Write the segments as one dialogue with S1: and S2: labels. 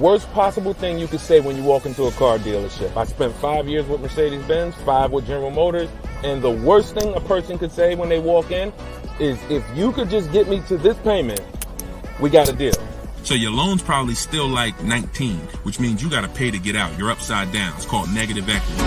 S1: worst possible thing you could say when you walk into a car dealership. I spent 5 years with Mercedes-Benz, 5 with General Motors, and the worst thing a person could say when they walk in is, if you could just get me to this payment, we got a deal.
S2: So your loan's probably still like 19, which means you got to pay to get out. You're upside down. It's called negative equity.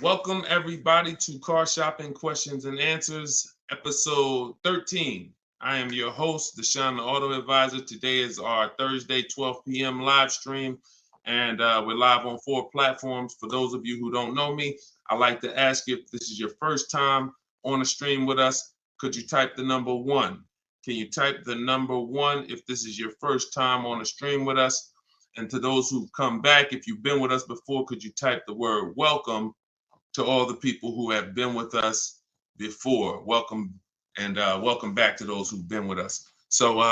S3: Welcome everybody to Car Shopping Questions and Answers, episode 13. I am your host, Deshone the Auto Advisor. Today is our Thursday, 12 p.m. live stream, and we're live on 4 platforms. For those of you who don't know me, I'd like to ask you, if this is your first time on a stream with us, could you type the number 1? Can you type the number 1 if this is your first time on a stream with us? And to those who've come back, if you've been with us before, could you type the word welcome to all the people who have been with us before? Welcome, and welcome back to those who've been with us. So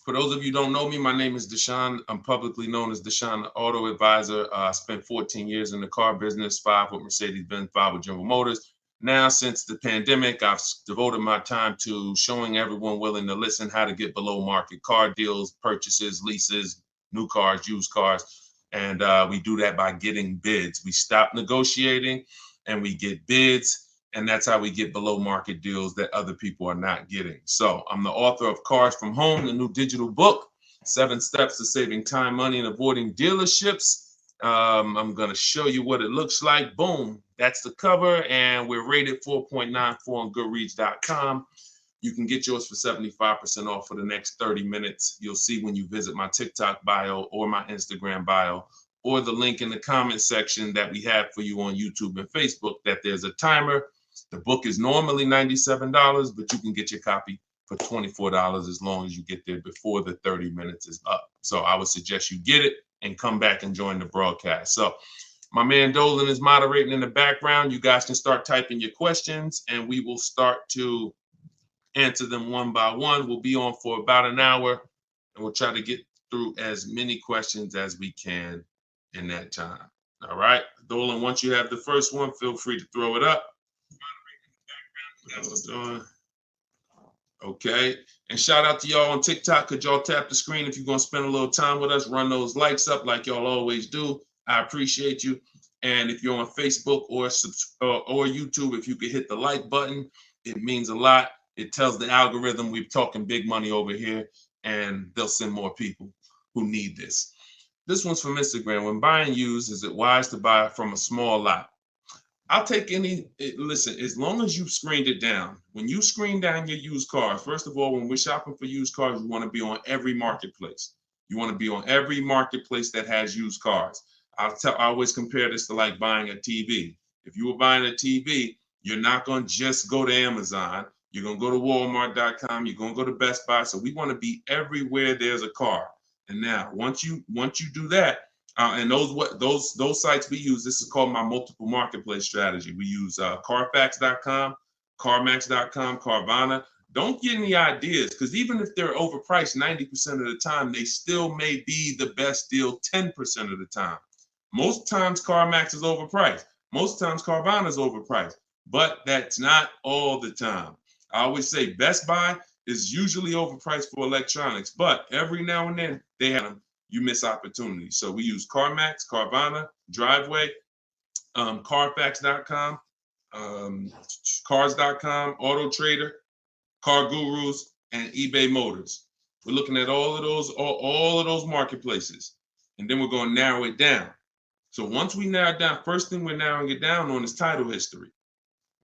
S3: for those of you who don't know me, my name is Deshone. I'm publicly known as Deshone the Auto Advisor. I spent 14 years in the car business, 5 with Mercedes-Benz, 5 with General Motors. Now, since the pandemic, I've devoted my time to showing everyone willing to listen how to get below market car deals, purchases, leases, new cars, used cars. And we do that by getting bids. We stop negotiating and we get bids. And that's how we get below market deals that other people are not getting. So I'm the author of Cars from Home, the new digital book, 7 Steps to Saving Time, Money, and Avoiding Dealerships. I'm going to show you what it looks like. Boom. That's the cover. And we're rated 4.94 on Goodreads.com. You can get yours for 75% off for the next 30 minutes. You'll see when you visit my TikTok bio or my Instagram bio or the link in the comment section that we have for you on YouTube and Facebook that there's a timer. The book is normally $97, but you can get your copy for $24 as long as you get there before the 30 minutes is up. So I would suggest you get it and come back and join the broadcast. So my man Dolan is moderating in the background. You guys can start typing your questions and we will start to answer them one by one. We'll be on for about an hour and we'll try to get through as many questions as we can in that time. All right, Dolan, once you have the first one, feel free to throw it up. That's what we're doing. Okay, and shout out to y'all on TikTok. Could y'all tap the screen if you're gonna spend a little time with us? Run those likes up like y'all always do. I appreciate you. And if you're on Facebook or YouTube, if you could hit the like button, it means a lot. It tells the algorithm we're talking big money over here, and they'll send more people who need this. This one's from Instagram. When buying used, is it wise to buy from a small lot? I'll take listen, as long as you've screened it down. When you screen down your used cars, first of all, when we're shopping for used cars, you want to be on every marketplace. You want to be on every marketplace that has used cars. I always compare this to like buying a TV. If you were buying a TV, you're not going to just go to Amazon. You're going to go to Walmart.com. You're going to go to Best Buy. So we want to be everywhere there's a car. And now, once you do that, and those sites we use, this is called my multiple marketplace strategy. We use Carfax.com, CarMax.com, Carvana. Don't get any ideas, because even if they're overpriced 90% of the time, they still may be the best deal 10% of the time. Most times CarMax is overpriced. Most times Carvana is overpriced, but that's not all the time. I always say Best Buy is usually overpriced for electronics, but every now and then they have them. You miss opportunities. So we use CarMax, Carvana, Driveway, Carfax.com, Cars.com, Auto Trader, Car Gurus, and eBay Motors. We're looking at all of those marketplaces, and then we're going to narrow it down. So once we narrow it down, first thing we're narrowing it down on is title history.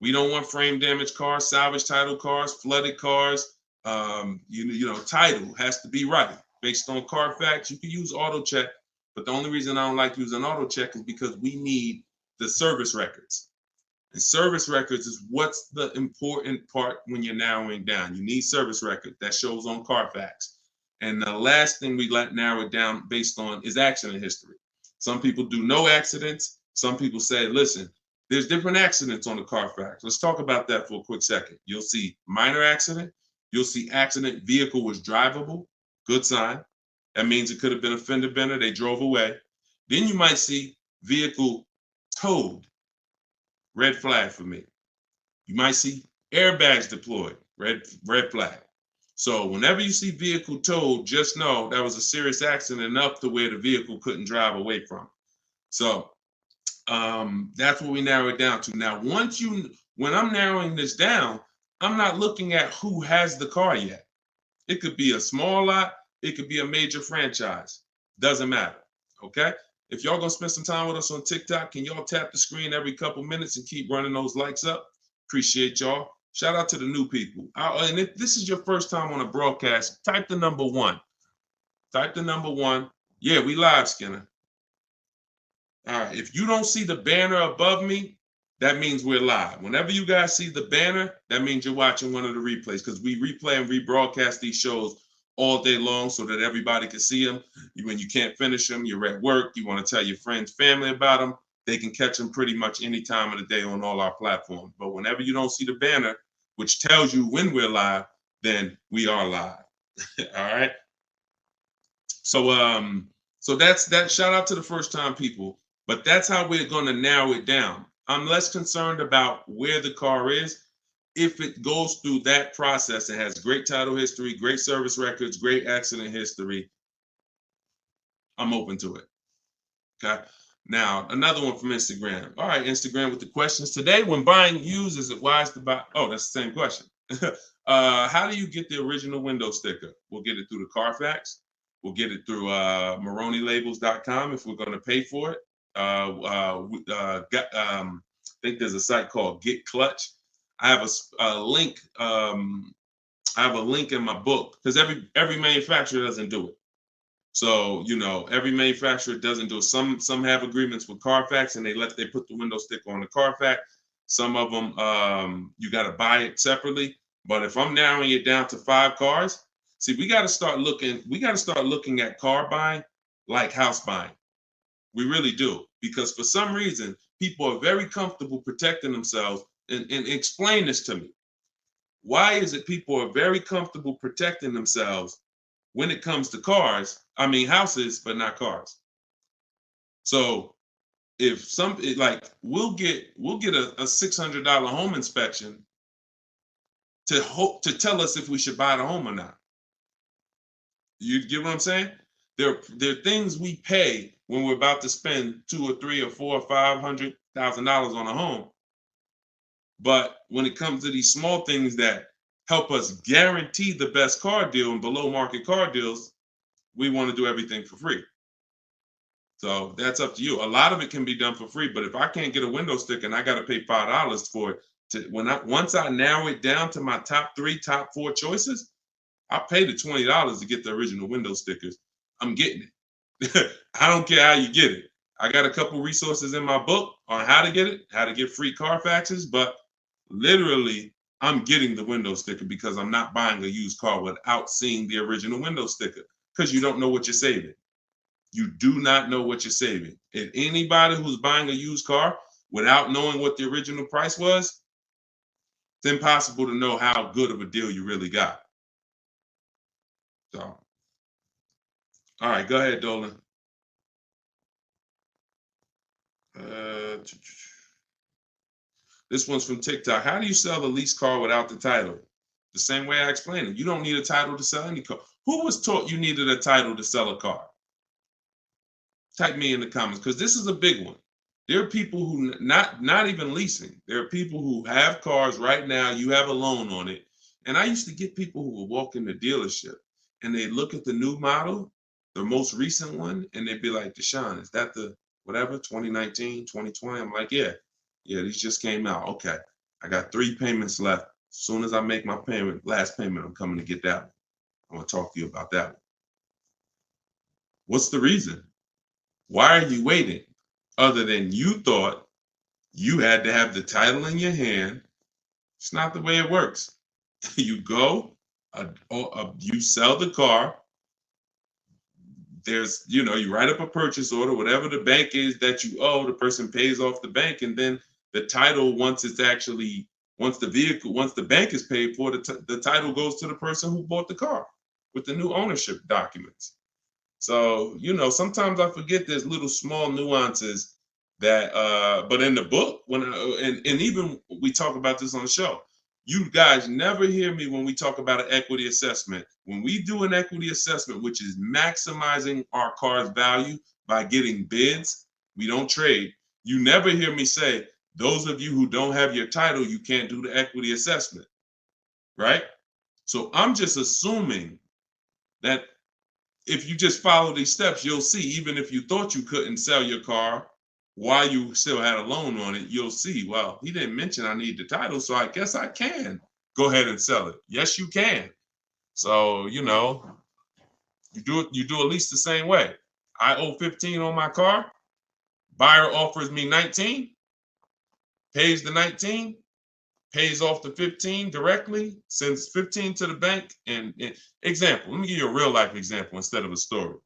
S3: We don't want frame damage cars, salvage title cars, flooded cars. Title has to be right. Based on Carfax, you can use auto check, but the only reason I don't like using auto check is because we need the service records. And service records is what's the important part when you're narrowing down. You need service record that shows on Carfax. And the last thing we let narrow it down based on is accident history. Some people do no accidents. Some people say, listen, there's different accidents on the Carfax. Let's talk about that for a quick second. You'll see minor accident. You'll see accident, vehicle was drivable. Good sign. That means it could have been a fender bender. They drove away. Then you might see vehicle towed. Red flag for me. You might see airbags deployed. Red flag. So whenever you see vehicle towed, just know that was a serious accident enough to where the vehicle couldn't drive away from. So that's what we narrow it down to. Now, when I'm narrowing this down, I'm not looking at who has the car yet. It could be a small lot. It could be a major franchise. Doesn't matter. Okay. If y'all gonna spend some time with us on TikTok, can y'all tap the screen every couple minutes and keep running those likes up? Appreciate y'all. Shout out to the new people. And if this is your first time on a broadcast, type the number 1. Type the number 1. Yeah, we live, Skinner. All right. If you don't see the banner above me, that means we're live. Whenever you guys see the banner, that means you're watching one of the replays, because we replay and rebroadcast these shows all day long so that everybody can see them. When you can't finish them, you're at work, you want to tell your friends, family about them, they can catch them pretty much any time of the day on all our platforms. But whenever you don't see the banner, which tells you when we're live, then we are live. All right. So that's that. Shout out to the first time people. But that's how we're going to narrow it down. I'm less concerned about where the car is. If it goes through that process and has great title history, great service records, great accident history, I'm open to it. Okay. Now, another one from Instagram. All right, Instagram with the questions today. When buying used, is it wise to buy? Oh, that's the same question. How do you get the original window sticker? We'll get it through the Carfax. We'll get it through MaroneyLabels.com if we're going to pay for it. I think there's a site called Get Clutch. I have a link. I have a link in my book, because every manufacturer doesn't do it. So, every manufacturer doesn't do it. Some have agreements with Carfax and they put the window sticker on the Carfax. Some of them you got to buy it separately. But if I'm narrowing it down to 5 cars, see, we got to start looking at car buying like house buying. We really do, because for some reason people are very comfortable protecting themselves. And explain this to me. Why is it people are very comfortable protecting themselves when it comes to houses, but not cars? So if we'll get a $600 home inspection to tell us if we should buy the home or not. You get what I'm saying? There are things we pay when we're about to spend $200,000 or $300,000 or $400,000 or $500,000 on a home. But when it comes to these small things that help us guarantee the best car deal and below market car deals, we want to do everything for free. So that's up to you. A lot of it can be done for free, but if I can't get a window sticker and I got to pay $5 for it, once I narrow it down to my top 4 choices, I pay the $20 to get the original window stickers. I'm getting it. I don't care how you get it. I got a couple resources in my book on how to get it, how to get free Carfaxes, but literally I'm getting the window sticker because I'm not buying a used car without seeing the original window sticker, because you don't know what you're saving. You do not know what you're saving. If anybody who's buying a used car without knowing what the original price was, it's impossible to know how good of a deal you really got. So, all right, go ahead, Dolan. This one's from TikTok. How do you sell a lease car without the title? The same way I explained it. You don't need a title to sell any car. Who was taught you needed a title to sell a car? Type me in the comments, because this is a big one. There are people who not even leasing. There are people who have cars right now. You have a loan on it. And I used to get people who would walk in the dealership and they look at the new model, the most recent one, and they'd be like, Deshone, is that the whatever, 2019, 2020? I'm like, yeah, these just came out. Okay, I got 3 payments left. As soon as I make my last payment, I'm coming to get that one. I want to talk to you about that one. What's the reason? Why are you waiting? Other than you thought you had to have the title in your hand. It's not the way it works. You go, you sell the car, there's, you write up a purchase order, whatever the bank is that you owe, the person pays off the bank, and then the title, once the bank is paid for, the title goes to the person who bought the car with the new ownership documents. So, sometimes I forget there's little small nuances that, but in the book, and even we talk about this on the show, you guys never hear me when we talk about an equity assessment. When we do an equity assessment, which is maximizing our car's value by getting bids, we don't trade. You never hear me say, those of you who don't have your title, you can't do the equity assessment, right? So I'm just assuming that if you just follow these steps, you'll see, even if you thought you couldn't sell your car while you still had a loan on it, you'll see, well, he didn't mention I need the title, so I guess I can go ahead and sell it. Yes, you can. So, you do at least the same way. I owe 15 on my car. Buyer offers me 19, pays the 19, pays off the 15 directly, sends 15 to the bank. And example, let me give you a real life example instead of a story.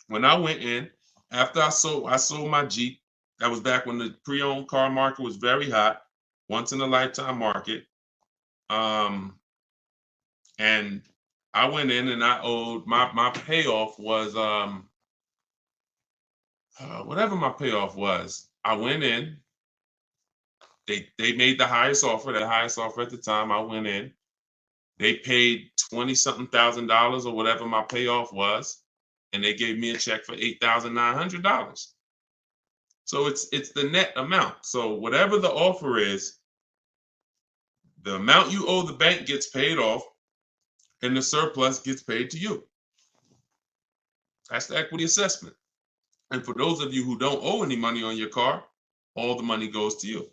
S3: When I went in, after I sold my Jeep, that was back when the pre-owned car market was very hot, once in a lifetime market. And I went in and I owed my payoff was whatever my payoff was. I went in, they made the highest offer at the time. I went in, they paid $20-something thousand or whatever my payoff was, and they gave me a check for $8,900. So it's the net amount. So whatever the offer is, the amount you owe the bank gets paid off, and the surplus gets paid to you. That's the equity assessment. And for those of you who don't owe any money on your car, all the money goes to you.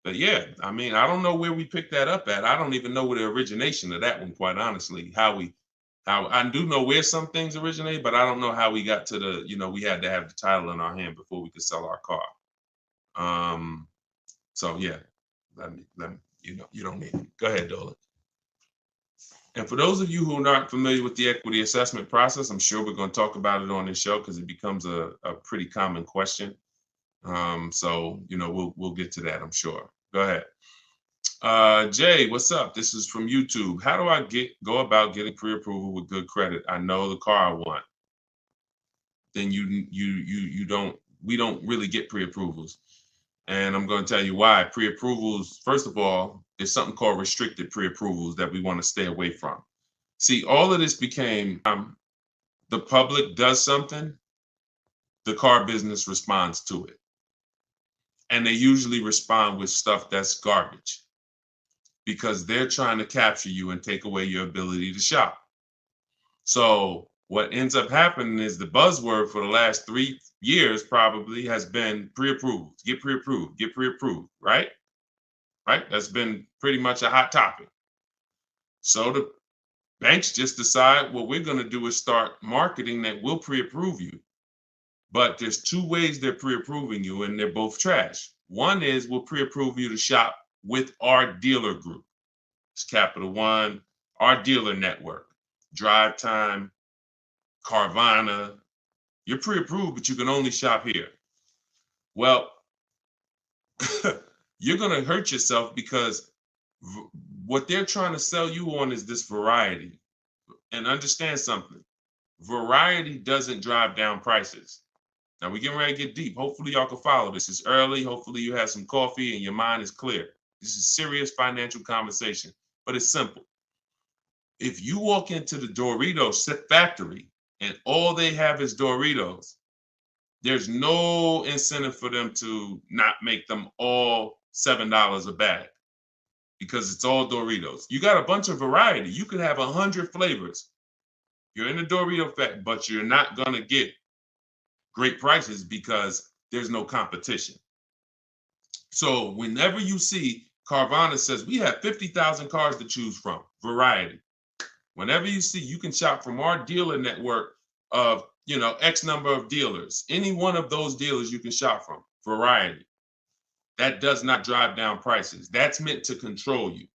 S3: But yeah, I mean, I don't know where we picked that up at. I don't even know where the origination of that one, quite honestly. How I do know where some things originate, but I don't know how we got to the, we had to have the title in our hand before we could sell our car. So yeah, let me, you don't need it. Go ahead, Dolan. And for those of you who are not familiar with the equity assessment process, I'm sure we're going to talk about it on this show because it becomes a pretty common question. So, we'll get to that, I'm sure. Go ahead. Jay, what's up? This is from YouTube. How do I go about getting pre-approval with good credit? I know the car I want. Then we don't really get pre-approvals. And I'm going to tell you why. Pre-approvals, first of all, there's something called restricted pre-approvals that we want to stay away from. See, all of this became the public does something, the car business responds to it. And they usually respond with stuff that's garbage because they're trying to capture you and take away your ability to shop. So what ends up happening is the buzzword for the last 3 years probably has been pre-approved, get pre-approved, right? Right? That's been pretty much a hot topic. So the banks just decide what we're going to do is start marketing that we'll pre-approve you. But there's 2 ways they're pre-approving you, and they're both trash. One is we'll pre-approve you to shop with our dealer group. It's Capital One, our dealer network, Drive Time, Carvana. You're pre-approved, but you can only shop here. Well, you're going to hurt yourself because what they're trying to sell you on is this variety. And understand something. Variety doesn't drive down prices. Now we're getting ready to get deep. Hopefully y'all can follow this. It's early. Hopefully you have some coffee and your mind is clear. This is serious financial conversation, but it's simple. If you walk into the Doritos factory and all they have is Doritos, there's no incentive for them to not make them all $7 a bag because it's all Doritos. You got a bunch of variety. You could have 100 flavors. You're in the Dorito factory, but you're not going to get great prices because there's no competition. So whenever you see Carvana says we have 50,000 cars to choose from, variety. Whenever you see you can shop from our dealer network of, X number of dealers, any one of those dealers you can shop from, variety. That does not drive down prices. That's meant to control you.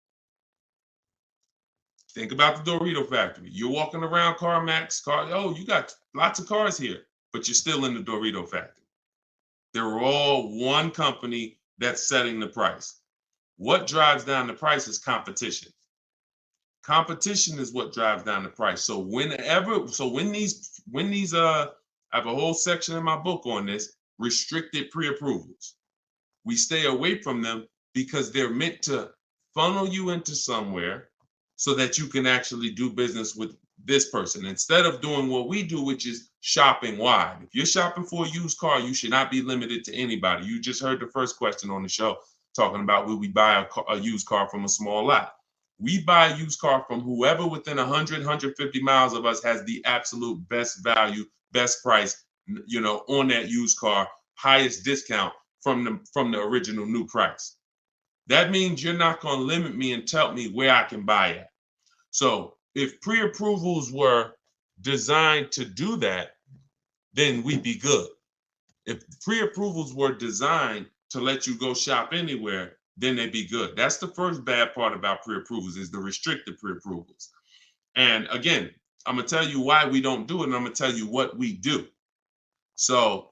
S3: Think about the Dorito factory. You're walking around CarMax, oh, you got lots of cars here, but you're still in the Dorito factory. They're all one company that's setting the price. What drives down the price is competition. Competition is what drives down the price. So when these I have a whole section in my book on this, restricted pre-approvals. We stay away from them because they're meant to funnel you into somewhere so that you can actually do business with this person instead of doing what we do, which is shopping wide. If you're shopping for a used car, you should not be limited to anybody. You just heard the first question on the show talking about will we buy a used car from a small lot. We buy a used car from whoever within 100, 150 miles of us has the absolute best value, best price, on that used car, highest discount from the original new price. That means you're not going to limit me and tell me where I can buy it. So if pre-approvals were designed to do that, then we'd be good. If pre-approvals were designed to let you go shop anywhere, then they'd be good. That's the first bad part about pre-approvals is the restricted pre-approvals. And again, I'm going to tell you why we don't do it, and I'm going to tell you what we do. So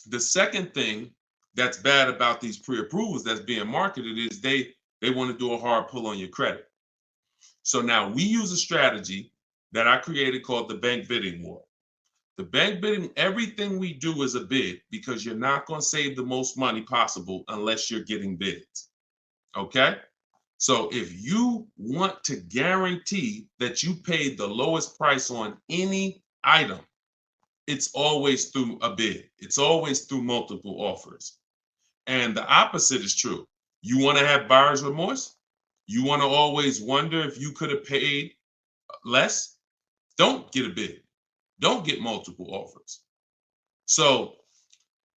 S3: the second thing that's bad about these pre-approvals that's being marketed is they want to do a hard pull on your credit. So now we use a strategy that I created called the bank bidding war. The bank bidding, everything we do is a bid because you're not going to save the most money possible unless you're getting bids. Okay? So if you want to guarantee that you paid the lowest price on any item, it's always through a bid. It's always through multiple offers. And the opposite is true. You want to have buyer's remorse? You want to always wonder if you could have paid less? Don't get a bid. Don't get multiple offers. So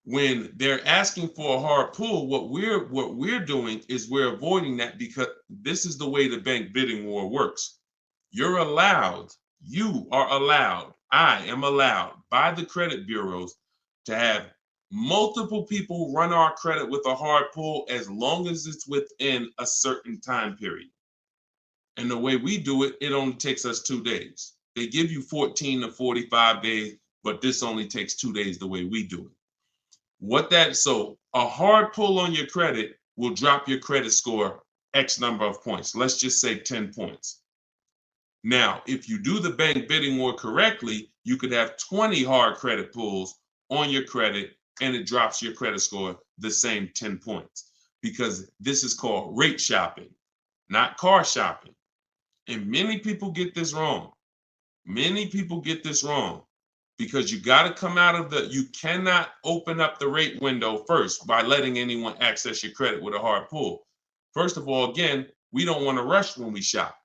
S3: when they're asking for a hard pull, what we're doing is we're avoiding that because this is the way the bank bidding war works. You are allowed, I am allowed by the credit bureaus to have multiple people run our credit with a hard pull as long as it's within a certain time period. And the way we do it, it only takes us 2 days. They give you 14 to 45 days, but this only takes 2 days the way we do it. So a hard pull on your credit will drop your credit score X number of points. Let's just say 10 points. Now, if you do the bank bidding war correctly, you could have 20 hard credit pulls on your credit and it drops your credit score the same 10 points because this is called rate shopping, not car shopping. And many people get this wrong. Many people get this wrong because you got to come out of you cannot open up the rate window first by letting anyone access your credit with a hard pull. First of all, again, we don't want to rush when we shop.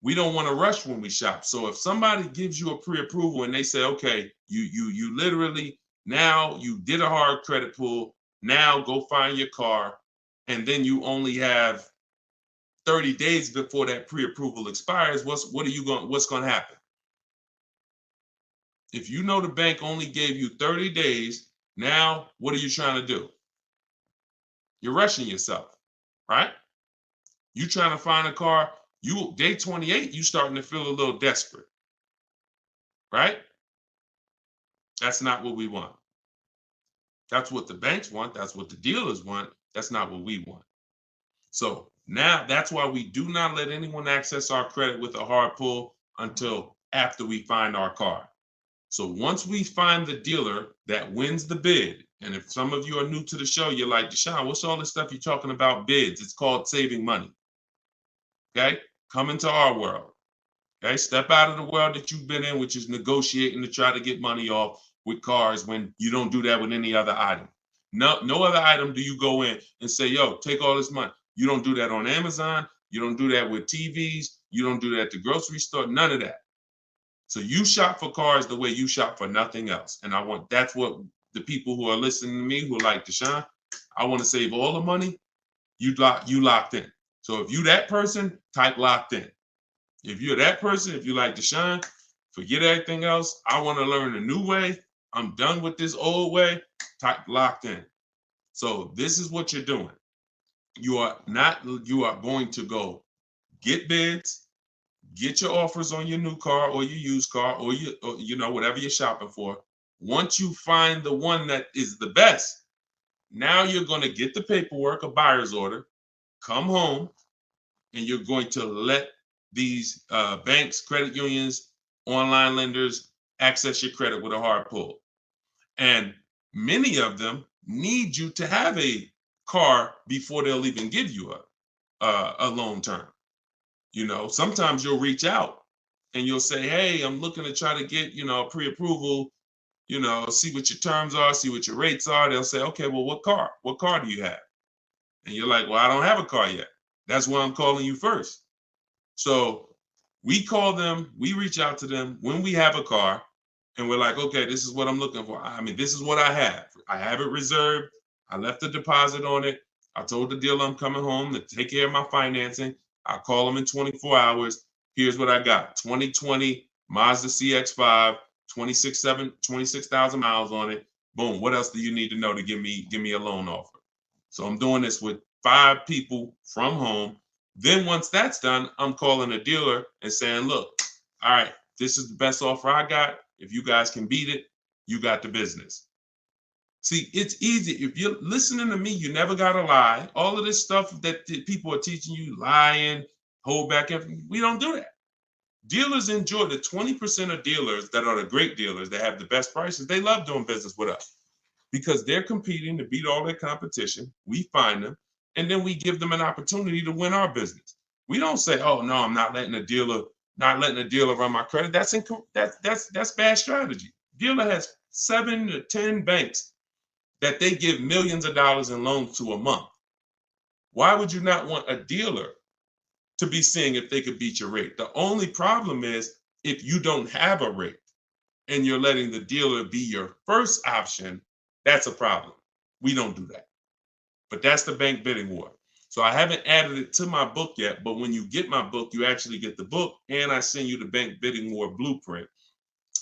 S3: We don't want to rush when we shop. So if somebody gives you a pre-approval and they say, okay, you literally, now you did a hard credit pull, now go find your car, and then you only have 30 days before that pre-approval expires, what's going to happen? If you know the bank only gave you 30 days, now what are you trying to do? You're rushing yourself, right? You trying to find a car, day 28, you starting to feel a little desperate, right? That's not what we want. That's what the banks want. That's what the dealers want. That's not what we want. So now that's why we do not let anyone access our credit with a hard pull until after we find our car. So once we find the dealer that wins the bid, and if some of you are new to the show, you're like, Deshone, what's all this stuff you're talking about bids? It's called saving money. Okay? Come into our world. Okay? Step out of the world that you've been in, which is negotiating to try to get money off with cars when you don't do that with any other item. No other item do you go in and say, yo, take all this money. You don't do that on Amazon. You don't do that with TVs. You don't do that at the grocery store. None of that. So you shop for cars the way you shop for nothing else. And that's what the people who are listening to me who are like, Deshone, I want to save all the money. You locked in. So if you that person, type locked in. If you're that person, if you like Deshone, forget everything else. I want to learn a new way. I'm done with this old way. Type locked in. So this is what you're doing. You are going to go get bids. get your offers on your new car or your used car or whatever you're shopping for. Once you find the one that is the best, now you're going to get the paperwork, a buyer's order, come home, and you're going to let these banks, credit unions, online lenders access your credit with a hard pull. And many of them need you to have a car before they'll even give you a loan term. Sometimes you'll reach out and you'll say, hey, I'm looking to try to get, a pre-approval, see what your terms are, see what your rates are. They'll say, okay, well, what car do you have? And you're like, well, I don't have a car yet. That's why I'm calling you first. So we call them, we reach out to them when we have a car, and we're like, okay, this is what I'm looking for. I mean, this is what I have. I have it reserved. I left a deposit on it. I told the dealer I'm coming home to take care of my financing. I'll call them in 24 hours. Here's what I got. 2020 Mazda CX-5, 26,000 miles on it. Boom. What else do you need to know to give me a loan offer? So I'm doing this with 5 people from home. Then once that's done, I'm calling a dealer and saying, look, all right, this is the best offer I got. If you guys can beat it, you got the business. See, it's easy. If you're listening to me, you never got to lie. All of this stuff that people are teaching you, lying, hold back, we don't do that. Dealers enjoy the 20% of dealers that are the great dealers that have the best prices. They love doing business with us because they're competing to beat all their competition. We find them, and then we give them an opportunity to win our business. We don't say, oh, no, I'm not letting a dealer run my credit. That's bad strategy. Dealer has 7 to 10 banks that they give millions of dollars in loans to a month. Why would you not want a dealer to be seeing if they could beat your rate? The only problem is if you don't have a rate and you're letting the dealer be your first option, that's a problem. We don't do that. But that's the bank bidding war. So I haven't added it to my book yet, but when you get my book, you actually get the book, and I send you the bank bidding war blueprint.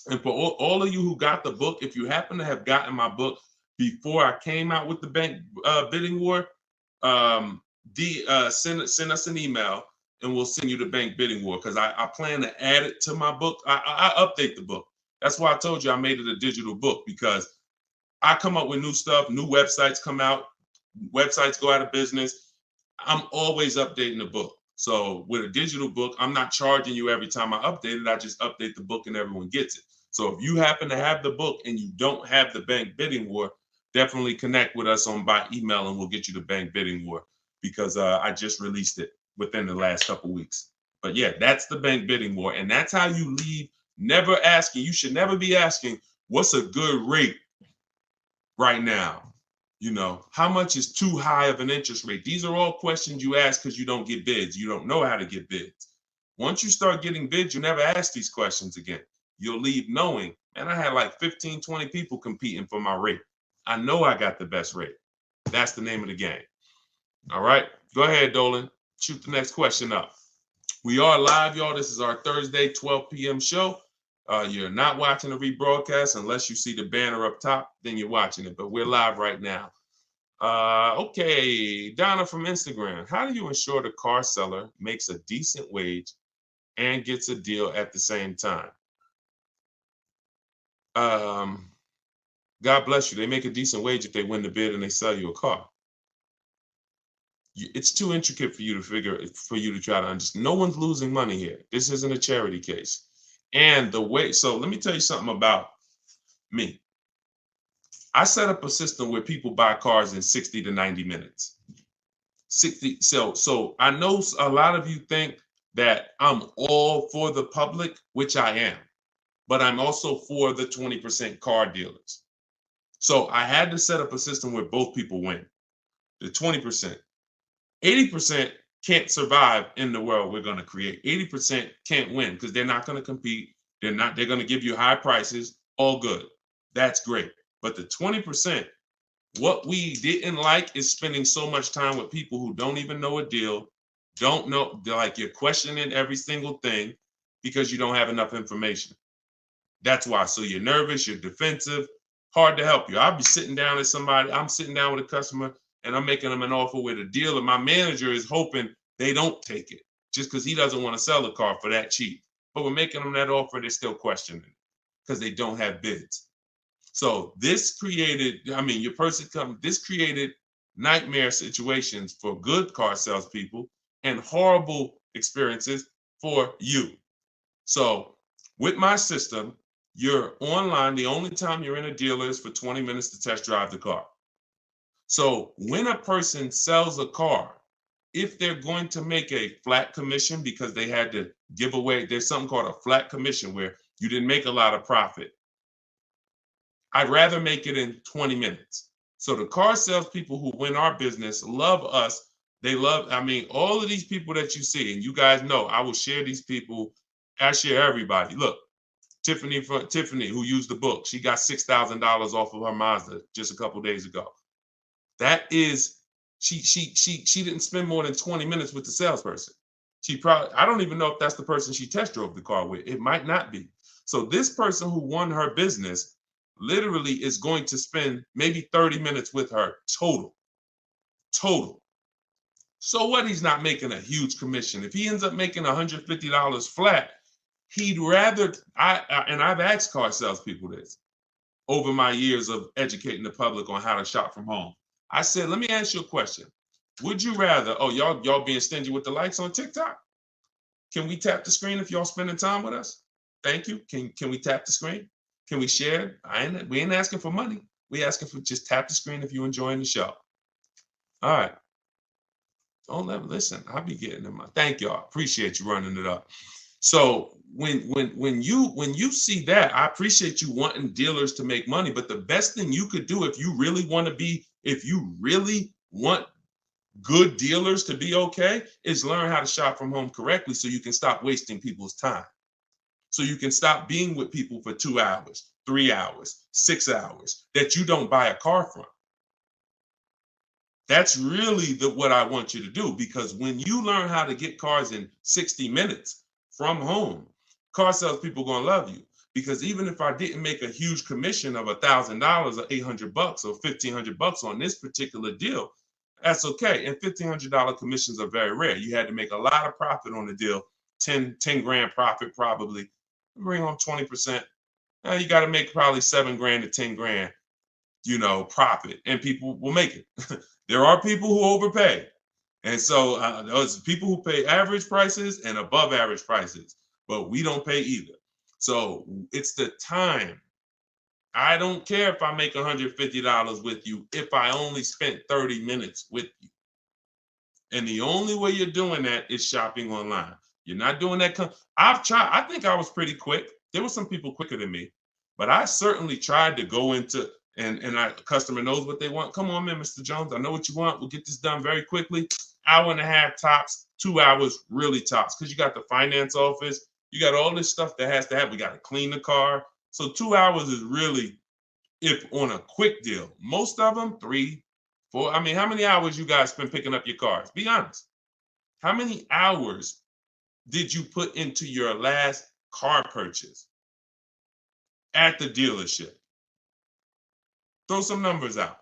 S3: And for all of you who got the book, if you happen to have gotten my book before I came out with the bank bidding war, send us an email and we'll send you the bank bidding war, because I plan to add it to my book. I update the book. That's why I told you I made it a digital book, because I come up with new stuff, new websites come out, websites go out of business. I'm always updating the book. So with a digital book, I'm not charging you every time I update it. I just update the book and everyone gets it. So if you happen to have the book and you don't have the bank bidding war, definitely connect with us by email and we'll get you the bank bidding war, because I just released it within the last couple weeks. But yeah, that's the bank bidding war. And that's how you leave never asking. You should never be asking, what's a good rate right now? How much is too high of an interest rate? These are all questions you ask because you don't get bids. You don't know how to get bids. Once you start getting bids, you never ask these questions again. You'll leave knowing, man, I had like 15, 20 people competing for my rate. I know I got the best rate. That's the name of the game. All right, go ahead, Dolan. Shoot the next question up. We are live, y'all. This is our Thursday, 12 p.m. show. You're not watching the rebroadcast unless you see the banner up top, then you're watching it. But we're live right now. Okay, Donna from Instagram. How do you ensure the car seller makes a decent wage and gets a deal at the same time? God bless you. They make a decent wage if they win the bid and they sell you a car. It's too intricate for you to try to understand. No one's losing money here. This isn't a charity case. And so let me tell you something about me. I set up a system where people buy cars in 60 to 90 minutes. So I know a lot of you think that I'm all for the public, which I am, but I'm also for the 20% car dealers. So I had to set up a system where both people win. The 20%. 80% can't survive in the world we're going to create. 80% can't win because they're not going to compete. They're going to give you high prices. All good. That's great. But the 20%, what we didn't like is spending so much time with people who don't even know a deal, don't know, like you're questioning every single thing because you don't have enough information. That's why. So you're nervous, you're defensive, hard to help you. I'll be sitting down with somebody, I'm sitting down with a customer and I'm making them an offer with a deal, and my manager is hoping they don't take it just because he doesn't want to sell the car for that cheap. But we're making them that offer, they're still questioning it because they don't have bids. So this created, this created nightmare situations for good car salespeople and horrible experiences for you. So with my system, you're online. The only time you're in a dealer is for 20 minutes to test drive the car. So when a person sells a car, if they're going to make a flat commission because they had to give away, there's something called a flat commission where you didn't make a lot of profit. I'd rather make it in 20 minutes. So the car salespeople who win our business love us. They love, all of these people that you see, and you guys know, I will share these people. I share everybody. Look, Tiffany, who used the book, she got $6,000 off of her Mazda just a couple days ago. That is, she didn't spend more than 20 minutes with the salesperson. I don't even know if that's the person she test drove the car with. It might not be. So this person who won her business literally is going to spend maybe 30 minutes with her total. So what? He's not making a huge commission. If he ends up making $150 flat, he'd rather, and I've asked car salespeople this over my years of educating the public on how to shop from home. I said, let me ask you a question. Would you rather, y'all being stingy with the likes on TikTok? Can we tap the screen if y'all spending time with us? Thank you. Can we tap the screen? Can we share? We ain't asking for money. We asking for just tap the screen if you're enjoying the show. All right. Don't ever listen. I'll be getting them. Thank y'all. Appreciate you running it up. So when you see that, I appreciate you wanting dealers to make money. But the best thing you could do if you really want good dealers to be okay is learn how to shop from home correctly so you can stop wasting people's time. So you can stop being with people for 2 hours, 3 hours, 6 hours that you don't buy a car from. That's really what I want you to do, because when you learn how to get cars in 60 minutes from home, car salespeople are going to love you. Because even if I didn't make a huge commission of $1,000 or $800 or $1,500 on this particular deal, that's okay. And $1,500 commissions are very rare. You had to make a lot of profit on the deal, 10 grand profit probably. Bring home 20%. Now you got to make probably 7 grand to 10 grand, profit, and people will make it. There are people who overpay. And so there's people who pay average prices and above average prices, but we don't pay either. So it's the time. I don't care if I make $150 with you if I only spent 30 minutes with you. And the only way you're doing that is shopping online. You're not doing that. I've tried. I think I was pretty quick. There were some people quicker than me, but I certainly tried to go into, and a customer knows what they want. Come on in, Mr. Jones. I know what you want. We'll get this done very quickly. Hour and a half tops, 2 hours really tops, because you got the finance office. You got all this stuff that has to happen. We got to clean the car. So 2 hours is really, if on a quick deal. Most of them, 3, 4. How many hours you guys spend picking up your cars? Be honest. How many hours did you put into your last car purchase at the dealership? Throw some numbers out.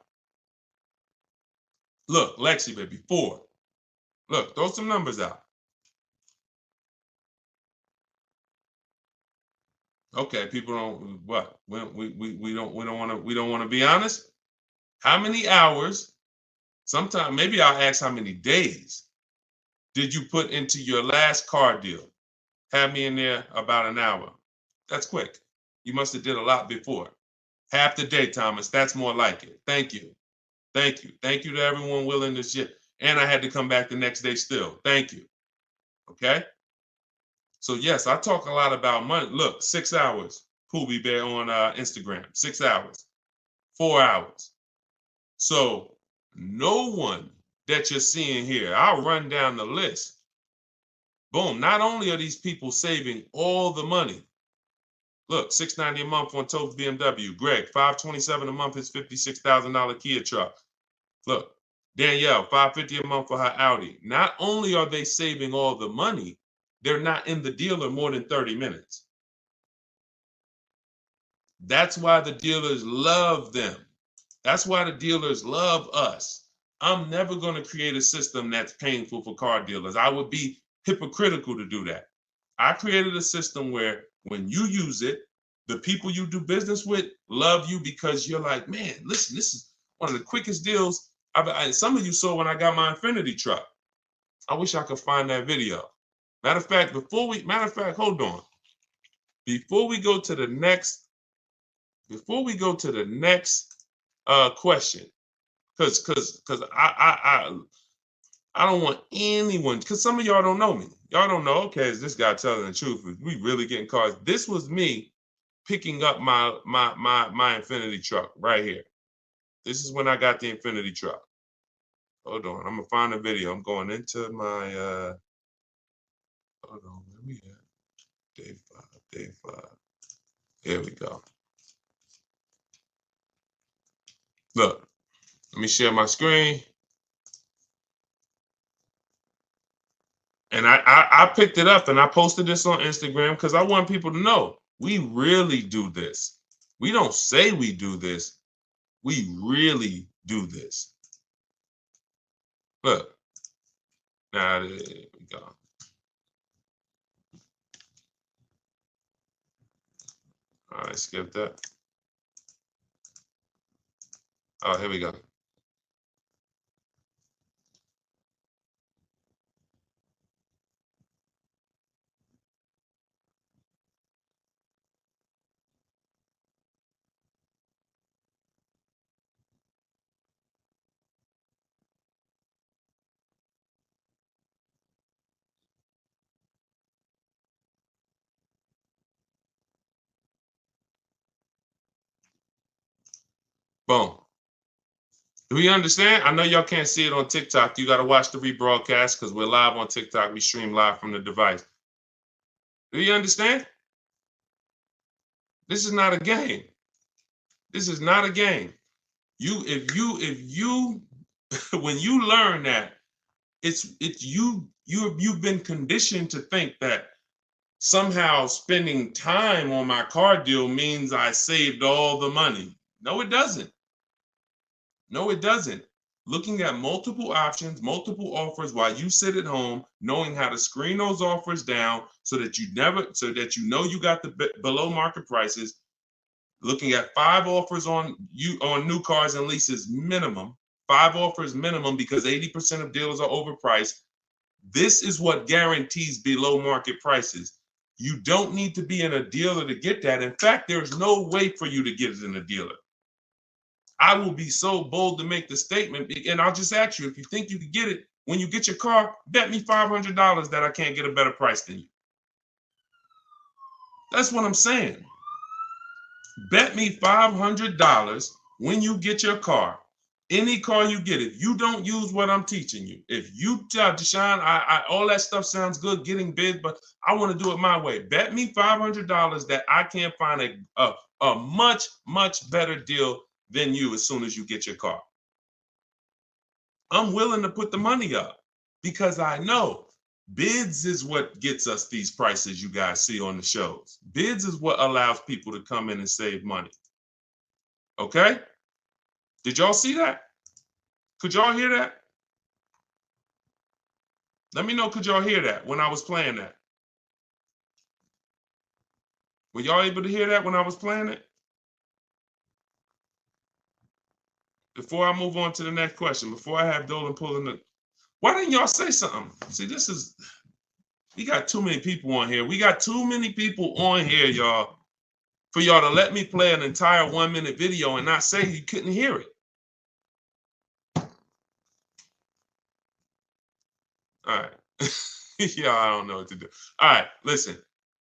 S3: Look, Lexi, baby, 4. Look, throw some numbers out. Okay, people don't what? We don't want to be honest. How many hours? Sometimes maybe I'll ask how many days did you put into your last car deal? Have me in there about an hour. That's quick. You must have did a lot before. Half the day, Thomas. That's more like it. Thank you. Thank you. Thank you to everyone willing to shit. And I had to come back the next day still. Thank you. Okay. So yes, I talk a lot about money. Look, 6 hours. Poobie Bear on Instagram. 6 hours. 4 hours. So no one that you're seeing here, I'll run down the list. Boom. Not only are these people saving all the money. Look, $690 a month on Toth BMW. Greg, $527 a month, his $56,000 Kia truck. Look, Danielle, $550 a month for her Audi. Not only are they saving all the money, they're not in the dealer more than 30 minutes. That's why the dealers love them. That's why the dealers love us. I'm never going to create a system that's painful for car dealers. I would be hypocritical to do that. I created a system where when you use it, the people you do business with love you because you're like, man, listen, this is one of the quickest deals. Some of you saw when I got my Infinity truck. I wish I could find that video. Matter of fact, hold on. Before we go to the next question, because I don't want anyone, because some of y'all don't know me. Y'all don't know, okay, is this guy telling the truth? We really getting cars? This was me picking up my Infinity truck right here. This is when I got the Infinity truck. Hold on, I'm gonna find a video. I'm going into my hold on, where we at? Day five. Here we go. Look, let me share my screen. And I picked it up and I posted this on Instagram because I want people to know we really do this. We don't say we do this. We really do this. Look. Now, there we go. All right, skip that. Oh, here we go. Boom. Do we understand? I know y'all can't see it on TikTok. You got to watch the rebroadcast because we're live on TikTok. We stream live from the device. Do you understand? This is not a game. This is not a game. If you when you learn that you've been conditioned to think that somehow spending time on my car deal means I saved all the money. No, it doesn't. No, it doesn't. Looking at multiple options, multiple offers while you sit at home, knowing how to screen those offers down so that you know you got the below market prices. Looking at 5 offers on new cars and leases minimum, 5 offers minimum because 80% of dealers are overpriced. This is what guarantees below market prices. You don't need to be in a dealer to get that. In fact, there's no way for you to get it in a dealer. I will be so bold to make the statement, and I'll just ask you, if you think you can get it, when you get your car, bet me $500 that I can't get a better price than you. That's what I'm saying. Bet me $500 when you get your car, any car you get, if you don't use what I'm teaching you, if you tell Deshone, all that stuff sounds good, getting bids, but I want to do it my way. Bet me $500 that I can't find a much, much better deal than you as soon as you get your car. I'm willing to put the money up because I know bids is what gets us these prices you guys see on the shows. Bids is what allows people to come in and save money. Okay? Did y'all see that? Could y'all hear that? Let me know, could y'all hear that when I was playing that? Were y'all able to hear that when I was playing it? Before I move on to the next question, before I have Dolan pulling the, why didn't y'all say something? See, we got too many people on here. We got too many people on here, y'all, for y'all to let me play an entire 1-minute video and not say you couldn't hear it. All right. Yeah, I don't know what to do. All right, listen.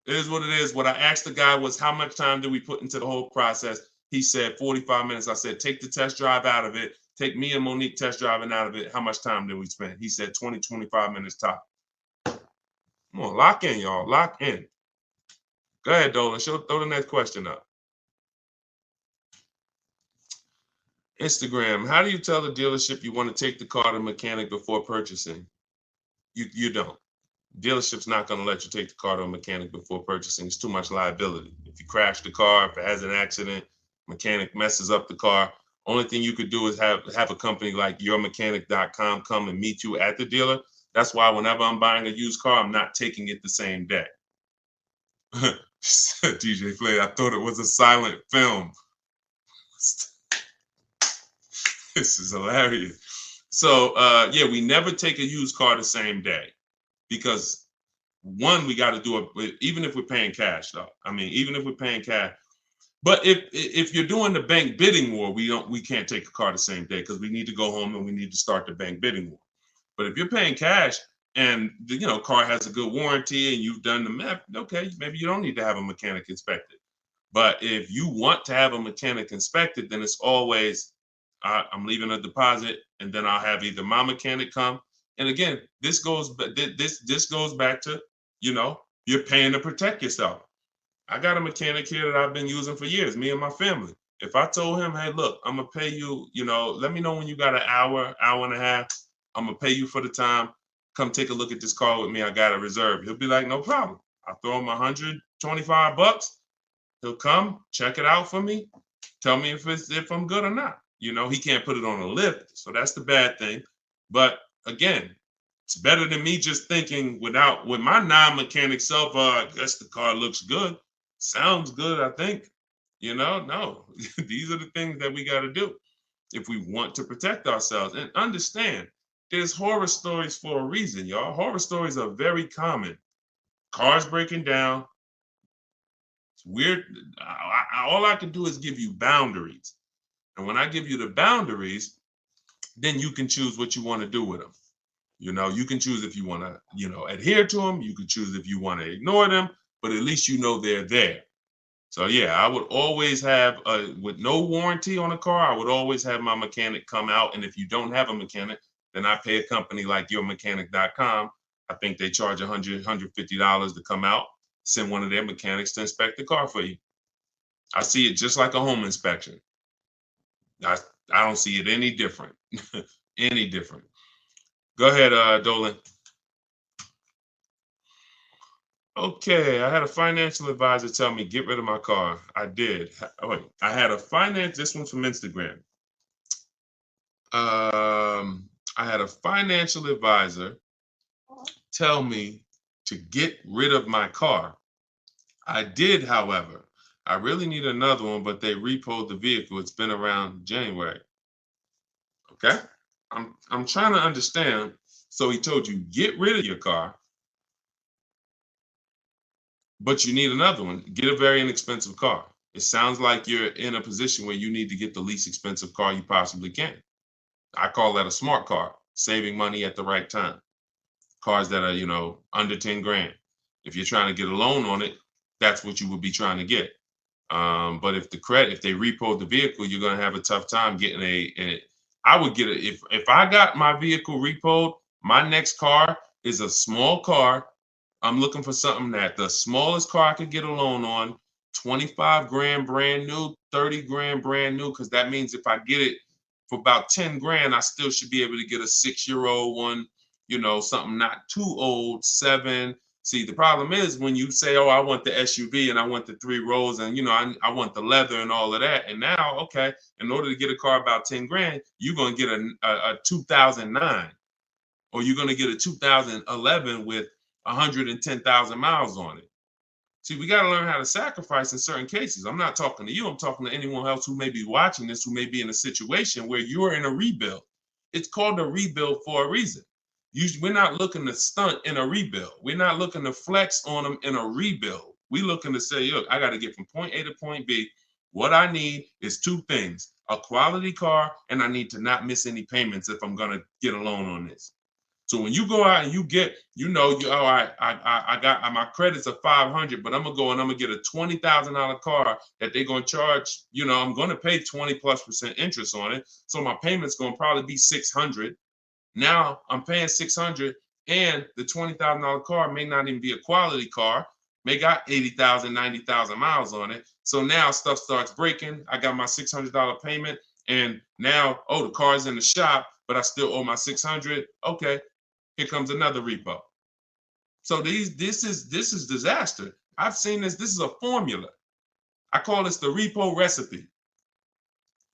S3: It is what it is. What I asked the guy was, how much time do we put into the whole process? He said 45 minutes. I said, take the test drive out of it. Take me and Monique test driving out of it. How much time did we spend? He said 20, 25 minutes top. Come on, lock in, y'all. Lock in. Go ahead, Dolan. Throw the next question up. Instagram. How do you tell the dealership you want to take the car to mechanic before purchasing? You don't. Dealership's not going to let you take the car to a mechanic before purchasing. It's too much liability. If you crash the car, if it has an accident, mechanic messes up the car, only thing you could do is have a company like yourmechanic.com come and meet you at the dealer. That's why whenever I'm buying a used car, I'm not taking it the same day. DJ Flay, I thought it was a silent film. This is hilarious. So yeah, we never take a used car the same day because one, we got to do it even if we're paying cash though. I mean, even if we're paying cash. But if you're doing the bank bidding war, we can't take a car the same day because we need to go home and we need to start the bank bidding war. But if you're paying cash and the car has a good warranty and you've done the math, okay, maybe you don't need to have a mechanic inspected. But if you want to have a mechanic inspected, then it's always I'm leaving a deposit and then I'll have either my mechanic come. And again, this goes back to you're paying to protect yourself. I got a mechanic here that I've been using for years, me and my family. If I told him, hey, look, I'm gonna pay you, let me know when you got an hour and a half. I'm gonna pay you for the time. Come take a look at this car with me. I got a reserve. He'll be like, no problem. I'll throw him $125. He'll come, check it out for me, tell me if I'm good or not. He can't put it on a lift, so that's the bad thing. But again, it's better than me just thinking with my non-mechanic self, I guess the car looks good. Sounds good, I think. No, these are the things that we got to do if we want to protect ourselves. And understand, there's horror stories for a reason, y'all. Horror stories are very common. Cars breaking down. It's weird. All I can do is give you boundaries. And when I give you the boundaries, then you can choose what you want to do with them. You can choose if you want to, adhere to them. You can choose if you want to ignore them, but at least they're there. So yeah, I would always have, with no warranty on a car, I would always have my mechanic come out. And if you don't have a mechanic, then I pay a company like yourmechanic.com. I think they charge $100, $150 to come out, send one of their mechanics to inspect the car for you. I see it just like a home inspection. I don't see it any different. Any different. Go ahead, Dolan. Okay, I had a financial advisor tell me get rid of my car. I did. Oh, wait, I had this one's from Instagram. I had a financial advisor tell me to get rid of my car. I did, however. I really need another one, but they repoed the vehicle. It's been around January. Okay, I'm trying to understand. So he told you get rid of your car, but you need another one. Get a very inexpensive car. It sounds like you're in a position where you need to get the least expensive car you possibly can. I call that a smart car, saving money at the right time. Cars that are, under 10 grand. If you're trying to get a loan on it, that's what you would be trying to get. But if they repo the vehicle, you're going to have a tough time getting I would get it. If I got my vehicle repoed, my next car is a small car. I'm looking for something that the smallest car I could get a loan on, 25 grand brand new, 30 grand brand new, because that means if I get it for about 10 grand, I still should be able to get a 6-year-old one, something not too old, 7. See, the problem is when you say, oh, I want the SUV and I want the 3 rows and, I want the leather and all of that. And now, okay, in order to get a car about 10 grand, you're going to get a 2009 or you're going to get a 2011 with 110,000 miles on it. See, we got to learn how to sacrifice in certain cases. I'm not talking to you. I'm talking to anyone else who may be watching this, who may be in a situation where you're in a rebuild. It's called a rebuild for a reason. We're not looking to stunt in a rebuild. We're not looking to flex on them in a rebuild. We're looking to say, look, I got to get from point A to point B. What I need is 2 things, a quality car, and I need to not miss any payments if I'm going to get a loan on this. So when you go out and you get, I got my credits are 500, but I'm going to go and I'm going to get a $20,000 car that they're going to charge, I'm going to pay 20+% interest on it. So my payment's going to probably be 600. Now I'm paying 600 and the $20,000 car may not even be a quality car, may got 80,000, 90,000 miles on it. So now stuff starts breaking. I got my $600 payment and now, the car's in the shop, but I still owe my 600. Okay, here comes another repo. So this is disaster. I've seen this. This is a formula. I call this the repo recipe.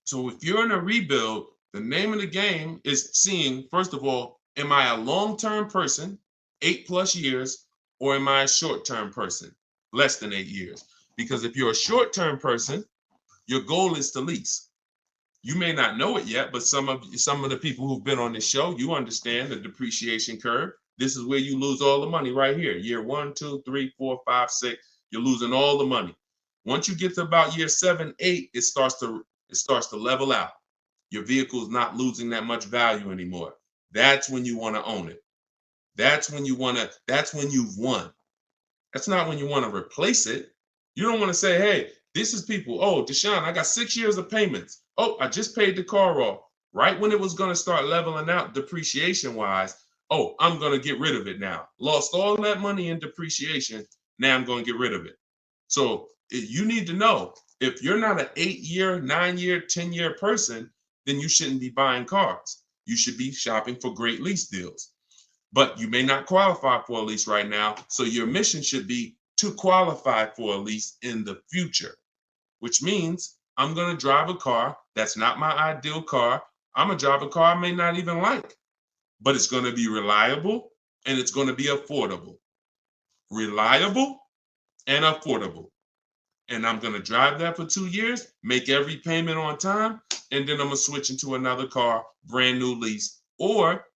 S3: So if you're in a rebuild, the name of the game is seeing, first of all, Am I a long-term person, 8+ years, or am I a short-term person, less than 8 years? Because if you're a short-term person, your goal is to lease. You may not know it yet, but some of the people who've been on this show, you understand the depreciation curve. This is where you lose all the money right here. Year 1, 2, 3, 4, 5, 6, you're losing all the money. Once you get to about year 7, 8, it starts to level out. Your vehicle is not losing that much value anymore. That's when you want to own it. That's when you've won. That's not when you want to replace it. You don't want to say, hey, this is people. Oh, Deshone, I got 6 years of payments. Oh, I just paid the car off. Right when it was going to start leveling out depreciation wise. Oh, I'm going to get rid of it now. Lost all that money in depreciation. Now I'm going to get rid of it. So you need to know, if you're not an 8-year, 9-year, 10-year person, then you shouldn't be buying cars. You should be shopping for great lease deals. But you may not qualify for a lease right now. So your mission should be to qualify for a lease in the future, which means I'm going to drive a car that's not my ideal car. I'm going to drive a car I may not even like, but it's going to be reliable and it's going to be affordable. Reliable and affordable. And I'm going to drive that for 2 years, make every payment on time, and then I'm going to switch into another car, brand new lease. Or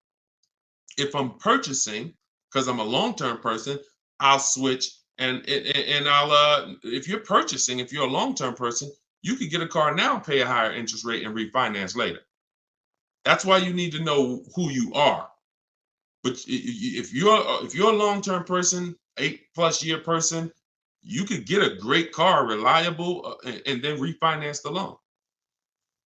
S3: if I'm purchasing, because I'm a long-term person, I'll switch and I'll if you're purchasing, if you're a long-term person, you could get a car now, pay a higher interest rate, and refinance later. That's why you need to know who you are. But if you're a long-term person, 8+ year person, you could get a great car, reliable, and then refinance the loan.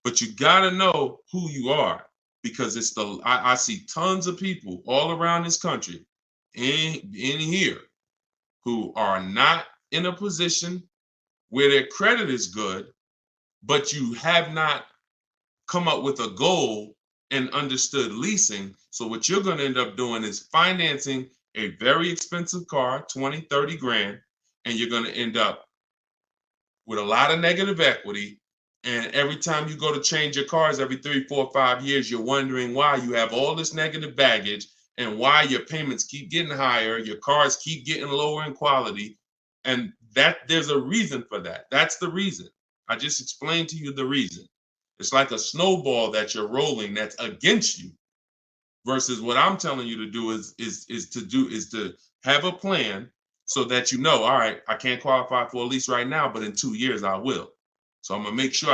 S3: But you got to know who you are, because I see tons of people all around this country in here who are not in a position where their credit is good, but you have not come up with a goal and understood leasing. So what you're going to end up doing is financing a very expensive car, 20, 30 grand, and you're going to end up with a lot of negative equity. And every time you go to change your cars every 3, 4, 5 years, you're wondering why you have all this negative baggage and why your payments keep getting higher, your cars keep getting lower in quality. And that there's a reason for that. That's the reason. I just explained to you the reason. It's like a snowball that you're rolling that's against you, versus what I'm telling you to do is to have a plan so that you know, all right, I can't qualify for a lease right now, but in 2 years I will. So I'm gonna make sure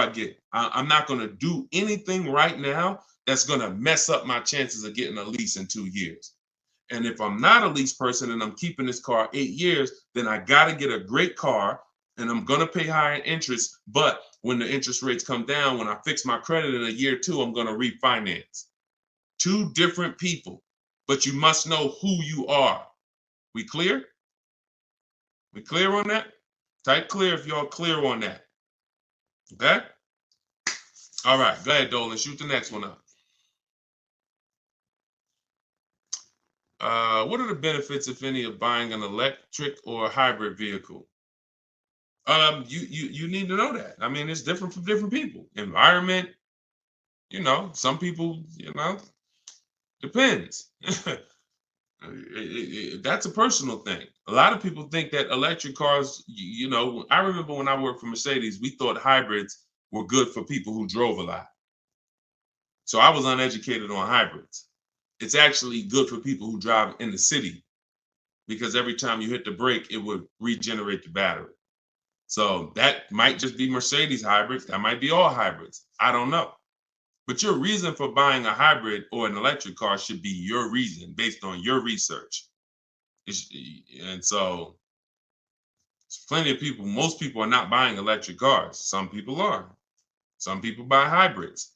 S3: I'm not gonna do anything right now that's gonna mess up my chances of getting a lease in 2 years. And if I'm not a lease person and I'm keeping this car 8 years, then I gotta get a great car and I'm gonna pay higher interest. But when the interest rates come down, when I fix my credit in a year or two, I'm gonna refinance. 2 different people, but you must know who you are. We clear? We clear on that? Type clear if y'all clear on that. Okay? All right, go ahead, Dolan. Shoot the next one up. What are the benefits, if any, of buying an electric or hybrid vehicle? You need to know that. I mean, it's different for different people. Environment, some people, depends. That's a personal thing. A lot of people think that electric cars, I remember when I worked for Mercedes, we thought hybrids were good for people who drove a lot. So I was uneducated on hybrids. It's actually good for people who drive in the city, because every time you hit the brake, it would regenerate the battery. So that might just be Mercedes hybrids. That might be all hybrids. I don't know. But your reason for buying a hybrid or an electric car should be your reason based on your research. And so there's plenty of people, most people are not buying electric cars. Some people are. Some people buy hybrids.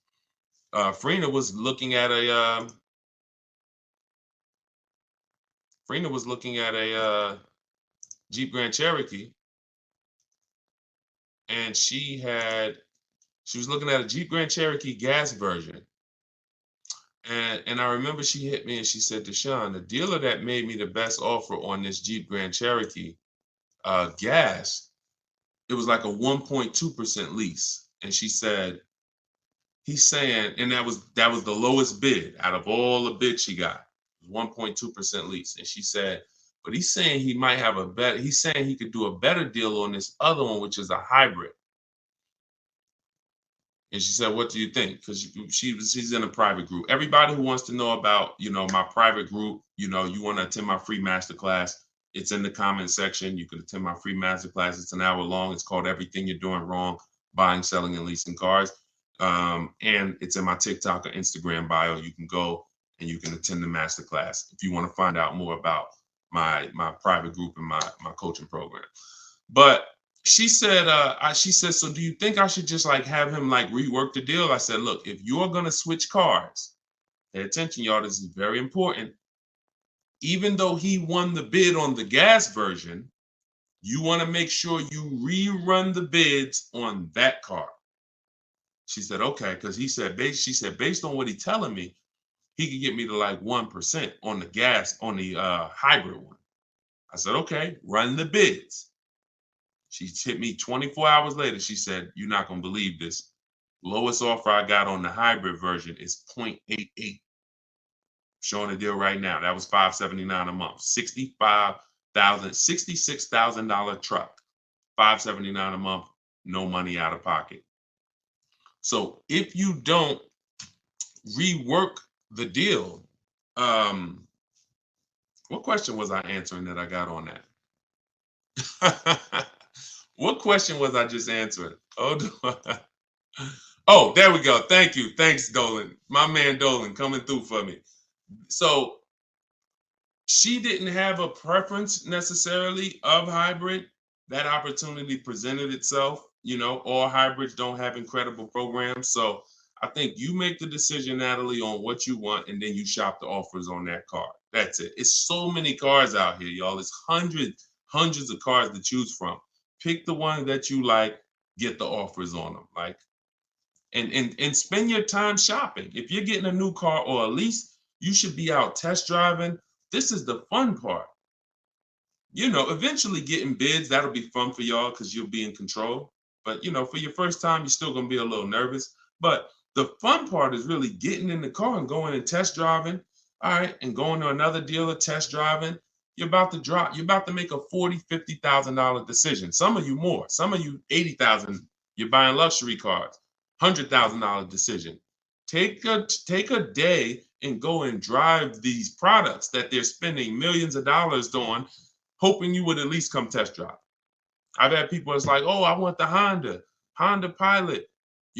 S3: Frina was looking at a Jeep Grand Cherokee, and she was looking at a Jeep Grand Cherokee gas version. And I remember she hit me and she said, Deshone, the dealer that made me the best offer on this Jeep Grand Cherokee gas, it was like a 1.2% lease. And she said, he's saying, and that was the lowest bid out of all the bids she got. 1.2% lease. And she said, but he's saying he might have he's saying he could do a better deal on this other one, which is a hybrid. And she said, what do you think? Because she's in a private group. Everybody who wants to know about, my private group, you want to attend my free masterclass, it's in the comment section. You can attend my free masterclass. It's an hour long. It's called Everything You're Doing Wrong, Buying, Selling, and Leasing Cars. And it's in my TikTok or Instagram bio. You can go and you can attend the masterclass if you want to find out more about my private group and my coaching program. But she said, so do you think I should just like have him like rework the deal? I said, look, if you're going to switch cars, pay attention, y'all, this is very important. Even though he won the bid on the gas version, you want to make sure you rerun the bids on that car. She said, okay, because she said, based on what he's telling me, he could get me to like 1% on the gas, on the hybrid one. I said, okay, run the bids. She hit me 24 hours later. She said, you're not going to believe this. Lowest offer I got on the hybrid version is 0.88. Showing the deal right now. That was $579 a month. $66,000 truck. $579 a month. No money out of pocket. So if you don't rework the deal, what question was I answering that I got on that? What question was I just answering? Oh, there we go. Thank you. Thanks, Dolan. My man Dolan coming through for me. So she didn't have a preference necessarily of hybrid. That opportunity presented itself. All hybrids don't have incredible programs. So I think you make the decision, Natalie, on what you want, and then you shop the offers on that car. That's it. It's so many cars out here, y'all. It's hundreds of cars to choose from. Pick the one that you like, get the offers on them. And spend your time shopping. If you're getting a new car or a lease, you should be out test driving. This is the fun part. Eventually getting bids, that'll be fun for y'all because you'll be in control. But, for your first time, you're still going to be a little nervous. But the fun part is really getting in the car and going and test driving. All right. And going to another dealer, test driving. You're about to make a $40,000, $50,000 decision. Some of you more, some of you $80,000. You're buying luxury cars, $100,000 decision. Take a day and go and drive these products that they're spending millions of dollars on, hoping you would at least come test drive. I've had people that's like, oh, I want the Honda Pilot.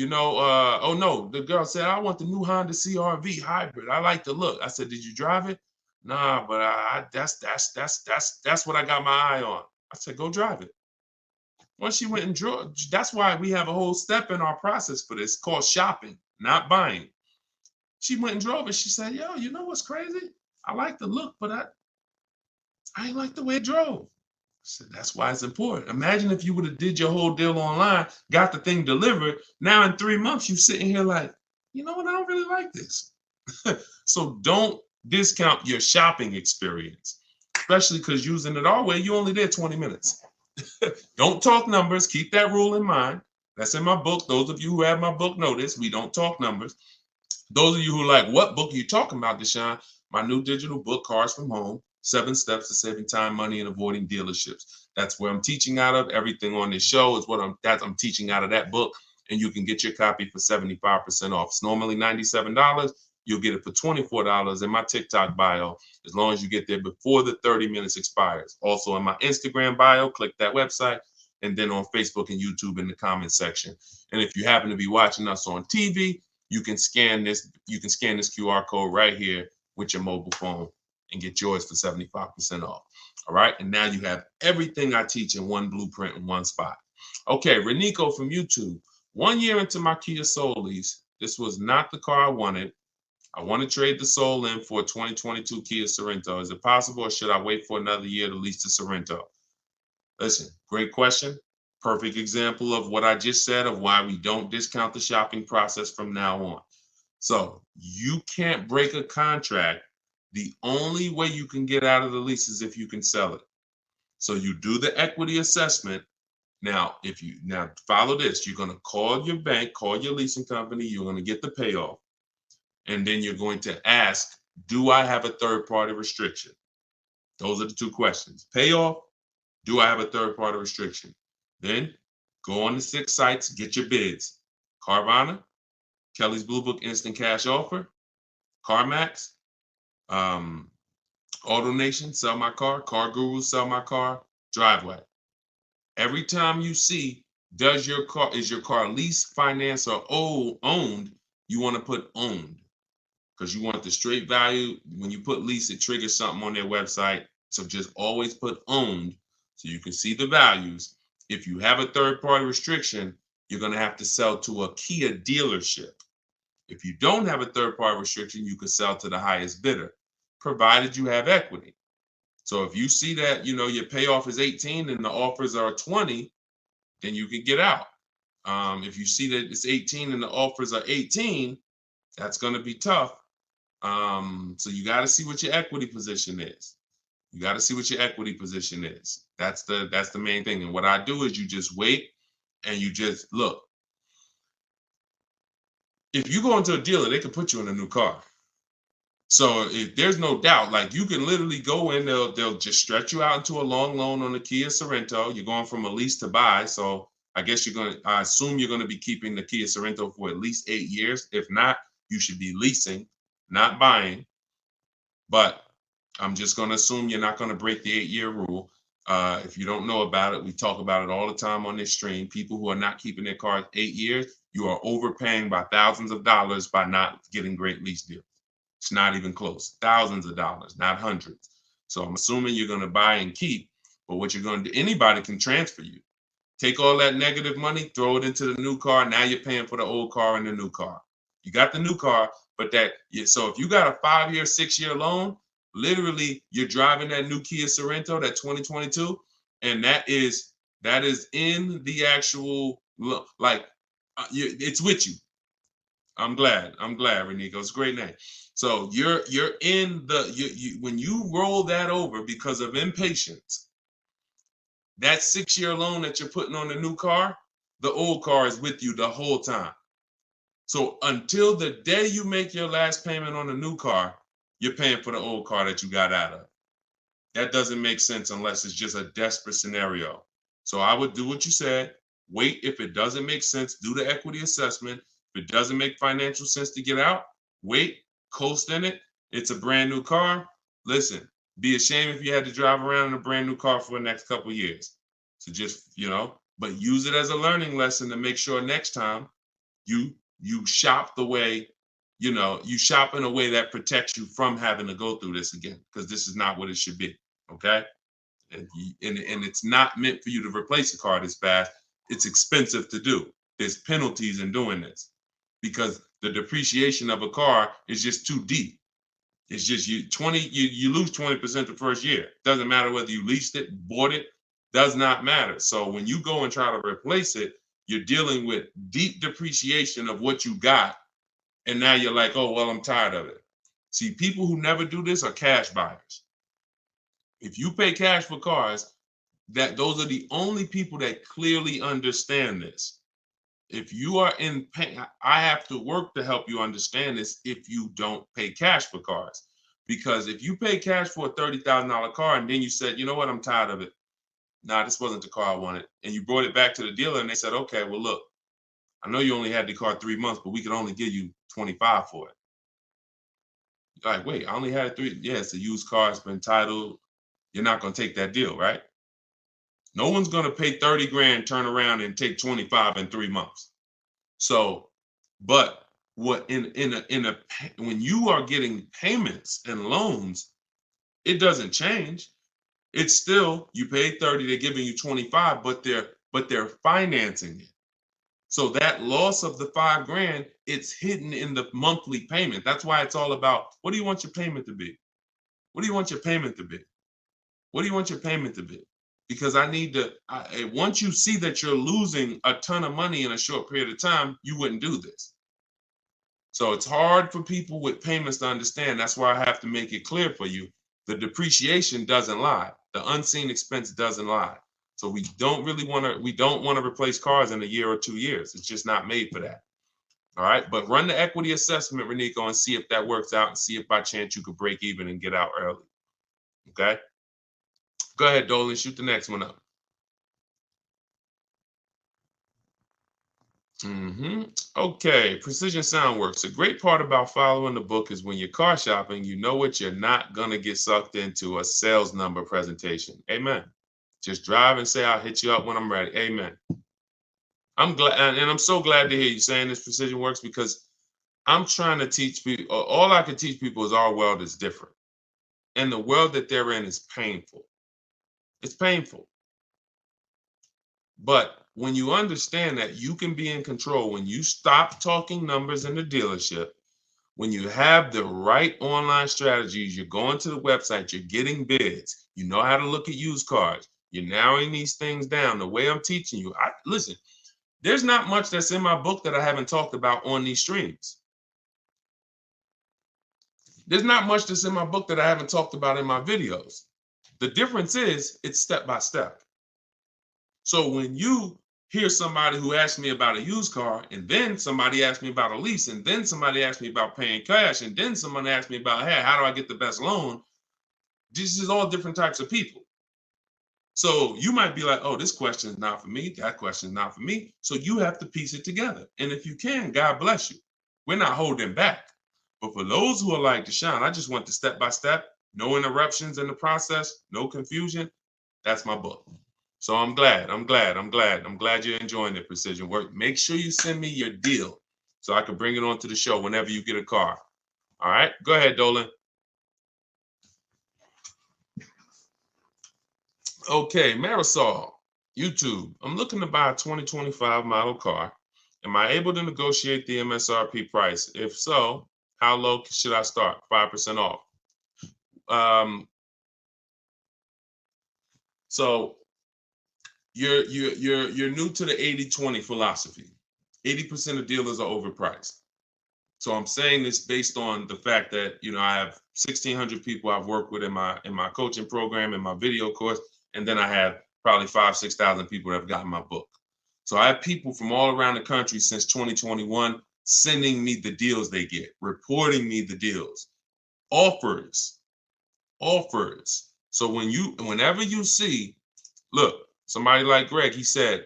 S3: Oh no, the girl said, I want the new Honda CR-V hybrid. I like the look. I said, did you drive it? Nah, but that's what I got my eye on. I said, go drive it. Once she went and drove, that's why we have a whole step in our process for this called shopping, not buying. She went and drove it. She said, yo, you know what's crazy? I like the look, but I ain't like the way it drove. I said, that's why it's important. Imagine if you would have did your whole deal online, got the thing delivered. Now in 3 months, you're sitting here like, you know what? I don't really like this. So don't discount your shopping experience, especially because using it our way, you only did 20 minutes. Don't talk numbers. Keep that rule in mind. That's in my book. Those of you who have my book know this. We don't talk numbers. Those of you who are like, what book are you talking about, Deshone? My new digital book, Cars from Home, 7 Steps to Saving Time, Money, and Avoiding Dealerships. That's where I'm teaching out of. Everything on this show is what I'm teaching out of that book. And you can get your copy for 75% off. It's normally $97. You'll get it for $24 in my TikTok bio, as long as you get there before the 30 minutes expires. Also in my Instagram bio, click that website, and then on Facebook and YouTube in the comment section. And if you happen to be watching us on TV, you can scan this QR code right here with your mobile phone and get yours for 75% off. All right. And now you have everything I teach in one blueprint in one spot. Okay. Renico from YouTube. 1 year into my Kia Soul lease, this was not the car I wanted. I want to trade the Soul in for a 2022 Kia Sorento. Is it possible, or should I wait for another year to lease the Sorento? Listen, great question. Perfect example of what I just said of why we don't discount the shopping process from now on. So you can't break a contract. The only way you can get out of the lease is if you can sell it. So you do the equity assessment. Now follow this. You're going to call your bank, call your leasing company. You're going to get the payoff. And then you're going to ask do I have a third-party restriction? Those are the two questions. Pay off, do I have a third-party restriction? Then go on the 6 sites, get your bids. Carvana, Kelly's Blue Book Instant Cash Offer, CarMax, AutoNation, Sell My Car, Car Guru, Sell My Car, Driveway. Every time you see, is your car lease, finance, or owned, you want to put owned, because you want the straight value. When you put lease, it triggers something on their website. So just always put owned so you can see the values. If you have a third-party restriction, you're going to have to sell to a Kia dealership. If you don't have a third-party restriction, you can sell to the highest bidder, provided you have equity. So if you see that, your payoff is 18 and the offers are 20, then you can get out. If you see that it's 18 and the offers are 18, that's going to be tough. So you got to see what your equity position is. That's the main thing. And what I do is you just wait and you just look. If you go into a dealer, they can put you in a new car. So if there's no doubt, like you can literally go in, they'll just stretch you out into a long loan on the Kia Sorento. You're going from a lease to buy. So I assume you're going to be keeping the Kia Sorento for at least 8 years. If not, you should be leasing, not buying. But I'm just going to assume you're not going to break the 8-year rule. If you don't know about it, we talk about it all the time on this stream. People who are not keeping their cars 8 years, you are overpaying by thousands of dollars by not getting great lease deals. It's not even close. Thousands of dollars, not hundreds. So I'm assuming you're going to buy and keep, but what you're going to do, anybody can transfer you. Take all that negative money, throw it into the new car. Now you're paying for the old car and the new car. You got the new car, but so if you got a 5-year, 6-year loan, literally you're driving that new Kia Sorento, that 2022, and that is in the actual, it's with you. I'm glad, Renico. It's a great name. So you're in when you roll that over because of impatience, that 6-year loan that you're putting on the new car, the old car is with you the whole time. So until the day you make your last payment on the new car, you're paying for the old car that you got out of. That doesn't make sense unless it's just a desperate scenario. So I would do what you said. Wait. If it doesn't make sense, do the equity assessment. If it doesn't make financial sense to get out, wait, coast in it. It's a brand new car. Listen, be ashamed if you had to drive around in a brand new car for the next couple of years. So just, but use it as a learning lesson to make sure next time you shop the way, you shop in a way that protects you from having to go through this again, because this is not what it should be. Okay. And it's not meant for you to replace a car this fast. It's expensive to do. There's penalties in doing this because the depreciation of a car is just too deep. It's just you lose 20% the first year. Doesn't matter whether you leased it, bought it, does not matter. So when you go and try to replace it, you're dealing with deep depreciation of what you got. And now you're like, oh, well, I'm tired of it. See, people who never do this are cash buyers. If you pay cash for cars, those are the only people that clearly understand this. If you are in pain, I have to work to help you understand this if you don't pay cash for cars. Because if you pay cash for a $30,000 car and then you said, you know what, I'm tired of it. Nah, this wasn't the car I wanted. And you brought it back to the dealer and they said, okay, well, look, I know you only had the car 3 months, but we could only give you 25 for it. You're like, wait, I only had 3. Yeah, it's a used car. It's been titled. You're not going to take that deal, right? No one's going to pay 30 grand, turn around and take 25 in 3 months. So, but what when you are getting payments and loans, it doesn't change. It's still, you paid 30, they're giving you 25, but they're financing it. So that loss of the 5 grand, it's hidden in the monthly payment. That's why it's all about, what do you want your payment to be? What do you want your payment to be? What do you want your payment to be? Because once you see that you're losing a ton of money in a short period of time, you wouldn't do this. So it's hard for people with payments to understand. That's why I have to make it clear for you. The depreciation doesn't lie. The unseen expense doesn't lie. So we don't want to replace cars in a year or 2 years. It's just not made for that. All right, but run the equity assessment, Renico, and see if that works out and see if by chance you could break even and get out early. Okay? Go ahead, Dolan, shoot the next one up. Okay, Precision Soundworks. A great part about following the book is when you're car shopping, you know what you're not going to get sucked into, a sales number presentation. Amen. Just drive and say, I'll hit you up when I'm ready. Amen. I'm glad, and I'm so glad to hear you saying this, Precision Works, because I'm trying to teach people, all I can teach people is our world is different. And the world that they're in is painful. It's painful. But when you understand that you can be in control, when you stop talking numbers in the dealership, when you have the right online strategies, you're going to the website, you're getting bids, you know how to look at used cars, you're narrowing these things down the way I'm teaching you. Listen, there's not much that's in my book that I haven't talked about on these streams. There's not much that's in my book that I haven't talked about in my videos. The difference is it's step by step. So when you hear somebody who asks me about a used car, and then somebody asks me about a lease, and then somebody asks me about paying cash, and then someone asks me about, hey, how do I get the best loan? This is all different types of people. So you might be like, oh, this question is not for me. That question is not for me. So you have to piece it together. And if you can, God bless you. We're not holding back. But for those who are like, Deshone, I just want the step-by-step, no interruptions in the process, no confusion. That's my book. So I'm glad you're enjoying the Precision Work. Make sure you send me your deal so I can bring it onto the show whenever you get a car. All right, go ahead, Dolan. Okay, Marisol, YouTube. I'm looking to buy a 2025 model car. Am I able to negotiate the MSRP price? If so, how low should I start? 5% off. So you're new to the 80-20 philosophy. 80% of dealers are overpriced. So I'm saying this based on the fact that, you know, I have 1,600 people I've worked with in my coaching program, in my video course, and then I have probably 5,000 to 6,000 people that have gotten my book. So I have people from all around the country since 2021 sending me the deals they get, reporting me the deals, offers. So whenever you see, look, somebody like Greg, he said,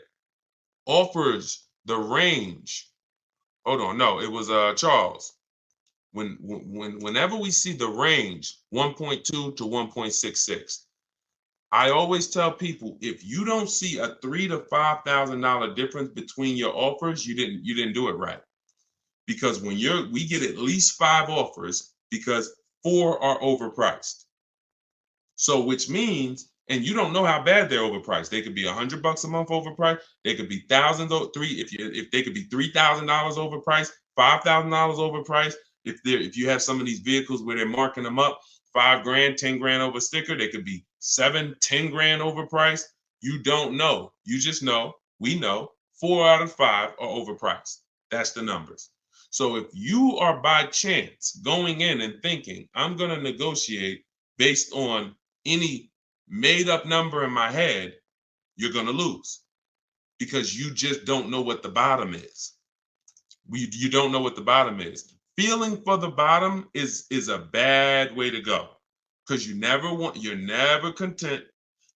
S3: offers the range. Hold on, no, it was Charles. Whenever we see the range 1.2 to 1.66, I always tell people, if you don't see a $3,000 to $5,000 difference between your offers, you didn't do it right. Because when we get at least 5 offers because 4 are overpriced. So which means, and you don't know how bad they're overpriced. They could be $100 a month overpriced. They could be thousands, if they could be $3,000 overpriced, $5,000 overpriced. If you have some of these vehicles where they're marking them up, $5 grand, 10 grand over sticker, they could be 7, 10 grand overpriced. You don't know. You just know, we know 4 out of 5 are overpriced. That's the numbers. So if you are by chance going in and thinking, I'm going to negotiate based on any made up number in my head, you're going to lose because you just don't know what the bottom is. You don't know what the bottom is. Feeling for the bottom is a bad way to go because you're never content.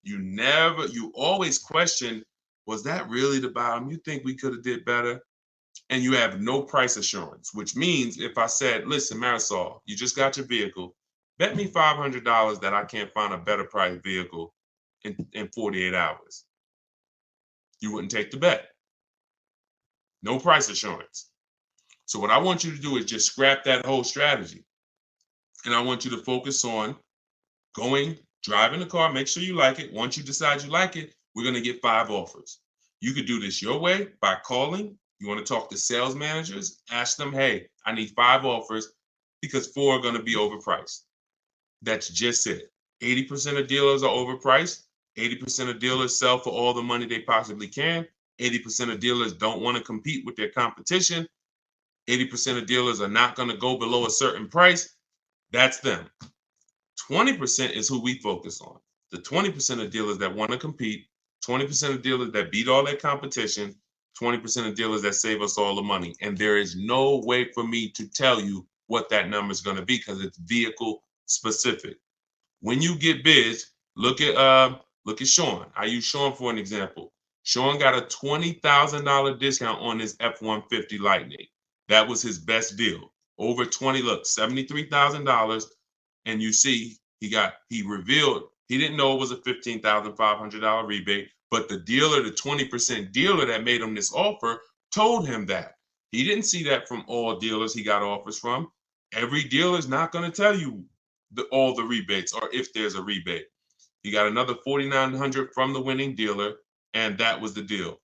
S3: You always question, was that really the bottom? You think we could have did better? And you have no price assurance, which means if I said, listen, Marisol, you just got your vehicle, bet me $500 that I can't find a better price vehicle in 48 hours. You wouldn't take the bet. No price assurance. So what I want you to do is just scrap that whole strategy. And I want you to focus on driving the car, make sure you like it. Once you decide you like it, we're going to get 5 offers. You could do this your way by calling. You want to talk to sales managers, ask them, hey, I need 5 offers because 4 are going to be overpriced. That's just it. 80% of dealers are overpriced. 80% of dealers sell for all the money they possibly can. 80% of dealers don't want to compete with their competition. 80% of dealers are not going to go below a certain price. That's them. 20% is who we focus on. The 20% of dealers that want to compete, 20% of dealers that beat all their competition, 20% of dealers that save us all the money. And there is no way for me to tell you what that number is going to be because it's vehicle specific. When you get bids, look at Sean. I use Sean for an example. Sean got a $20,000 discount on his F-150 Lightning. That was his best deal. Over 20, look, $73,000. And you see, he revealed, he didn't know it was a $15,500 rebate, but the dealer, the 20% dealer that made him this offer, told him that. He didn't see that from all dealers he got offers from. Every dealer is not going to tell you all the rebates or if there's a rebate. He got another $4,900 from the winning dealer, and that was the deal.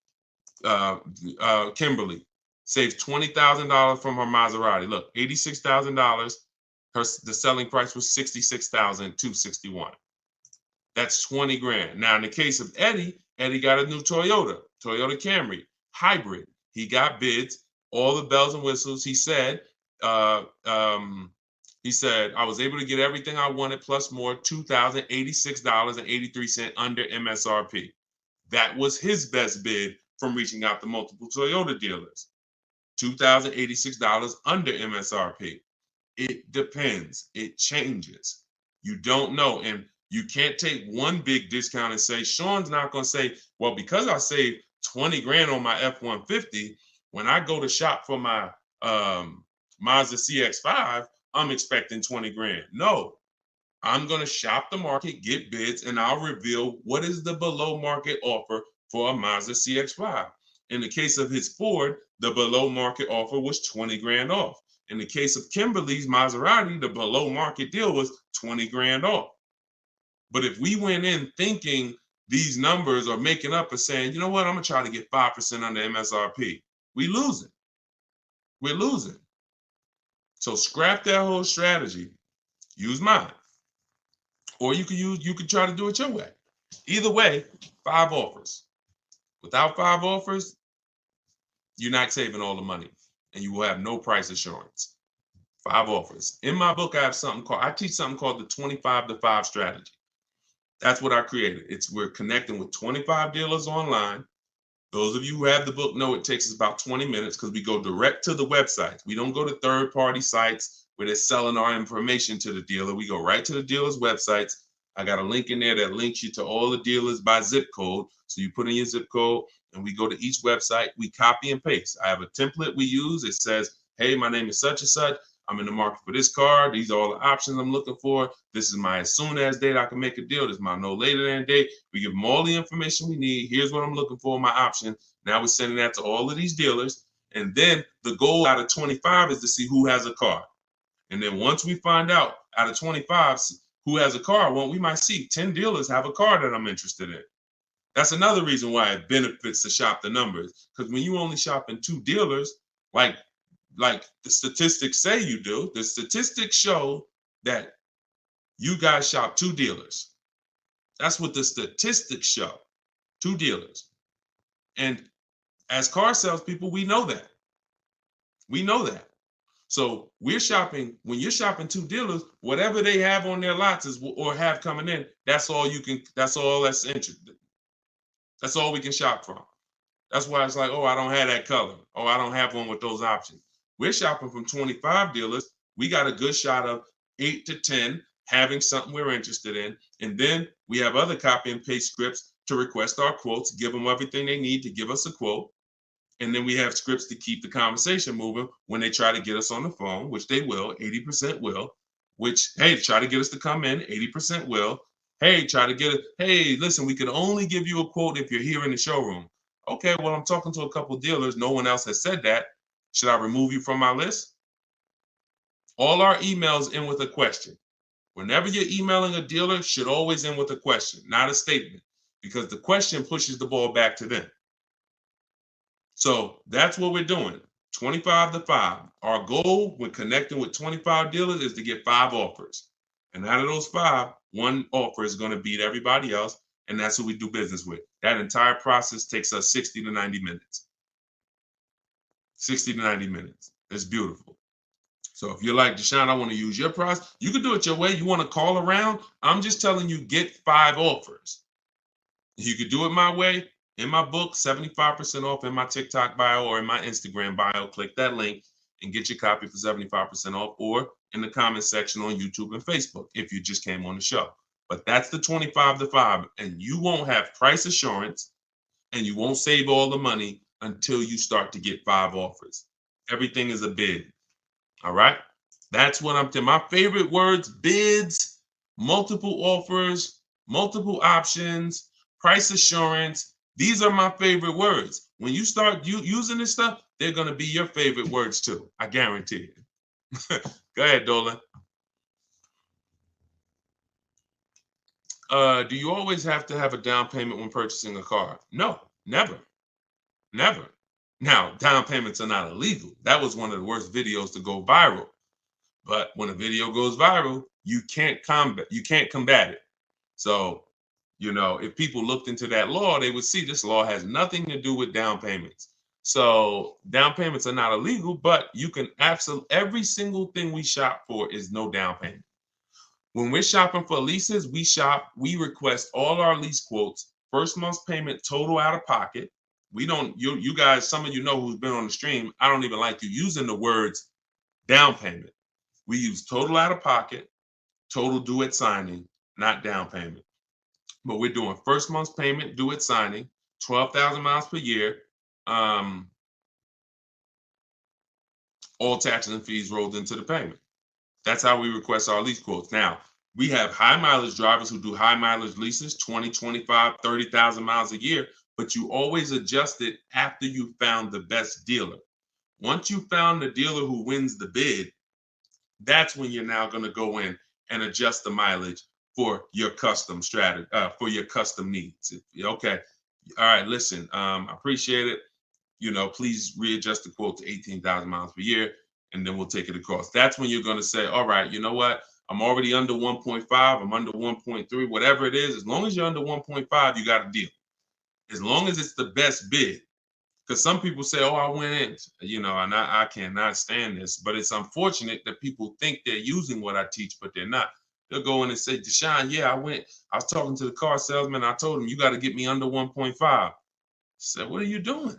S3: Kimberly saves $20,000 from her Maserati. Look, $86,000. The selling price was $66,261. That's 20 grand. Now, in the case of Eddie got a new Toyota Camry hybrid. He got bids, all the bells and whistles. He said, I was able to get everything I wanted plus more, $2,086.83 under MSRP. That was his best bid from reaching out to multiple Toyota dealers. $2,086 under MSRP. It depends. It changes. You don't know. And you can't take one big discount and say, Sean's not going to say, well, because I saved 20 grand on my F-150, when I go to shop for my Mazda CX-5, I'm expecting 20 grand. No, I'm going to shop the market, get bids, and I'll reveal what is the below market offer for a Mazda CX-5. In the case of his Ford, the below market offer was 20 grand off. In the case of Kimberly's Maserati, the below market deal was 20 grand off. But if we went in thinking these numbers are making up and saying, you know what, I'm going to try to get 5% under MSRP, we're losing. So scrap that whole strategy. Use mine. Or you could try to do it your way. Either way, 5 offers. Without 5 offers, you're not saving all the money and you will have no price assurance. 5 offers. In my book, I teach something called the 25-to-5 strategy. That's what I created. We're connecting with 25 dealers online. Those of you who have the book know it takes us about 20 minutes because we go direct to the websites. We don't go to third-party sites where they're selling our information to the dealer. We go right to the dealer's websites. I got a link in there that links you to all the dealers by zip code. So you put in your zip code and we go to each website. We copy and paste. I have a template we use. It says, hey, my name is such and such. I'm in the market for this car. These are all the options I'm looking for. This is my as soon as date I can make a deal. This is my no later than date. We give them all the information we need. Here's what I'm looking for, my option. Now we're sending that to all of these dealers. And then the goal out of 25 is to see who has a car. And then once we find out of 25 who has a car, well, we might see 10 dealers have a car that I'm interested in. That's another reason why it benefits to shop the numbers. Because when you only shop in 2 dealers, like the statistics say you do, the statistics show that you guys shop 2 dealers. That's what the statistics show, 2 dealers. And as car salespeople, we know that. So when you're shopping 2 dealers, whatever they have on their lots or have coming in, that's all that's interesting. That's all we can shop from. That's why it's like, oh, I don't have that color. Oh, I don't have one with those options. We're shopping from 25 dealers. We got a good shot of 8 to 10 having something we're interested in. And then we have other copy and paste scripts to request our quotes, give them everything they need to give us a quote. And then we have scripts to keep the conversation moving when they try to get us on the phone, which they will, 80% will, which, hey, try to get us to come in, 80% will. Hey, hey, listen, we could only give you a quote if you're here in the showroom. Okay, well, I'm talking to a couple of dealers. No one else has said that. Should I remove you from my list? All our emails end with a question. Whenever you're emailing a dealer, should always end with a question, not a statement, because the question pushes the ball back to them. So that's what we're doing, 25-to-5. Our goal when connecting with 25 dealers is to get 5 offers. And out of those 5, 1 offer is going to beat everybody else, and that's who we do business with. That entire process takes us 60 to 90 minutes. 60 to 90 minutes. It's beautiful. So if you're like, Deshone, I want to use your process, you can do it your way. You want to call around? I'm just telling you, get 5 offers. You could do it my way. In my book, 75% off in my TikTok bio or in my Instagram bio. Click that link and get your copy for 75% off, or in the comment section on YouTube and Facebook if you just came on the show. But that's the 25 to 5, and you won't have price assurance and you won't save all the money until you start to get 5 offers. Everything is a bid. All right. That's what I'm telling. My favorite words: bids, multiple offers, multiple options, price assurance. These are my favorite words. When you start using this stuff, they're going to be your favorite words too. I guarantee it. Go ahead, Dolan. Do you always have to have a down payment when purchasing a car? No, never. Never. Now, down payments are not illegal. That was one of the worst videos to go viral. But when a video goes viral, you can't combat it. So, if people looked into that law, they would see this law has nothing to do with down payments. So down payments are not illegal, but you can every single thing we shop for is no down payment. When we're shopping for leases, we request all our lease quotes, first month's payment total out of pocket. We don't, you guys, some of you know who's been on the stream, I don't even like you using the words down payment. We use total out of pocket, total due at signing, not down payment. But we're doing first month's payment due at signing, 12,000 miles per year, all taxes and fees rolled into the payment. That's how we request our lease quotes. Now, we have high mileage drivers who do high mileage leases, 20, 25, 30,000 miles a year, but you always adjust it after you found the best dealer. Once you found the dealer who wins the bid, that's when you're now going to go in and adjust the mileage for your custom strategy, for your custom needs. Okay. All right. Listen, I appreciate it. Please readjust the quote to 18,000 miles per year, and then we'll take it across. That's when you're going to say, all right, you know what? I'm already under 1.5. I'm under 1.3, whatever it is. As long as you're under 1.5, you got a deal. As long as it's the best bid. Because some people say, oh, I went in, and I cannot stand this. But it's unfortunate that people think they're using what I teach, but they're not. They'll go in and say, Deshone, yeah, I was talking to the car salesman. I told him, you got to get me under 1.5. I said, what are you doing?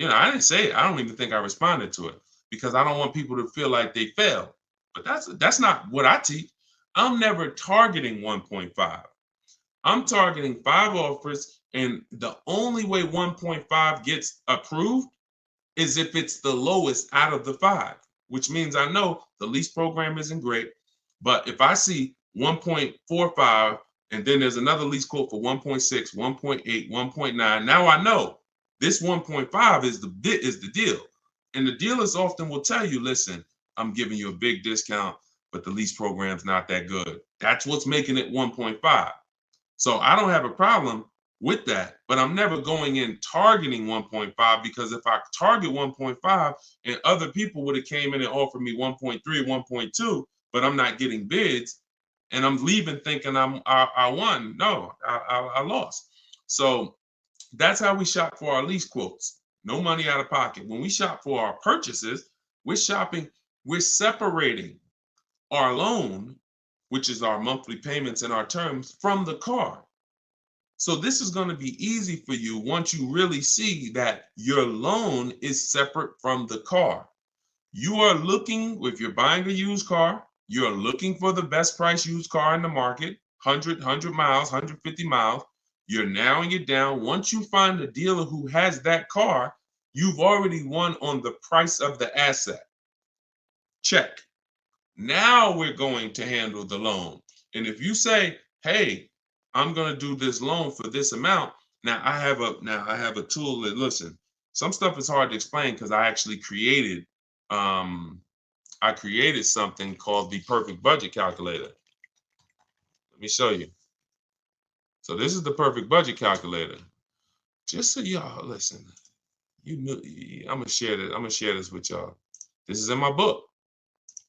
S3: I didn't say it. I don't even think I responded to it because I don't want people to feel like they failed. But that's not what I teach. I'm never targeting 1.5. I'm targeting 5 offers, and the only way 1.5 gets approved is if it's the lowest out of the 5, which means I know the lease program isn't great. But if I see 1.45 and then there's another lease quote for 1.6, 1.8, 1.9, now I know this 1.5 is the deal. And the dealers often will tell you, listen, I'm giving you a big discount, but the lease program's not that good. That's what's making it 1.5. So I don't have a problem with that, but I'm never going in targeting 1.5, because if I target 1.5 and other people would have came in and offered me 1.3, 1.2, but I'm not getting bids, and I'm leaving thinking I won. No, I lost. So that's how we shop for our lease quotes. No money out of pocket. When we shop for our purchases, we're separating our loan, which is our monthly payments and our terms, from the car. So this is going to be easy for you once you really see that your loan is separate from the car. You are looking, if you're buying a used car, you're looking for the best price used car in the market, 100 miles, 150 miles. You're narrowing it down. Once you find a dealer who has that car, you've already won on the price of the asset. Check. Now we're going to handle the loan. And if you say, hey, I'm going to do this loan for this amount. Now I have a tool that, listen, some stuff is hard to explain because I actually created something called the Perfect Budget Calculator. Let me show you. So this is the Perfect Budget Calculator. Just so y'all listen, I'm gonna share this with y'all. This is in my book.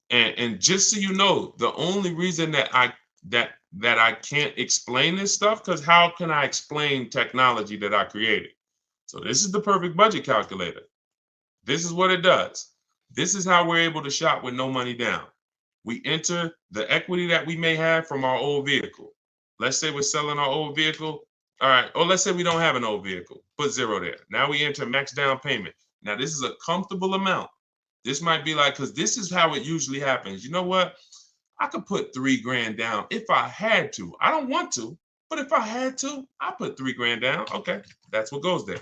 S3: And just so you know, the only reason that I can't explain this stuff, because how can I explain technology that I created? So this is the Perfect Budget Calculator. This is what it does. This is how we're able to shop with no money down. We enter the equity that we may have from our old vehicle. Let's say we're selling our old vehicle. All right. Or let's say we don't have an old vehicle. Put 0 there. Now we enter max down payment. Now this is a comfortable amount. This might be like, because this is how it usually happens. You know what? I could put 3 grand down if I had to. I don't want to, but if I had to, I put 3 grand down. Okay, that's what goes there.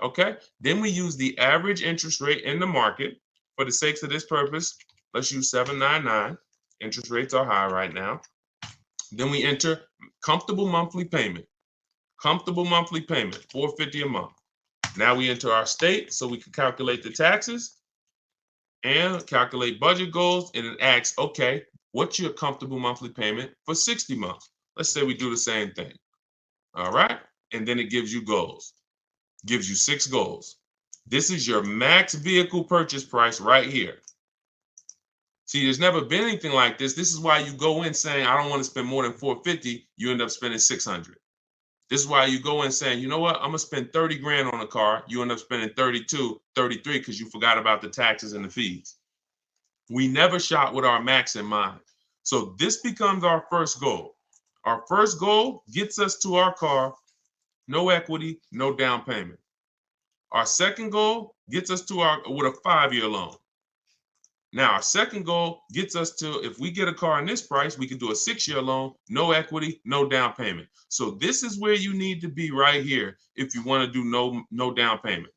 S3: Okay, then we use the average interest rate in the market. For the sakes of this purpose, let's use 7.99. Interest rates are high right now. Then we enter comfortable monthly payment. Comfortable monthly payment, $450 a month. Now we enter our state so we can calculate the taxes and calculate budget goals, and it asks, okay, what's your comfortable monthly payment for 60 months? Let's say we do the same thing. All right. And then it gives you goals, gives you 6 goals. This is your max vehicle purchase price right here. See, there's never been anything like this. This is why you go in saying, I don't want to spend more than 450. You end up spending 600. This is why you go in saying, you know what? I'm going to spend 30 grand on a car. You end up spending 32, 33 because you forgot about the taxes and the fees. We never shop with our max in mind. So this becomes our first goal. Our first goal gets us to our car, no equity, no down payment. Our second goal gets us to with a 5-year loan. Now, our second goal gets us to, if we get a car in this price, we can do a 6-year loan, no equity, no down payment. So this is where you need to be right here if you want to do no down payment.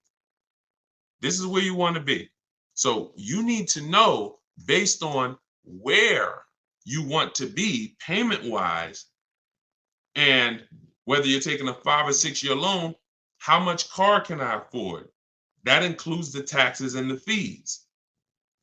S3: This is where you want to be. So you need to know, based on where you want to be payment-wise, and whether you're taking a 5 or 6-year loan, how much car can I afford? That includes the taxes and the fees.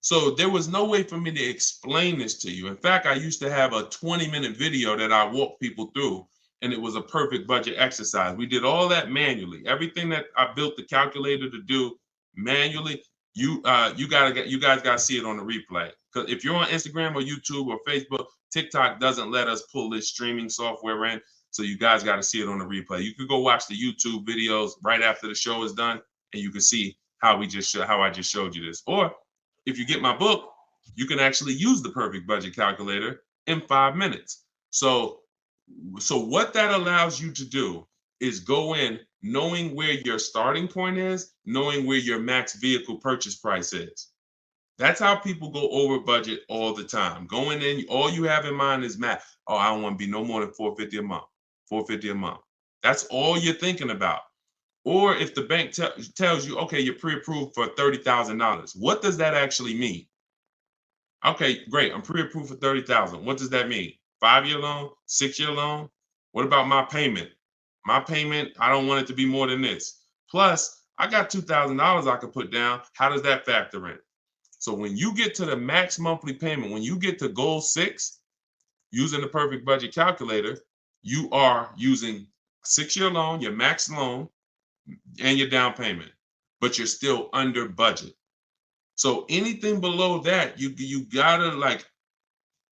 S3: So there was no way for me to explain this to you. In fact, I used to have a 20-minute video that I walked people through, and it was a perfect budget exercise. We did all that manually. Everything that I built the calculator to do manually, you guys got to see it on the replay. Because if you're on Instagram or YouTube or Facebook, TikTok doesn't let us pull this streaming software in. So you guys got to see it on the replay. You could go watch the YouTube videos right after the show is done, and you can see how I just showed you this. Or if you get my book, you can actually use the perfect budget calculator in 5 minutes. So what that allows you to do is go in knowing where your starting point is, knowing where your max vehicle purchase price is. That's how people go over budget all the time. Going in, all you have in mind is math. Oh, I don't want to be no more than $450 a month. $450 a month. That's all you're thinking about. Or if the bank tells you, okay, you're pre-approved for $30,000. What does that actually mean? Okay, great. I'm pre-approved for $30,000. What does that mean? 5-year loan, 6-year loan? What about my payment? My payment, I don't want it to be more than this. Plus, I got $2,000 I could put down. How does that factor in? So when you get to the max monthly payment, when you get to goal 6, using the perfect budget calculator, you are using a 6-year loan, your max loan, and your down payment, but you're still under budget. So anything below that, you gotta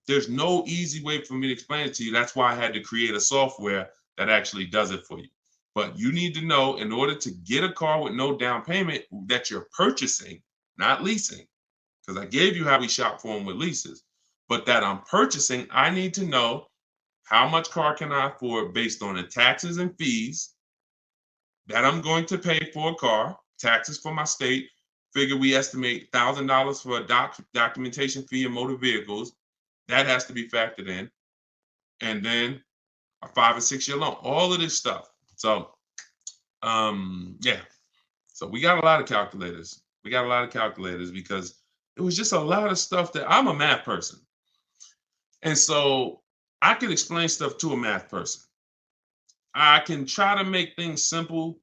S3: there's no easy way for me to explain it to you. That's why I had to create a software that actually does it for you. But you need to know, in order to get a car with no down payment that you're purchasing, not leasing, because I gave you how we shop for them with leases, but that I'm purchasing, I need to know how much car can I afford based on the taxes and fees that I'm going to pay for a car, taxes for my state. Figure we estimate $1,000 for a documentation fee in motor vehicles. That has to be factored in. And then a 5 or 6-year loan, all of this stuff. So, yeah. So we got a lot of calculators. Because it was just a lot of stuff that I'm a math person. And so I can explain stuff to a math person. I can try to make things simple,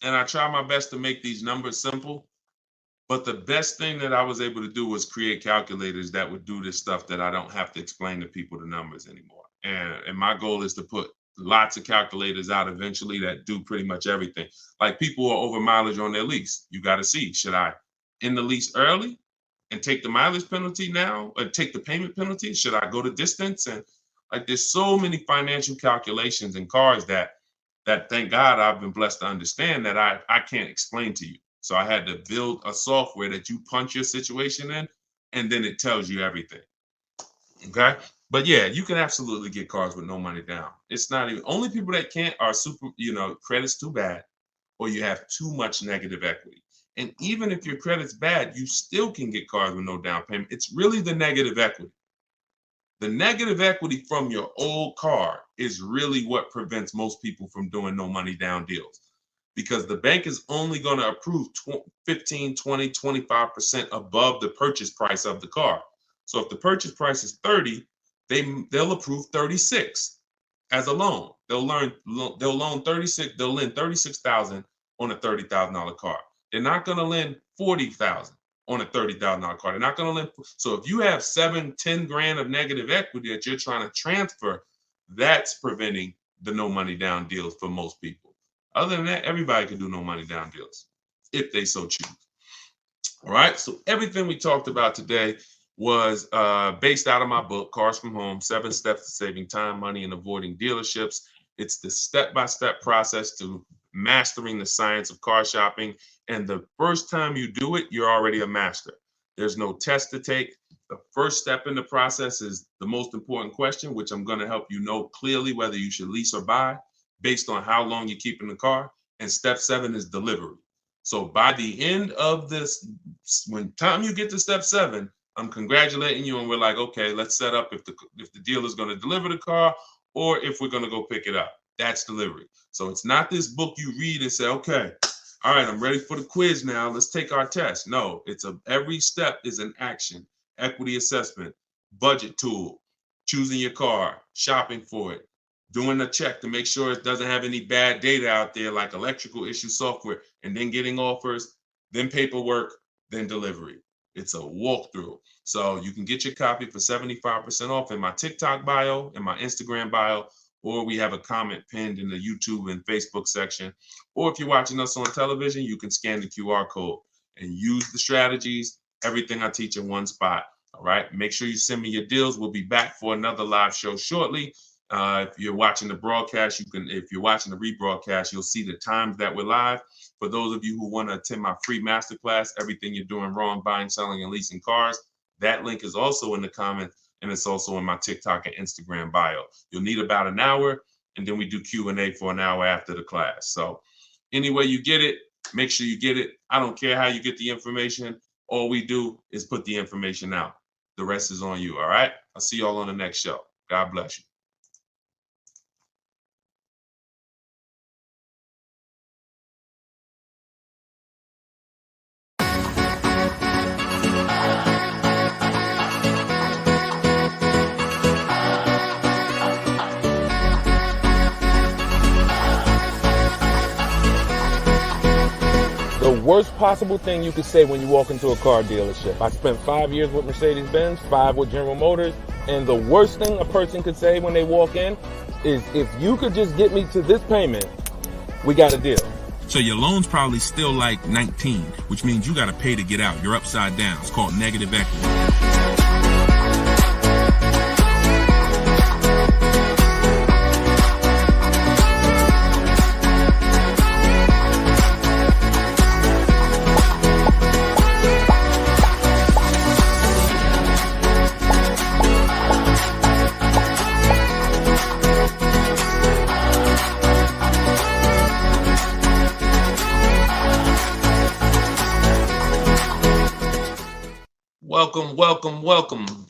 S3: and I try my best to make these numbers simple. But the best thing that I was able to do was create calculators that would do this stuff that I don't have to explain to people the numbers anymore. And my goal is to put lots of calculators out eventually that do pretty much everything. Like people who are over mileage on their lease. You got to see, should I end the lease early and take the mileage penalty now, or take the payment penalty? Should I go to distance? And there's so many financial calculations in cars that thank God I've been blessed to understand that I can't explain to you. So I had to build a software that you punch your situation in, and then it tells you everything. Okay. But yeah, you can absolutely get cars with no money down. It's not even, only people that can't are super, credit's too bad, or you have too much negative equity. And even if your credit's bad, you still can get cars with no down payment. It's really the negative equity. The negative equity from your old car is really what prevents most people from doing no money down deals, because the bank is only going to approve 15, 20, 25% above the purchase price of the car. So if the purchase price is 30, they'll approve 36 as a loan. They'll loan 36, they'll lend 36,000 on a $30,000 car. They're not going to lend 40,000 on a $30,000 car. They're not going to lend. So if you have 10 grand of negative equity that you're trying to transfer, that's preventing the no money down deals for most people. Other than that, everybody can do no money down deals if they so choose. All right. So everything we talked about today was based out of my book, Cars from Home, 7 Steps to Saving Time, Money, and Avoiding Dealerships. It's the step-by-step process to mastering the science of car shopping. And the first time you do it, you're already a master. There's no test to take. The first step in the process is the most important question, which I'm going to help you know clearly whether you should lease or buy based on how long you keep in the car. And step 7 is delivery. So by the end of this, when time you get to step 7, I'm congratulating you, and we're like, okay, let's set up if the dealer is going to deliver the car or if we're going to go pick it up. That's delivery. So it's not this book you read and say, okay, all right, I'm ready for the quiz now. Let's take our test. No, every step is an action. Equity assessment, budget tool, choosing your car, shopping for it, doing a check to make sure it doesn't have any bad data out there like electrical issue software, and then getting offers, then paperwork, then delivery. It's a walkthrough. So you can get your copy for 75% off in my TikTok bio, in my Instagram bio, or we have a comment pinned in the YouTube and Facebook section. Or if you're watching us on television, you can scan the QR code and use the strategies, everything I teach in one spot. All right. Make sure you send me your deals. We'll be back for another live show shortly. If you're watching the broadcast, if you're watching the rebroadcast, you'll see the times that we're live. For those of you who want to attend my free masterclass, Everything You're Doing Wrong, Buying, Selling, and Leasing Cars, that link is also in the comments, and it's also in my TikTok and Instagram bio. You'll need about an hour, and then we do Q&A for an hour after the class. So anyway you get it, make sure you get it. I don't care how you get the information. All we do is put the information out. The rest is on you, all right? I'll see y'all on the next show. God bless you.
S1: The worst possible thing you could say when you walk into a car dealership. I spent 5 years with Mercedes-Benz, 5 with General Motors, and the worst thing a person could say when they walk in is, if you could just get me to this payment, we got a deal.
S2: So your loan's probably still like 19, which means you got to pay to get out. You're upside down. It's called negative equity.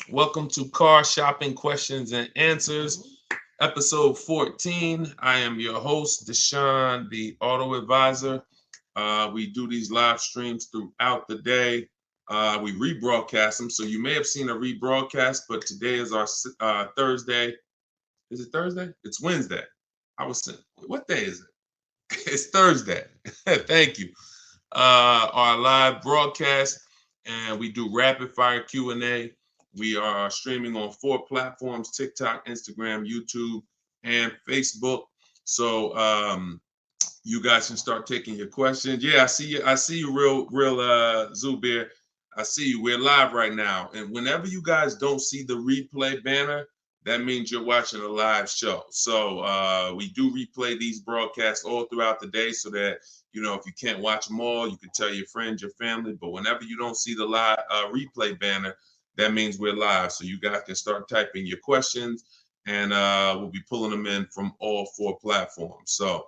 S3: Welcome to Car Shopping Questions and Answers, episode 14. I am your host, Deshone the Auto Advisor. We do these live streams throughout the day. We rebroadcast them, so you may have seen a rebroadcast, but today is our Thursday. Is it Thursday? It's Wednesday. What day is it? It's Thursday. Thank you. Our live broadcast. And we do rapid fire Q&A. We are streaming on 4 platforms: TikTok, Instagram, YouTube, and Facebook. So you guys can start taking your questions. Yeah, I see you real Zubir. I see you. We're live right now. And whenever you guys don't see the replay banner, that means you're watching a live show. So we do replay these broadcasts all throughout the day so that, if you can't watch them all, you can tell your friends, your family. But whenever you don't see the live replay banner, that means we're live. So you guys can start typing your questions, and we'll be pulling them in from all 4 platforms. So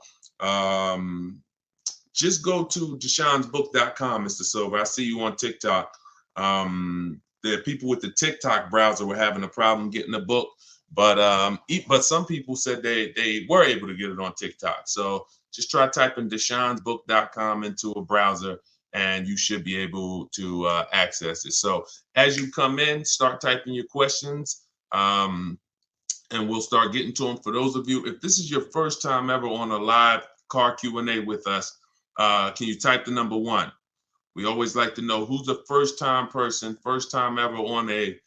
S3: just go to Deshone'sBook.com, Mr. Silver. I see you on TikTok. The people with the TikTok browser were having a problem getting the book, but some people said they were able to get it on TikTok. So just try typing Deshone'sBook.com into a browser, and you should be able to access it. So as you come in, start typing your questions, and we'll start getting to them. For those of you, if this is your first time ever on a live car Q&A with us, can you type the number 1? We always like to know who's the first time person, first time ever on a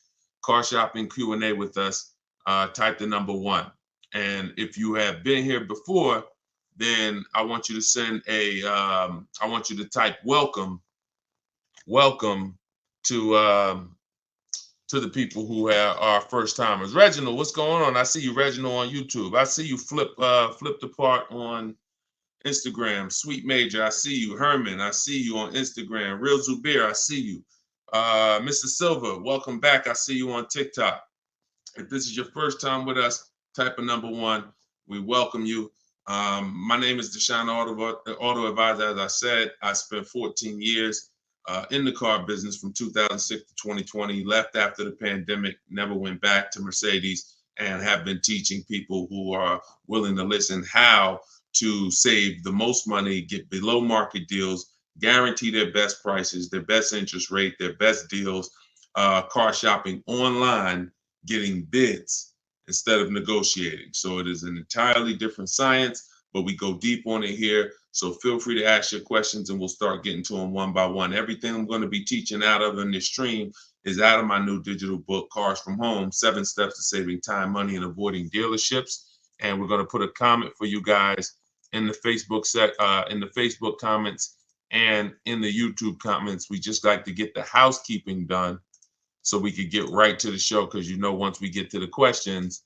S3: car shopping Q&A with us. Type the number 1. And if you have been here before, then I want you to send I want you to type welcome to the people who are first timers. Reginald, what's going on? I see you, Reginald, on YouTube. I see you flipped apart on Instagram. Sweet Major, I see you. Herman, I see you on Instagram. Real Zubir, I see you. Mr. Silver, welcome back. I see you on TikTok. If this is your first time with us, type a number 1. We welcome you. My name is Deshone the Auto Advisor. As I said, I spent 14 years in the car business from 2006 to 2020, left after the pandemic, never went back to Mercedes, and have been teaching people who are willing to listen how to save the most money, get below market deals, guarantee their best prices, their best interest rate, their best deals, car shopping online, getting bids instead of negotiating. So it is an entirely different science, but we go deep on it here. So feel free to ask your questions and we'll start getting to them one by one. Everything I'm going to be teaching out of in this stream is out of my new digital book, Cars from Home, 7 Steps to Saving Time, Money, and Avoiding Dealerships. And we're going to put a comment for you guys in the Facebook comments and in the YouTube comments. We just like to get the housekeeping done so we could get right to the show, because once we get to the questions,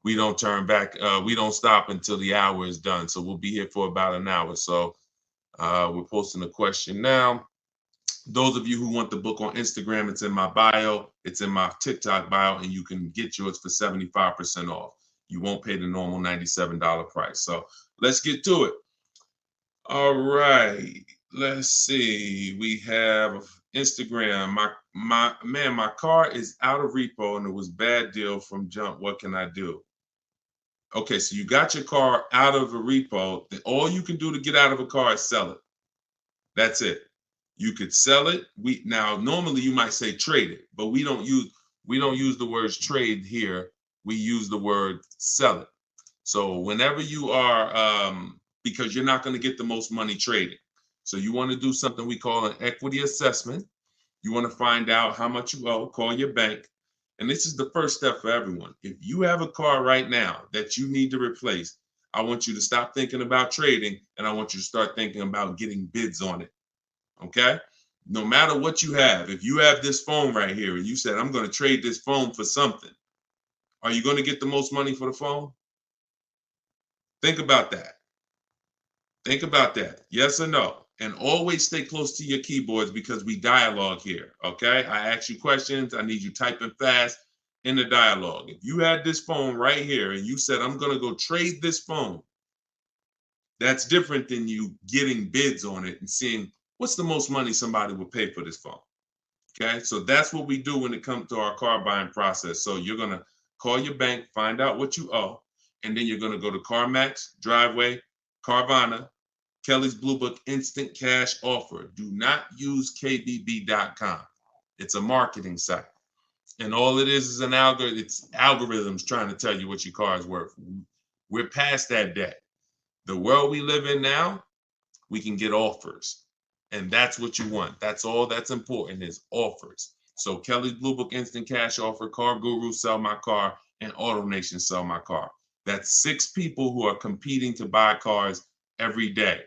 S3: we don't turn back. We don't stop until the hour is done. So we'll be here for about an hour. So we're posting a question now. Those of you who want the book on Instagram, it's in my bio. It's in my TikTok bio, and you can get yours for 75% off. You won't pay the normal $97 price. So let's get to it. All right. Let's see. We have Instagram. My car is out of repo and it was bad deal from jump. What can I do? Okay, so you got your car out of a repo. All you can do to get out of a car is sell it. That's it. You could sell it. Normally you might say trade it, but we don't use the words trade here. We use the word sell it. So whenever you are, because you're not going to get the most money trading. So you want to do something we call an equity assessment. You want to find out how much you owe, call your bank. And this is the first step for everyone. If you have a car right now that you need to replace, I want you to stop thinking about trading, and I want you to start thinking about getting bids on it. Okay? No matter what you have, if you have this phone right here and you said, I'm going to trade this phone for something, are you going to get the most money for the phone? Think about that. Think about that. Yes or no? And always stay close to your keyboards because we dialogue here, okay? I ask you questions. I need you typing fast in the dialogue. If you had this phone right here and you said, I'm going to go trade this phone, that's different than you getting bids on it and seeing what's the most money somebody would pay for this phone, okay? So that's what we do when it comes to our car buying process. So you're going to call your bank, find out what you owe, and then you're going to go to CarMax, Driveway, Carvana, Kelly's Blue Book Instant Cash Offer. Do not use KBB.com. It's a marketing site. And all it is an algorithm. It's algorithms trying to tell you what your car is worth. We're past that day. The world we live in now, we can get offers. And that's what you want. That's all that's important is offers. So Kelly's Blue Book Instant Cash Offer, Car Guru, Sell My Car, and AutoNation, Sell My Car. That's 6 people who are competing to buy cars every day.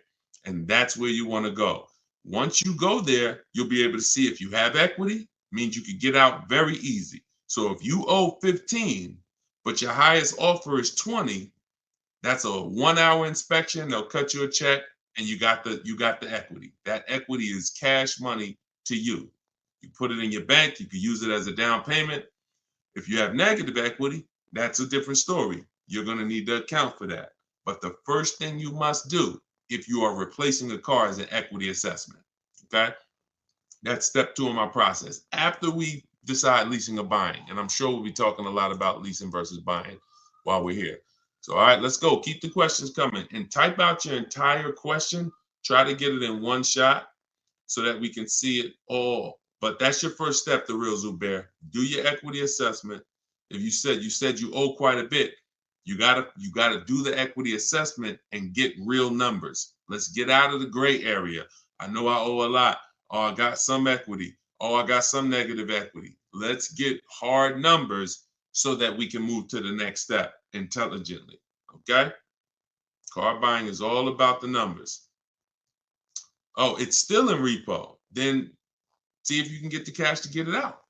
S3: And that's where you want to go. Once you go there, you'll be able to see if you have equity, means you could get out very easy. So if you owe 15, but your highest offer is 20, that's a 1-hour inspection. They'll cut you a check and you got the equity. That equity is cash money to you. You put it in your bank, you can use it as a down payment. If you have negative equity, that's a different story. You're going to need to account for that. But the first thing you must do if you are replacing a car is an equity assessment. Okay? That's step 2 in my process. After we decide leasing or buying, and I'm sure we'll be talking a lot about leasing versus buying while we're here. So, all right, let's go. Keep the questions coming and type out your entire question. Try to get it in one shot so that we can see it all. But that's your first step, the real Zubair. Do your equity assessment. If you said you owe quite a bit, you gotta do the equity assessment and get real numbers. Let's get out of the gray area. I know I owe a lot. Oh, I got some equity. Oh, I got some negative equity. Let's get hard numbers so that we can move to the next step intelligently. Okay? Car buying is all about the numbers. Oh, it's still in repo. Then see if you can get the cash to get it out.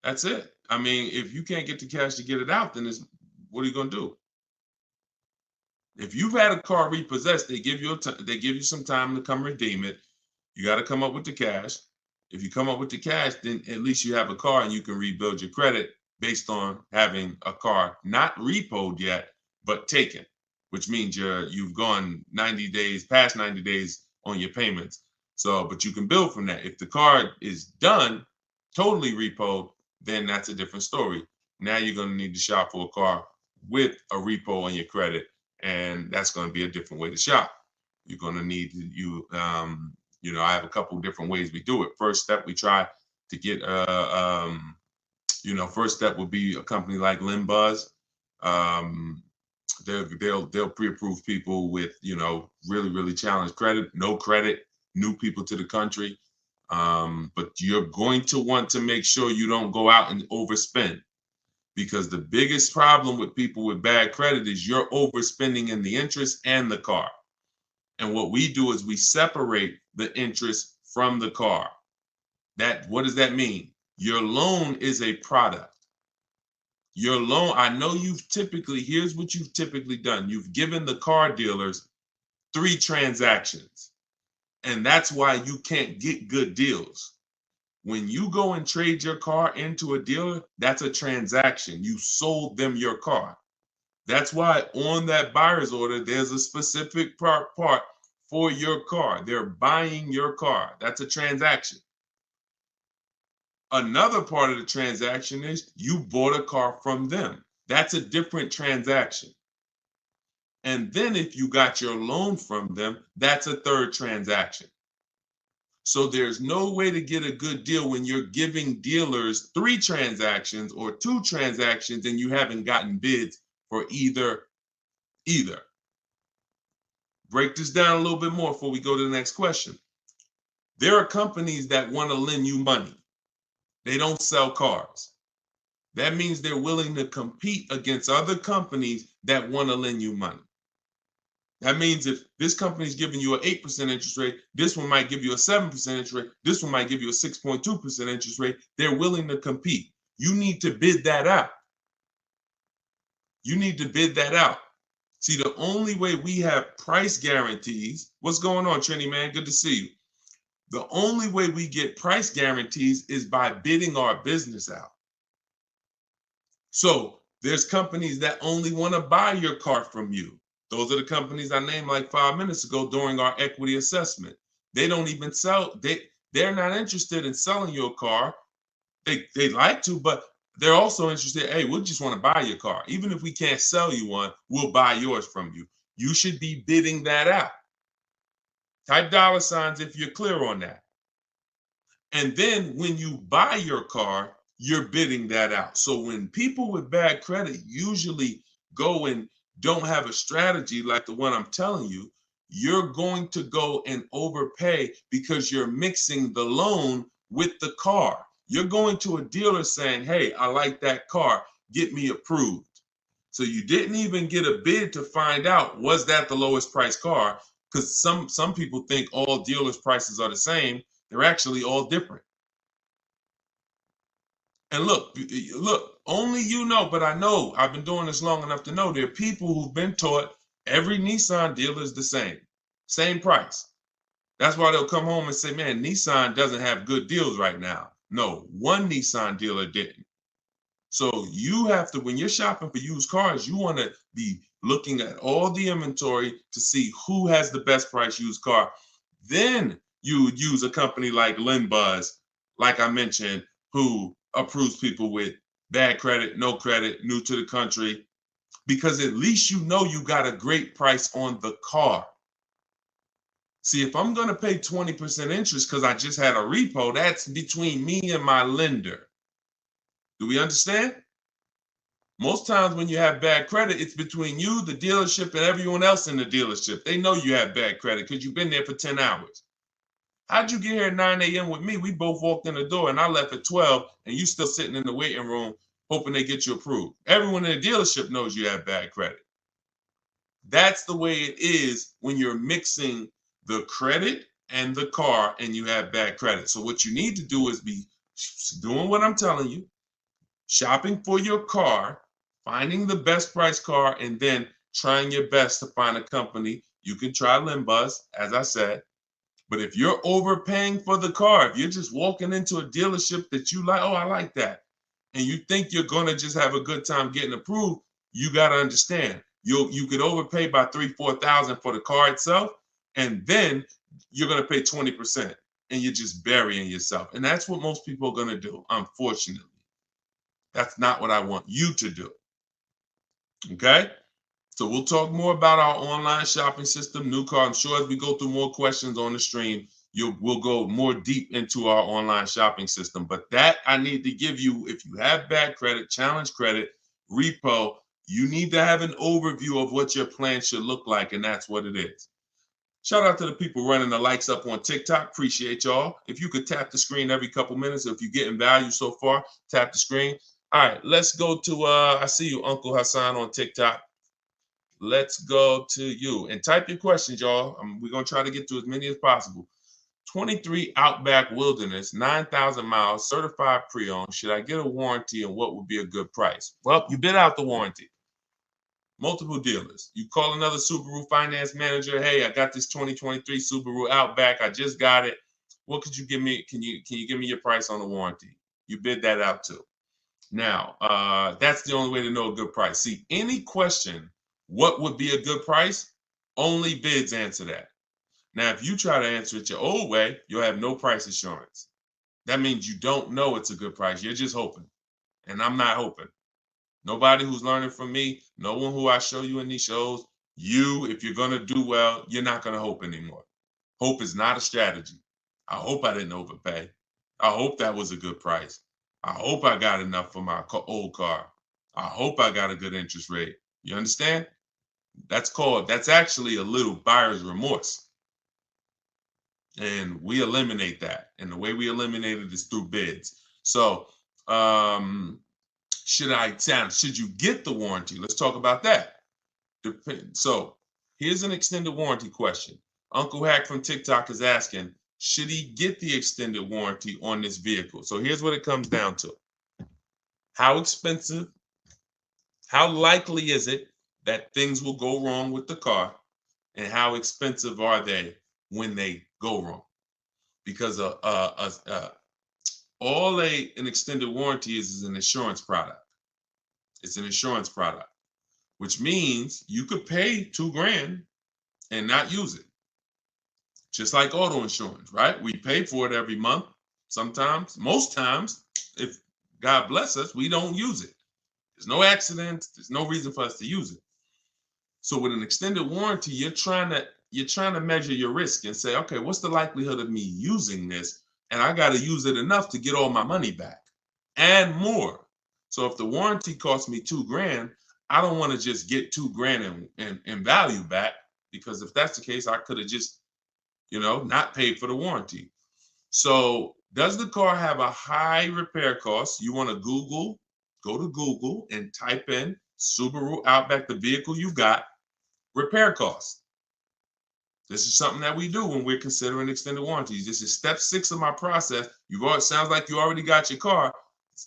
S3: That's it. I mean, if you can't get the cash to get it out, then what are you going to do? If you've had a car repossessed, they give you some time to come redeem it. You got to come up with the cash. If you come up with the cash, then at least you have a car and you can rebuild your credit based on having a car not repoed yet, but taken, which means you've gone 90 days, past 90 days on your payments. So, but you can build from that. If the car is done, totally repoed, then that's a different story. Now you're going to need to shop for a car with a repo on your credit, and that's going to be a different way to shop. You're going to need I have a couple different ways we do it. First step, we try to get first step would be a company like Limbuzz. They'll pre-approve people with really, really challenged credit, no credit, new people to the country. But you're going to want to make sure you don't go out and overspend, because the biggest problem with people with bad credit is you're overspending in the interest and the car. And what we do is we separate the interest from the car. What does that mean? Your loan is a product. Your loan, I know here's what you've typically done. You've given the car dealers 3 transactions. And that's why you can't get good deals. When you go and trade your car into a dealer, that's a transaction. You sold them your car. That's why on that buyer's order, there's a specific part for your car. They're buying your car. That's a transaction. Another part of the transaction is you bought a car from them. That's a different transaction. And then if you got your loan from them, that's a third transaction. So there's no way to get a good deal when you're giving dealers 3 transactions or 2 transactions and you haven't gotten bids for either. Break this down a little bit more before we go to the next question. There are companies that want to lend you money. They don't sell cars. That means they're willing to compete against other companies that want to lend you money. That means if this company is giving you an 8% interest rate, this one might give you a 7% interest rate, this one might give you a 6.2% interest rate. They're willing to compete. You need to bid that out. You need to bid that out. See, the only way we have price guarantees, what's going on, Trini, man? Good to see you. The only way we get price guarantees is by bidding our business out. So there's companies that only want to buy your car from you. Those are the companies I named like 5 minutes ago during our equity assessment. They don't even sell. They're not interested in selling your car. They like to, but they're also interested. Hey, we just want to buy your car. Even if we can't sell you one, we'll buy yours from you. You should be bidding that out. Type $ if you're clear on that. And then when you buy your car, you're bidding that out. So when people with bad credit usually go and don't have a strategy like the one I'm telling you, you're going to go and overpay because you're mixing the loan with the car. You're going to a dealer saying, hey, I like that car, get me approved. So you didn't even get a bid to find out, was that the lowest price car? Because some people think all dealers' prices are the same. They're actually all different. And look, only you know, but I know, I've been doing this long enough to know there are people who've been taught every Nissan dealer is the same price. That's why they'll come home and say, man, Nissan doesn't have good deals right now. No, one Nissan dealer didn't. So you have to, when you're shopping for used cars, you want to be looking at all the inventory to see who has the best price used car. Then you would use a company like LendBuzz, like I mentioned, who approves people with bad credit, no credit, new to the country, because at least you know you got a great price on the car. See, if I'm going to pay 20% interest because I just had a repo, that's between me and my lender. Do we understand? Most times when you have bad credit, it's between you, the dealership, and everyone else in the dealership. They know you have bad credit because you've been there for 10 hours. How'd you get here at 9 a.m. with me? We both walked in the door and I left at 12 and you still sitting in the waiting room hoping they get you approved. Everyone in the dealership knows you have bad credit. That's the way it is when you're mixing the credit and the car and you have bad credit. So what you need to do is be doing what I'm telling you, shopping for your car, finding the best price car, and then trying your best to find a company. You can try LendBuzz, as I said. But if you're overpaying for the car, if you're just walking into a dealership that you like, oh, I like that, and you think you're going to just have a good time getting approved, you got to understand, you could overpay by $3,000-$4,000 for the car itself, and then you're going to pay 20%, and you're just burying yourself. And that's what most people are going to do, unfortunately. That's not what I want you to do. Okay? So we'll talk more about our online shopping system, new car. I'm sure as we go through more questions on the stream, we'll go more deep into our online shopping system. But that I need to give you, if you have bad credit, challenge credit, repo, you need to have an overview of what your plan should look like, and that's what it is. Shout out to the people running the likes up on TikTok. Appreciate y'all. If you could tap the screen every couple minutes, if you're getting value so far, tap the screen. All right, let's go to, I see you, Uncle Hassan on TikTok. Let's go to you and type your questions, y'all. We're going to try to get to as many as possible. 23 Outback Wilderness, 9,000 miles, certified pre-owned. Should I get a warranty and what would be a good price? Well, you bid out the warranty. Multiple dealers. You call another Subaru finance manager. Hey, I got this 2023 Subaru Outback. I just got it. What could you give me? Can you give me your price on the warranty? You bid that out too. Now, that's the only way to know a good price. See, any question, what would be a good price? Only bids answer that. Now, if you try to answer it your old way, you'll have no price assurance. That means you don't know it's a good price. You're just hoping. And I'm not hoping. Nobody who's learning from me, no one who I show you in these shows, if you're going to do well, you're not going to hope anymore. Hope is not a strategy. I hope I didn't overpay. I hope that was a good price. I hope I got enough for my old car. I hope I got a good interest rate. You understand? That's actually a little buyer's remorse. And we eliminate that. And the way we eliminate it is through bids. So, should you get the warranty? Let's talk about that. So here's an extended warranty question. Uncle Hack from TikTok is asking, should he get the extended warranty on this vehicle? So here's what it comes down to. How expensive, how likely is it that things will go wrong with the car? And how expensive are they when they go wrong? Because all an extended warranty is an insurance product. It's an insurance product, which means you could pay $2,000 and not use it. Just like auto insurance, right? We pay for it every month. Sometimes, most times, if God bless us, we don't use it. There's no accidents. There's no reason for us to use it. So with an extended warranty, you're trying to measure your risk and say, okay, what's the likelihood of me using this? And I got to use it enough to get all my money back and more. So if the warranty costs me $2,000, I don't want to just get $2,000 in value back, because if that's the case, I could have just, not paid for the warranty. So does the car have a high repair cost? You want to go to Google and type in Subaru Outback, the vehicle you got, repair costs. This is something that we do when we're considering extended warranties. This is step 6 of my process. Sounds like you already got your car.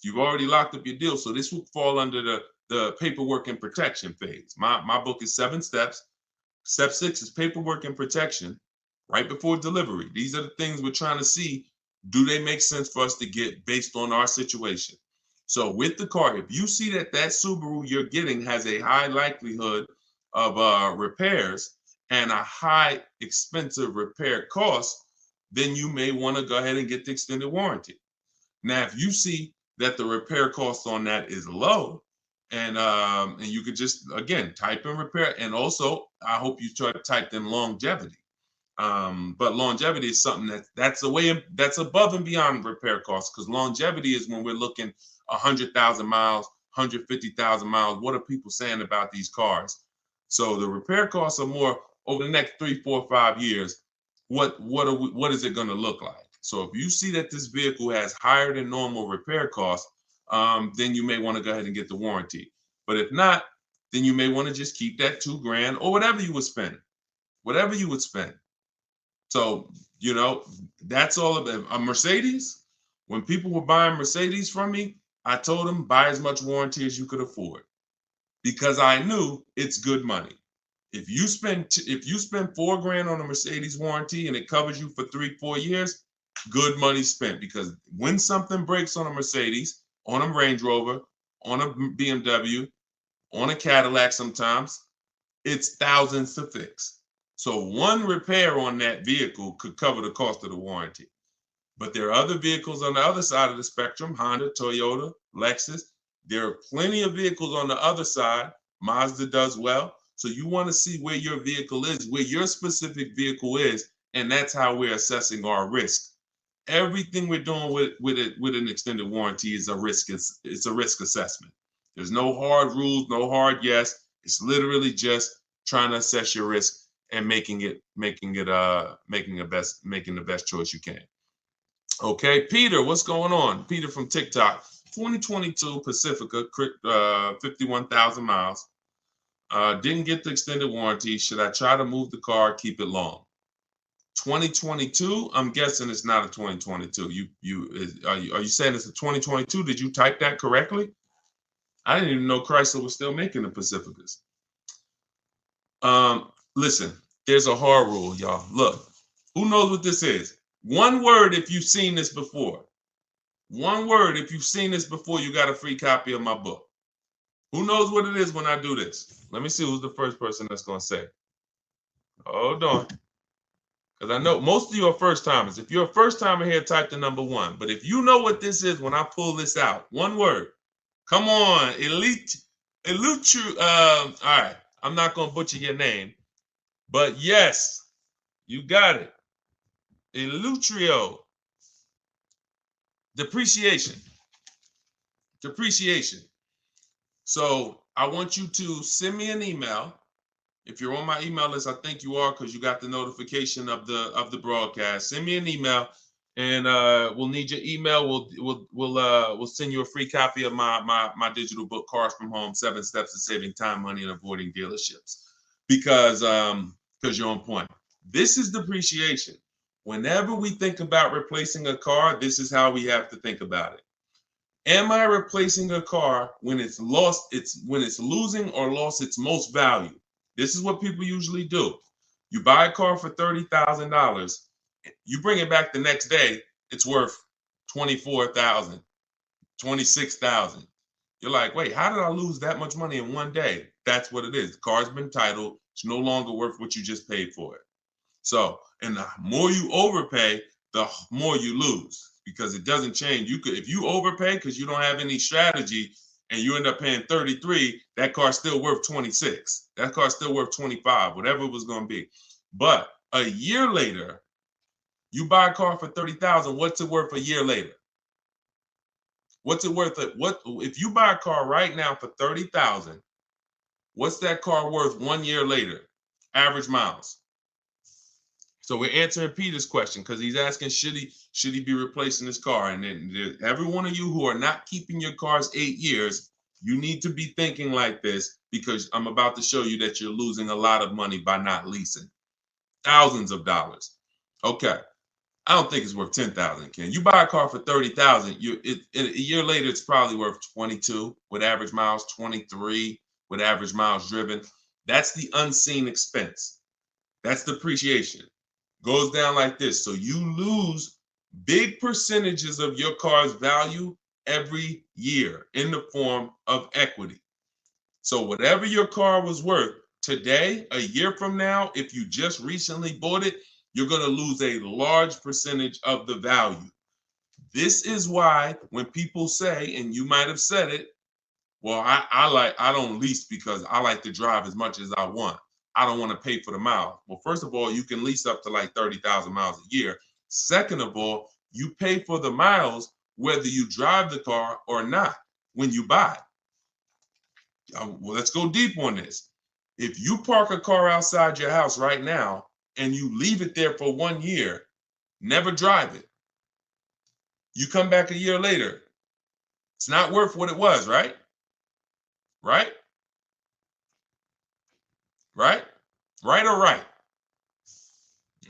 S3: You've already locked up your deal. So this will fall under the paperwork and protection phase. My book is 7 steps. Step 6 is paperwork and protection right before delivery. These are the things we're trying to see. Do they make sense for us to get based on our situation? So with the car, if you see that Subaru you're getting has a high likelihood of repairs and a high expensive repair cost, then you may want to go ahead and get the extended warranty. Now, if you see that the repair cost on that is low, and you could just again type in repair, and also I hope you try to type in longevity. But longevity is something that's above and beyond repair costs, because longevity is when we're looking 100,000 miles, 150,000 miles. What are people saying about these cars? So the repair costs are more over the next 3, 4, 5 years. What is it going to look like? So if you see that this vehicle has higher than normal repair costs, then you may want to go ahead and get the warranty. But if not, then you may want to just keep that $2,000 or whatever you would spend. Whatever you would spend. So, that's all of it. A Mercedes, when people were buying Mercedes from me, I told them buy as much warranty as you could afford, because I knew it's good money. If you spend $4,000 on a Mercedes warranty and it covers you for 3, 4 years, good money spent. Because when something breaks on a Mercedes, on a Range Rover, on a BMW, on a Cadillac, sometimes it's thousands to fix. So one repair on that vehicle could cover the cost of the warranty. But there are other vehicles on the other side of the spectrum, Honda, Toyota, Lexus. There are plenty of vehicles on the other side. Mazda does well. So you want to see where your vehicle is, where your specific vehicle is, and that's how we're assessing our risk. Everything we're doing with an extended warranty is a risk. It's a risk assessment. There's no hard rules, no hard yes. It's literally just trying to assess your risk and making the best choice you can. Okay, Peter, what's going on? Peter from TikTok. 2022 Pacifica, 51,000 miles. Didn't get the extended warranty. Should I try to move the car, keep it long? 2022. I'm guessing it's not a 2022. Are you saying it's a 2022? Did you type that correctly? I didn't even know Chrysler was still making the Pacificas. Listen, there's a hard rule, y'all. Look, who knows what this is? One word if you've seen this before. One word if you've seen this before, you got a free copy of my book. Who knows what it is when I do this? Let me see who's the first person that's going to say. Hold on. Because I know most of you are first timers. If you're a first timer here, type the number 1. But if you know what this is when I pull this out, one word. Come on, all right. I'm not going to butcher your name. But yes, you got it. Elutrio. Depreciation. So I want you to send me an email. If you're on my email list, I think you are, because you got the notification of the broadcast. Send me an email, and we'll need your email. We'll send you a free copy of my digital book, Cars from Home: 7 Steps to Saving Time, Money, and Avoiding Dealerships. Because you're on point. This is depreciation. Whenever we think about replacing a car, this is how we have to think about it. Am I replacing a car when it's losing or lost its most value? This is what people usually do. You buy a car for $30,000. You bring it back the next day, it's worth $24,000, $26,000. You're like, wait, how did I lose that much money in one day? That's what it is. The car's been titled. It's no longer worth what you just paid for it. So, and the more you overpay, the more you lose, because it doesn't change. If you overpay because you don't have any strategy and you end up paying 33, that car's still worth 26. That car's still worth 25, whatever it was going to be. But a year later, you buy a car for 30,000. What's it worth a year later? What's it worth? What if you buy a car right now for 30,000? What's that car worth 1 year later? Average miles. So we're answering Peter's question, because he's asking, should he be replacing his car? And then every one of you who are not keeping your cars 8 years, you need to be thinking like this, because I'm about to show you that you're losing a lot of money by not leasing. Thousands of dollars. Okay. I don't think it's worth 10,000, Ken. You buy a car for 30,000, a year later it's probably worth 22 with average miles, 23 with average miles driven. That's the unseen expense. That's depreciation. Goes down like this. So you lose big percentages of your car's value every year in the form of equity. So whatever your car was worth today, a year from now, if you just recently bought it, you're going to lose a large percentage of the value. This is why when people say, and you might have said it, well, I don't lease because I like to drive as much as I want. I don't want to pay for the mile. Well, first of all, you can lease up to like 30,000 miles a year. Second of all, you pay for the miles whether you drive the car or not when you buy it. Well, let's go deep on this. If you park a car outside your house right now and you leave it there for 1 year, never drive it. You come back a year later, it's not worth what it was, right? Right? Right? Right or right?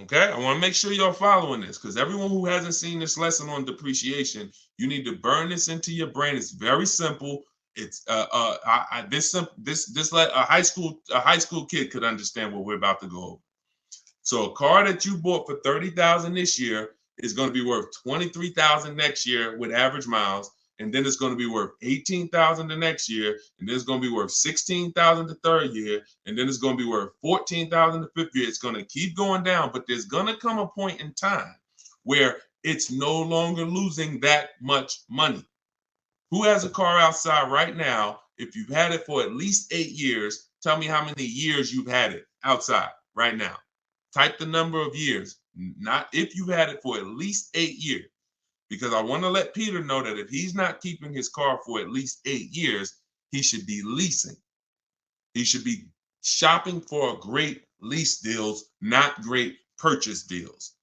S3: Okay, I want to make sure you're following this because everyone who hasn't seen this lesson on depreciation, you need to burn this into your brain. It's very simple. It's a high school kid could understand what we're about to go over. So a car that you bought for $30,000 this year is going to be worth $23,000 next year with average miles, and then it's going to be worth $18,000 the next year, and then it's going to be worth $16,000 the third year, and then it's going to be worth $14,000 the fifth year. It's going to keep going down, but there's going to come a point in time where it's no longer losing that much money. Who has a car outside right now? If you've had it for at least 8 years, tell me how many years you've had it outside right now. Type the number of years, not if you've had it for at least 8 years. Because I want to let Peter know that if he's not keeping his car for at least 8 years, he should be leasing. He should be shopping for great lease deals, not great purchase deals.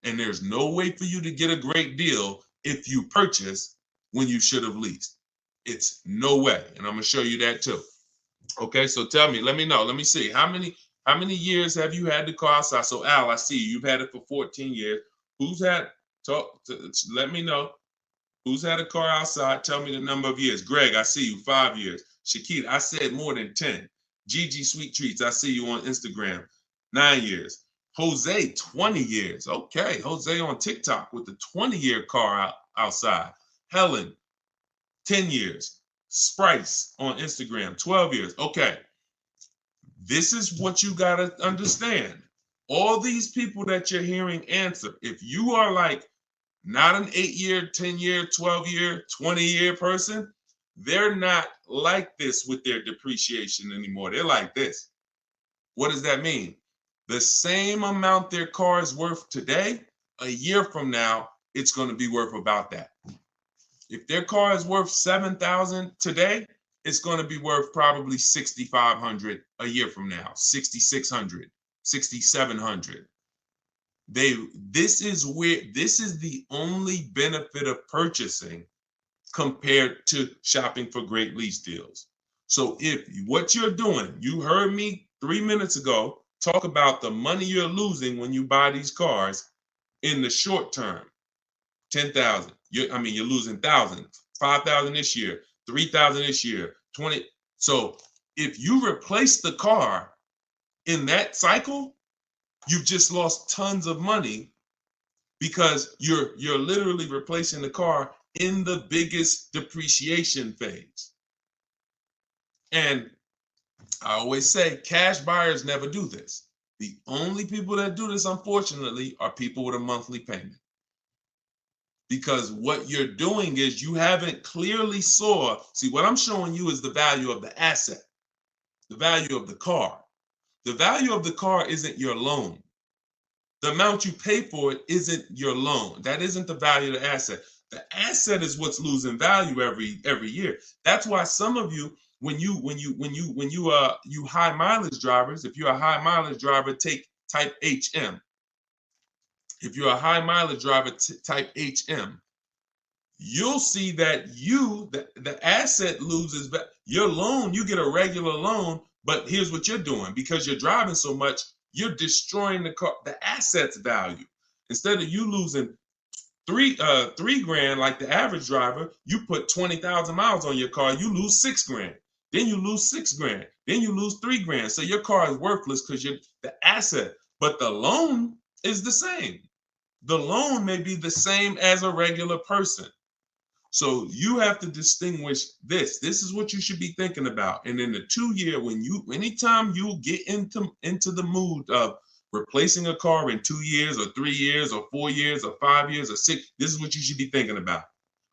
S3: And there's no way for you to get a great deal if you purchase when you should have leased. It's no way. And I'm going to show you that too. Okay, so tell me, let me know. Let me see. How many years have you had the car outside? So Al, I see you've had it for 14 years. Let me know. Who's had a car outside? Tell me the number of years. Greg, I see you, 5 years. Shakita, I said more than 10. Gigi Sweet Treats, I see you on Instagram, 9 years. Jose, 20 years. Okay, Jose on TikTok with the 20-year car outside. Helen, 10 years. Sprice on Instagram, 12 years. Okay, this is what you got to understand. All these people that you're hearing answer, if you are like not an 8-year, 10-year, 12-year, 20-year person, they're not like this with their depreciation anymore. They're like this. What does that mean? The same amount their car is worth today, a year from now, it's going to be worth about that. If their car is worth $7,000 today, it's going to be worth probably $6,500 a year from now, $6,600, $6,700. This is the only benefit of purchasing compared to shopping for great lease deals. So if what you're doing, you heard me 3 minutes ago talk about the money you're losing when you buy these cars in the short term, 10,000. You're losing 1,000, 5,000 this year, 3,000 this year, 20. So if you replace the car in that cycle, you've just lost tons of money because you're literally replacing the car in the biggest depreciation phase. And I always say cash buyers never do this. The only people that do this, unfortunately, are people with a monthly payment. Because what you're doing is you haven't clearly see, what I'm showing you is the value of the asset, the value of the car. The value of the car isn't your loan. The amount you pay for it isn't your loan. That isn't the value of the asset. The asset is what's losing value every year. That's why some of you, when you high mileage drivers, if you're a high mileage driver, type HM. If you're a high mileage driver, type HM. You'll see that the asset loses your loan. You get a regular loan, but here's what you're doing. Because you're driving so much, you're destroying the car, the asset's value. Instead of you losing $3,000 like the average driver, you put 20,000 miles on your car, you lose $6,000. Then you lose $6,000. Then you lose $3,000. So your car is worthless because you're the asset, but the loan is the same. The loan may be the same as a regular person. So you have to distinguish this. This is what you should be thinking about. And in the 2 year, anytime you get into the mood of replacing a car in 2 years or 3 years or 4 years or 5 years or 6, this is what you should be thinking about.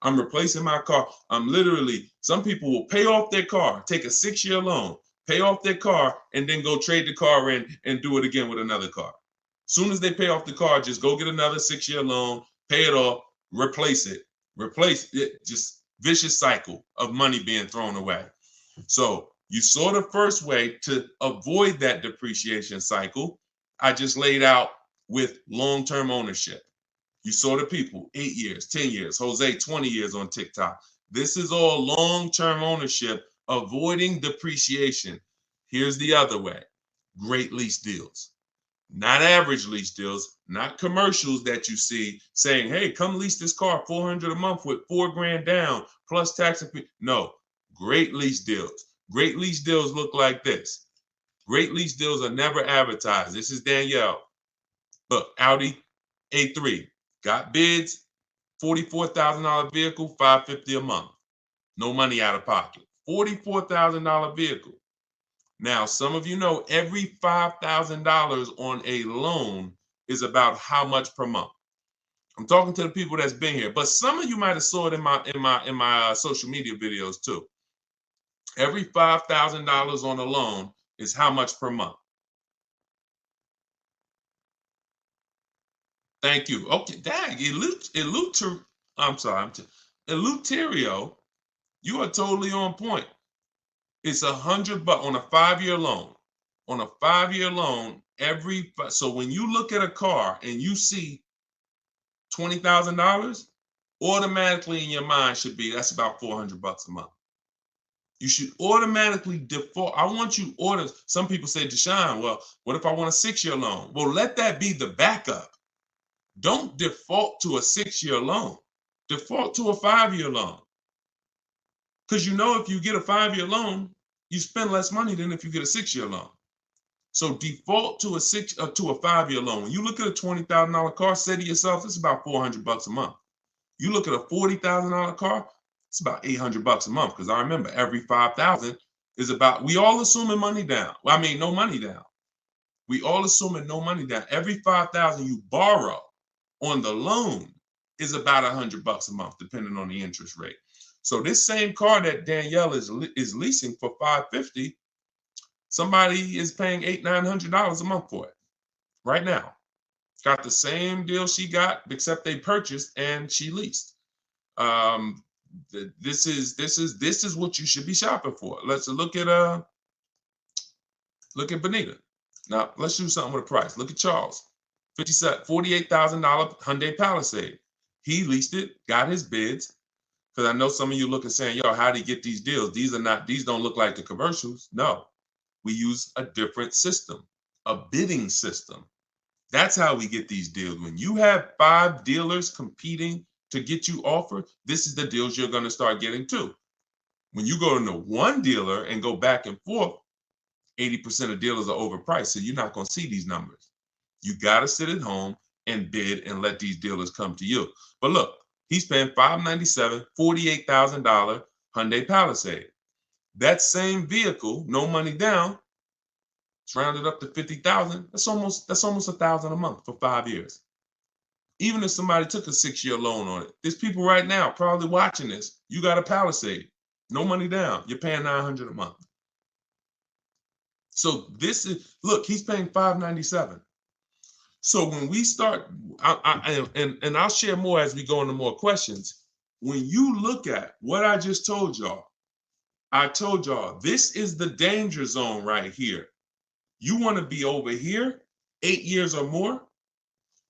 S3: I'm replacing my car. Some people will pay off their car, take a 6-year loan, pay off their car, and then go trade the car in and do it again with another car. Soon as they pay off the car, just go get another 6-year loan, pay it off, replace it. Just vicious cycle of money being thrown away. So you saw the first way to avoid that depreciation cycle. I just laid out with long-term ownership. You saw the people, 8 years, 10 years, Jose, 20 years on TikTok. This is all long-term ownership, avoiding depreciation. Here's the other way, great lease deals. Not average lease deals, not commercials that you see saying, hey, come lease this car, $400 a month with $4,000 down plus tax and fee. No, great lease deals. Great lease deals look like this. Great lease deals are never advertised. This is Danielle. Look, Audi A3, got bids, $44,000 vehicle, $550 a month. No money out of pocket. $44,000 vehicle. Now, some of you know every $5,000 on a loan is about how much per month. I'm talking to the people that's been here, but some of you might have saw it in my social media videos too. Every $5,000 on a loan is how much per month. Thank you. Okay, dang, Eleuterio, you are totally on point. It's $100 on a 5-year loan. On a 5-year loan, so when you look at a car and you see $20,000, automatically in your mind should be that's about $400 a month. You should automatically default. I want you order. Some people say, Deshone, well, what if I want a 6-year loan? Well, let that be the backup. Don't default to a 6-year loan. Default to a 5-year loan. Because if you get a 5-year loan, you spend less money than if you get a 6-year loan. So default to a 5-year loan. When you look at a $20,000 car, say to yourself, it's about $400 a month. You look at a $40,000 car, it's about $800 a month. Because I remember every $5,000 is about, we all assuming money down. Well, I mean, no money down. We all assuming no money down. Every $5,000 you borrow on the loan is about $100 a month, depending on the interest rate. So this same car that Danielle is leasing for $550, somebody is paying $800-900 a month for it right now. Got the same deal she got, except they purchased and she leased. This is what you should be shopping for. Let's look at Benita. Now let's do something with a price. Look at Charles, $48,000 Hyundai Palisade. He leased it, got his bids. Because I know some of you look and saying, yo, how do you get these deals? These don't look like the commercials. No, we use a different system, a bidding system. That's how we get these deals. When you have 5 dealers competing to get you offered, this is the deals you're going to start getting too. When you go into one dealer and go back and forth, 80% of dealers are overpriced. So you're not going to see these numbers. You got to sit at home and bid and let these dealers come to you. But look, he's paying $597, $48,000 Hyundai Palisade. That same vehicle, no money down, it's rounded up to $50,000. That's almost $1,000 a month for 5 years. Even if somebody took a 6-year loan on it, there's people right now probably watching this. You got a Palisade, no money down. You're paying $900 a month. So look, he's paying $597. So when we start, and I'll share more as we go into more questions. When you look at what I just told y'all, I told y'all this is the danger zone right here. You want to be over here 8 years or more,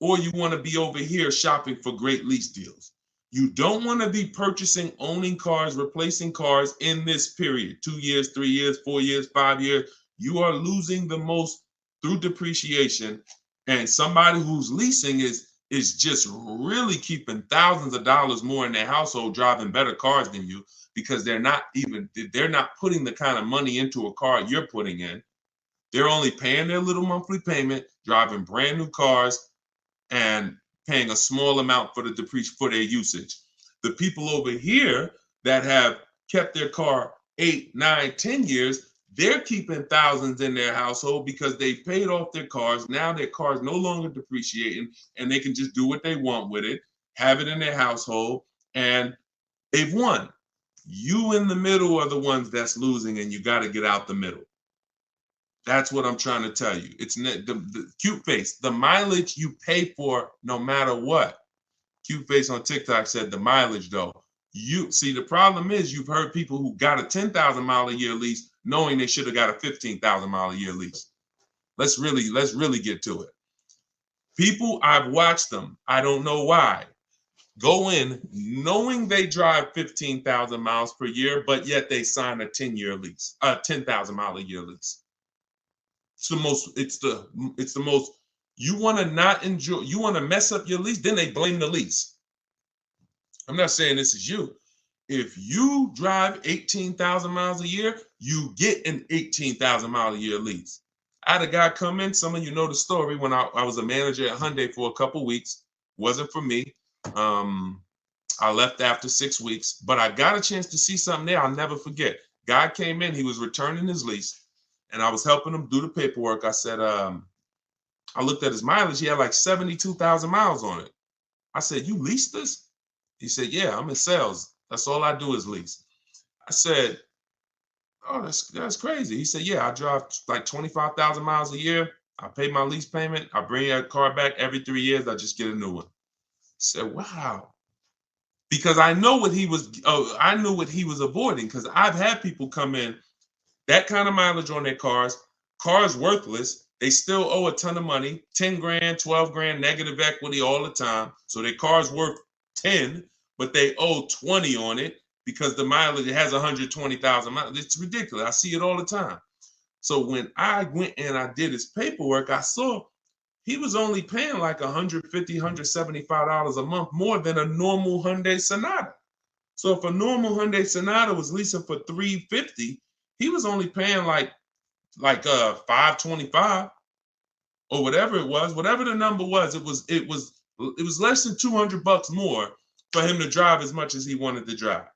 S3: or you want to be over here shopping for great lease deals. You don't want to be purchasing, owning cars, replacing cars in this period, 2 years, 3 years, 4 years, 5 years. You are losing the most through depreciation. And somebody who's leasing is just really keeping thousands of dollars more in their household, driving better cars than you, because they're not putting the kind of money into a car you're putting in. They're only paying their little monthly payment, driving brand new cars, and paying a small amount for for their usage. The people over here that have kept their car 8, 9, 10 years, they're keeping thousands in their household because they paid off their cars. Now their car's no longer depreciating and they can just do what they want with it, have it in their household, and they've won. You in the middle are the ones that's losing, and you got to get out the middle. That's what I'm trying to tell you. It's the cute face, the mileage you pay for no matter what. Cute face on TikTok said the mileage though. You see, the problem is you've heard people who got a 10,000 mile a year lease knowing they should have got a 15,000 mile a year lease. Let's really get to it. People, I've watched them, I don't know why, go in knowing they drive 15,000 miles per year, but yet they sign a 10-year lease, a 10,000 mile a year lease. It's the most, you want to not enjoy, you want to mess up your lease, then they blame the lease. I'm not saying this is you. If you drive 18,000 miles a year, you get an 18,000 mile a year lease. I had a guy come in, some of you know the story, when I was a manager at Hyundai for a couple weeks. Wasn't for me. I left after 6 weeks, but I got a chance to see something there I'll never forget. Guy came in, he was returning his lease, and I was helping him do the paperwork. I said, I looked at his mileage. He had like 72,000 miles on it. I said, you leased this? He said, yeah, I'm in sales. That's all I do is lease. I said, oh, that's crazy. He said, yeah, I drive like 25,000 miles a year. I pay my lease payment. I bring that car back every 3 years. I just get a new one. I said, wow. Because I know what he was, I knew what he was avoiding, because I've had people come in, that kind of mileage on their cars worthless. They still owe a ton of money, 10 grand, 12 grand, negative equity all the time. So their car's worth 10, but they owe 20 on it because the mileage, it has 120,000 miles. It's ridiculous. I see it all the time. So when I went and I did his paperwork, I saw he was only paying like $150, $175 a month more than a normal Hyundai Sonata. So if a normal Hyundai Sonata was leasing for $350, he was only paying like $525 or whatever it was, whatever the number was. It was less than $200 more for him to drive as much as he wanted to drive.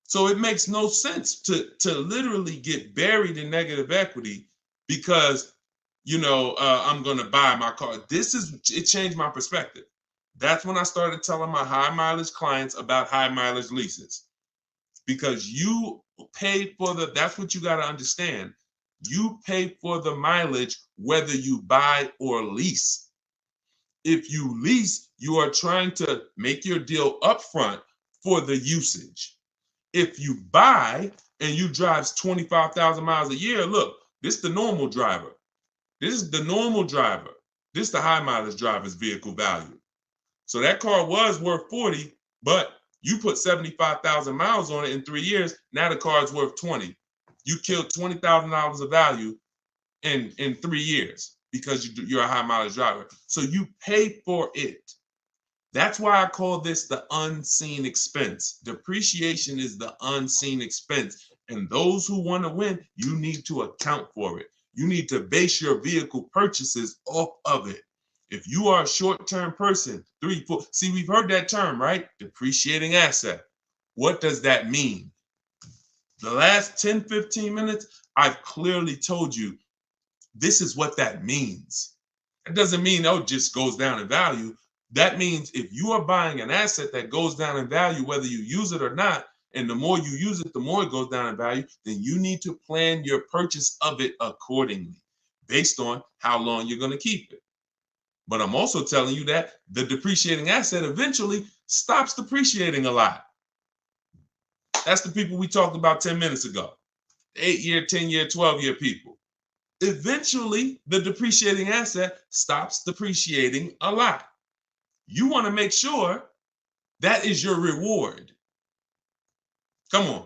S3: So it makes no sense to literally get buried in negative equity because, I'm going to buy my car. It changed my perspective. That's when I started telling my high mileage clients about high mileage leases, because you pay for that's what you got to understand. You pay for the mileage whether you buy or lease. If you lease, you are trying to make your deal upfront for the usage. If you buy and you drive 25,000 miles a year, look, this is the normal driver. This is the normal driver. This is the high mileage driver's vehicle value. So that car was worth 40, but you put 75,000 miles on it in 3 years. Now the car is worth 20. You killed $20,000 of value in 3 years because you're a high mileage driver. So you pay for it. That's why I call this the unseen expense. Depreciation is the unseen expense. And those who want to win, you need to account for it. You need to base your vehicle purchases off of it. If you are a short-term person, 3, 4, see, we've heard that term, right? Depreciating asset. What does that mean? The last 10, 15 minutes, I've clearly told you this is what that means. It doesn't mean, it just goes down in value. That means if you are buying an asset that goes down in value, whether you use it or not, and the more you use it, the more it goes down in value, then you need to plan your purchase of it accordingly based on how long you're going to keep it. But I'm also telling you that the depreciating asset eventually stops depreciating a lot. That's the people we talked about 10 minutes ago. 8-year, 10-year, 12-year people. Eventually, the depreciating asset stops depreciating a lot. You want to make sure that is your reward. Come on.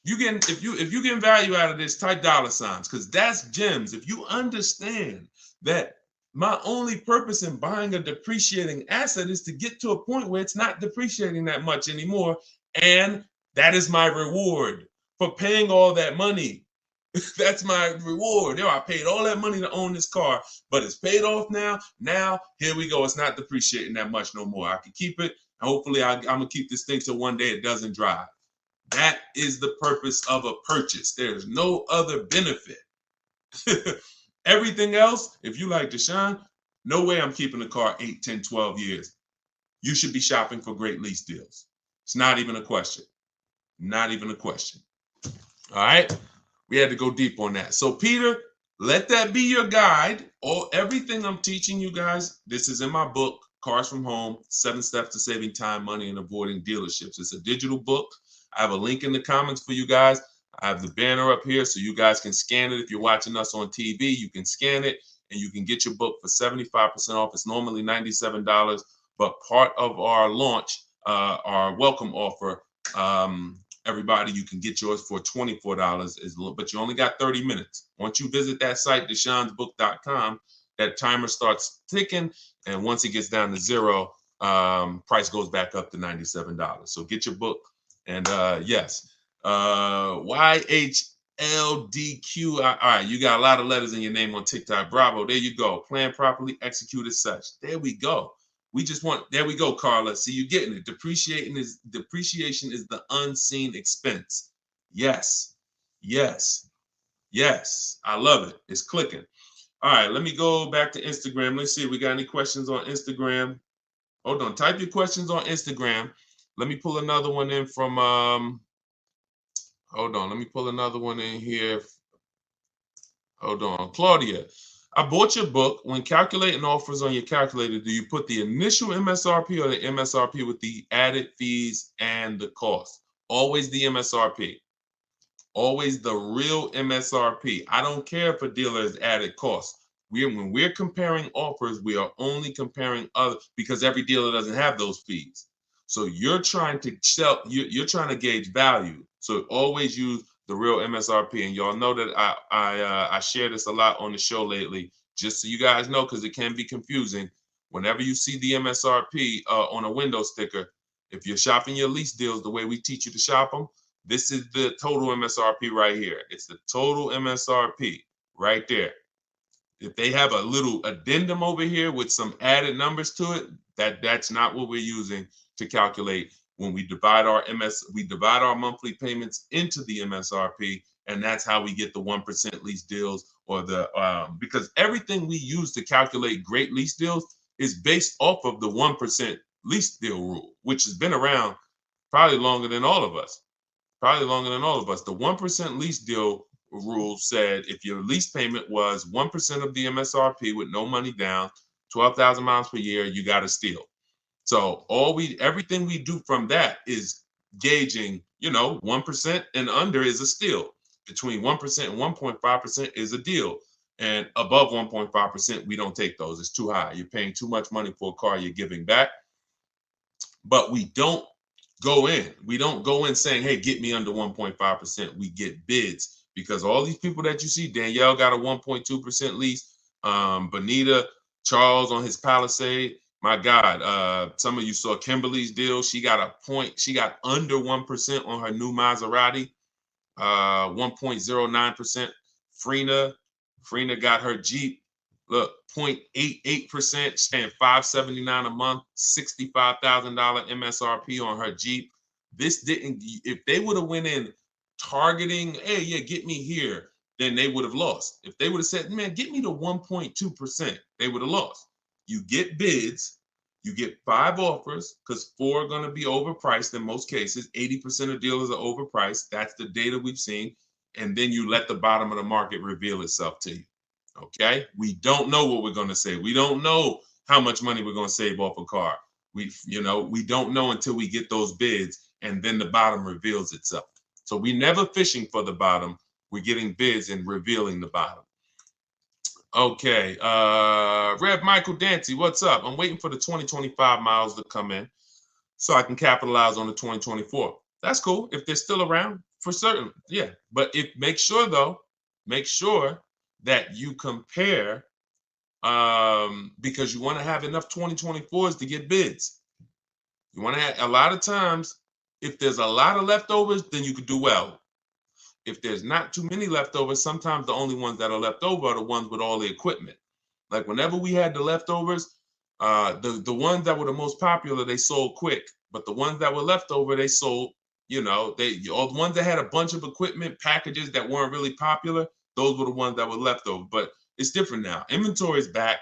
S3: If you get value out of this, type dollar signs, because that's gems. If you understand that my only purpose in buying a depreciating asset is to get to a point where it's not depreciating that much anymore, and that is my reward for paying all that money. That's my reward. I paid all that money to own this car, but it's paid off now. Now, here we go. It's not depreciating that much no more. I can keep it. Hopefully, I'm going to keep this thing till one day it doesn't drive. That is the purpose of a purchase. There's no other benefit. Everything else, if you like Deshone, no way I'm keeping the car 8, 10, 12 years. You should be shopping for great lease deals. It's not even a question. Not even a question. All right. We had to go deep on that. So, Peter, let that be your guide. Everything I'm teaching you guys, this is in my book, Cars from Home, 7 Steps to Saving Time, Money, and Avoiding Dealerships. It's a digital book. I have a link in the comments for you guys. I have the banner up here so you guys can scan it. If you're watching us on TV, you can scan it and you can get your book for 75% off. It's normally $97, but part of our launch, our welcome offer, everybody, you can get yours for $24, but you only got 30 minutes. Once you visit that site, deshonesbook.com, that timer starts ticking, and once it gets down to 0, price goes back up to $97. So get your book, and yes, YHLDQ. All right, you got a lot of letters in your name on TikTok. Bravo. There you go. Plan properly, execute as such. There we go. There we go, Carla. See, you getting it. Depreciation is the unseen expense. Yes. Yes. Yes. I love it. It's clicking. All right, let me go back to Instagram. Let's see if we got any questions on Instagram. Hold on. Type your questions on Instagram. Let me pull another one in from hold on. Let me pull another one in here. Hold on. Claudia. I bought your book. When calculating offers on your calculator, do you put the initial MSRP or the MSRP with the added fees and the cost? Always the MSRP. Always the real MSRP. I don't care if a dealer has added costs. When we're comparing offers, we are only comparing other, because every dealer doesn't have those fees. So you're trying to sell, you're trying to gauge value. So always use the real MSRP. And y'all know that I share this a lot on the show lately, just so you guys know, because it can be confusing. Whenever you see the MSRP on a window sticker, if you're shopping your lease deals the way we teach you to shop them, this is the total MSRP right here. It's the total MSRP right there. If they have a little addendum over here with some added numbers to it, that's not what we're using to calculate. When we divide our monthly payments into the MSRP, and that's how we get the 1% lease deals, or the because everything we use to calculate great lease deals is based off of the 1% lease deal rule, which has been around probably longer than all of us. The 1% lease deal rule said if your lease payment was 1% of the MSRP with no money down, 12,000 miles per year, you got a steal. So everything we do from that is gauging, 1% and under is a steal. Between 1% and 1.5% is a deal. And above 1.5%, we don't take those. It's too high. You're paying too much money for a car you're giving back. But we don't go in. We don't go in saying, hey, get me under 1.5%. We get bids, because all these people that you see, Danielle got a 1.2% lease. Bonita, Charles on his Palisade. My God, some of you saw Kimberly's deal. She got under 1% on her new Maserati, 1.09%. Frina got her Jeep. Look, 0.88%, staying $579 a month, $65,000 MSRP on her Jeep. If they would have went in targeting, hey, yeah, get me here, then they would have lost. If they would have said, man, get me to 1.2%, they would have lost. You get bids, you get 5 offers, because 4 are going to be overpriced in most cases. 80% of dealers are overpriced. That's the data we've seen. And then you let the bottom of the market reveal itself to you. Okay? We don't know what we're going to say. We don't know how much money we're going to save off a car. We don't know until we get those bids, and then the bottom reveals itself. So we're never fishing for the bottom. We're getting bids and revealing the bottom. Okay, Rev Michael Dancy, what's up? I'm waiting for the 2025 miles to come in so I can capitalize on the 2024. That's cool if they're still around, for certain. Yeah, but make sure that you compare, because you want to have enough 2024s to get bids. You want to have, a lot of times, if there's a lot of leftovers, then you could do well. if there's not too many leftovers, sometimes the only ones that are left over are the ones with all the equipment. Like whenever we had the leftovers, the ones that were the most popular, they sold quick. But the ones that were left over, they sold, all the ones that had a bunch of equipment packages that weren't really popular, those were the ones that were left over. But it's different now. Inventory is back.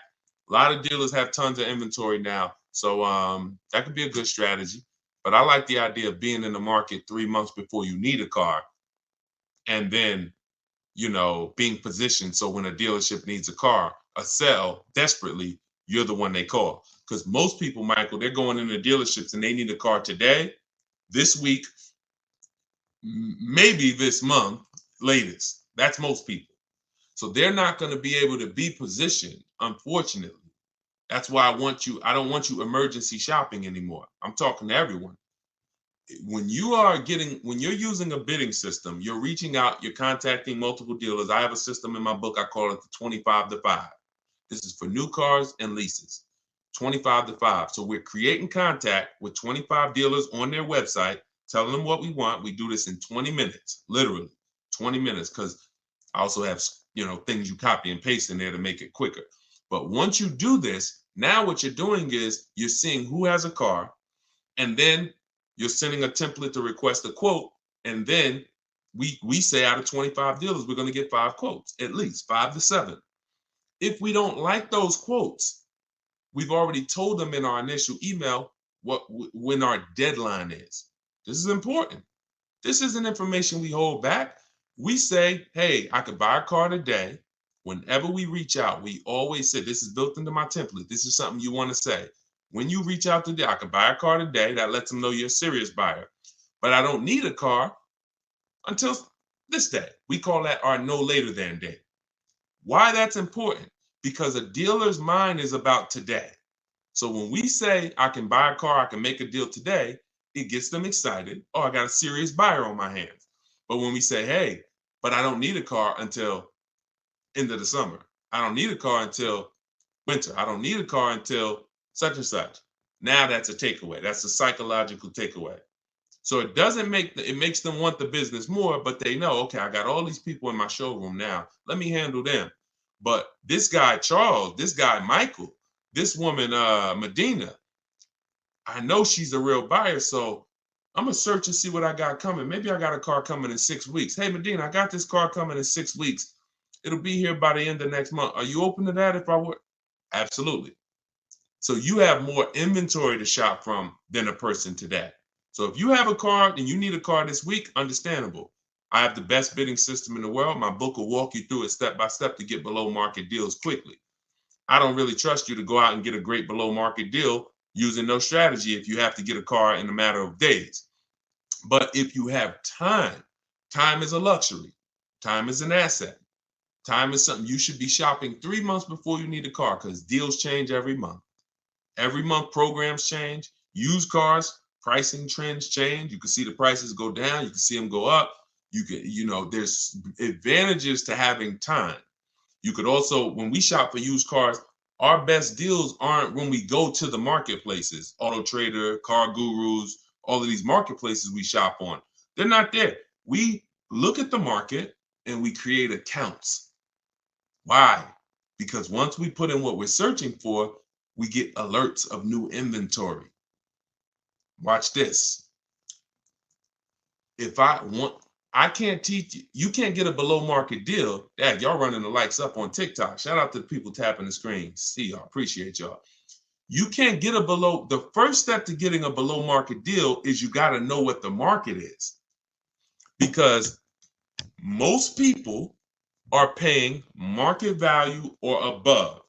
S3: A lot of dealers have tons of inventory now. So that could be a good strategy. But I like the idea of being in the market 3 months before you need a car, and then, being positioned so when a dealership needs a car, a sell desperately, you're the one they call. Because most people, Michael, they're going into dealerships and they need a car today, this week, maybe this month, latest. That's most people. So they're not going to be able to be positioned, unfortunately. That's why I don't want you emergency shopping anymore. I'm talking to everyone. When you're using a bidding system, you're reaching out, you're contacting multiple dealers. I have a system in my book, I call it the 25 to 5. This is for new cars and leases, 25 to 5. So we're creating contact with 25 dealers on their website, telling them what we want. We do this in 20 minutes, literally 20 minutes, because I also have, things you copy and paste in there to make it quicker. But once you do this, now what you're doing is you're seeing who has a car, and then you're sending a template to request a quote, and then we say out of 25 dealers, we're going to get 5 quotes, at least 5 to 7. If we don't like those quotes, we've already told them in our initial email when our deadline is. This is important. This isn't information we hold back. We say, hey, I could buy a car today. Whenever we reach out, we always say, this is built into my template. This is something you want to say. When you reach out today, I could buy a car today. That lets them know you're a serious buyer. But I don't need a car until this day. We call that our no later than day. Why that's important? Because a dealer's mind is about today. So when we say I can buy a car, I can make a deal today, it gets them excited. Oh, I got a serious buyer on my hands. But when we say, hey, but I don't need a car until end of the summer. I don't need a car until winter. I don't need a car until such and such. Now that's a takeaway. That's a psychological takeaway. So it makes them want the business more, but they know, okay, I got all these people in my showroom now. Let me handle them. But this guy, Charles, this guy, Michael, this woman, Medina, I know she's a real buyer. So I'm going to search and see what I got coming. Maybe I got a car coming in 6 weeks. Hey, Medina, I got this car coming in 6 weeks. It'll be here by the end of next month. Are you open to that if I were? Absolutely. So you have more inventory to shop from than a person today. So if you have a car and you need a car this week, understandable. I have the best bidding system in the world. My book will walk you through it step by step to get below market deals quickly. I don't really trust you to go out and get a great below market deal using no strategy if you have to get a car in a matter of days. But if you have time, time is a luxury. Time is an asset. Time is something you should be shopping 3 months before you need a car, because deals change every month. Every month programs change. Used cars, pricing trends change. You can see the prices go down. You can see them go up. There's advantages to having time. You could also, when we shop for used cars, our best deals aren't when we go to the marketplaces, Auto Trader, Car Gurus, all of these marketplaces we shop on. They're not there. We look at the market and we create accounts. Why? Because once we put in what we're searching for, we get alerts of new inventory. Watch this. I can't teach you. You can't get a below market deal. Dad, y'all running the lights up on TikTok. Shout out to the people tapping the screen. See y'all. Appreciate y'all. You can't get the first step to getting a below market deal is you got to know what the market is. Because most people are paying market value or above.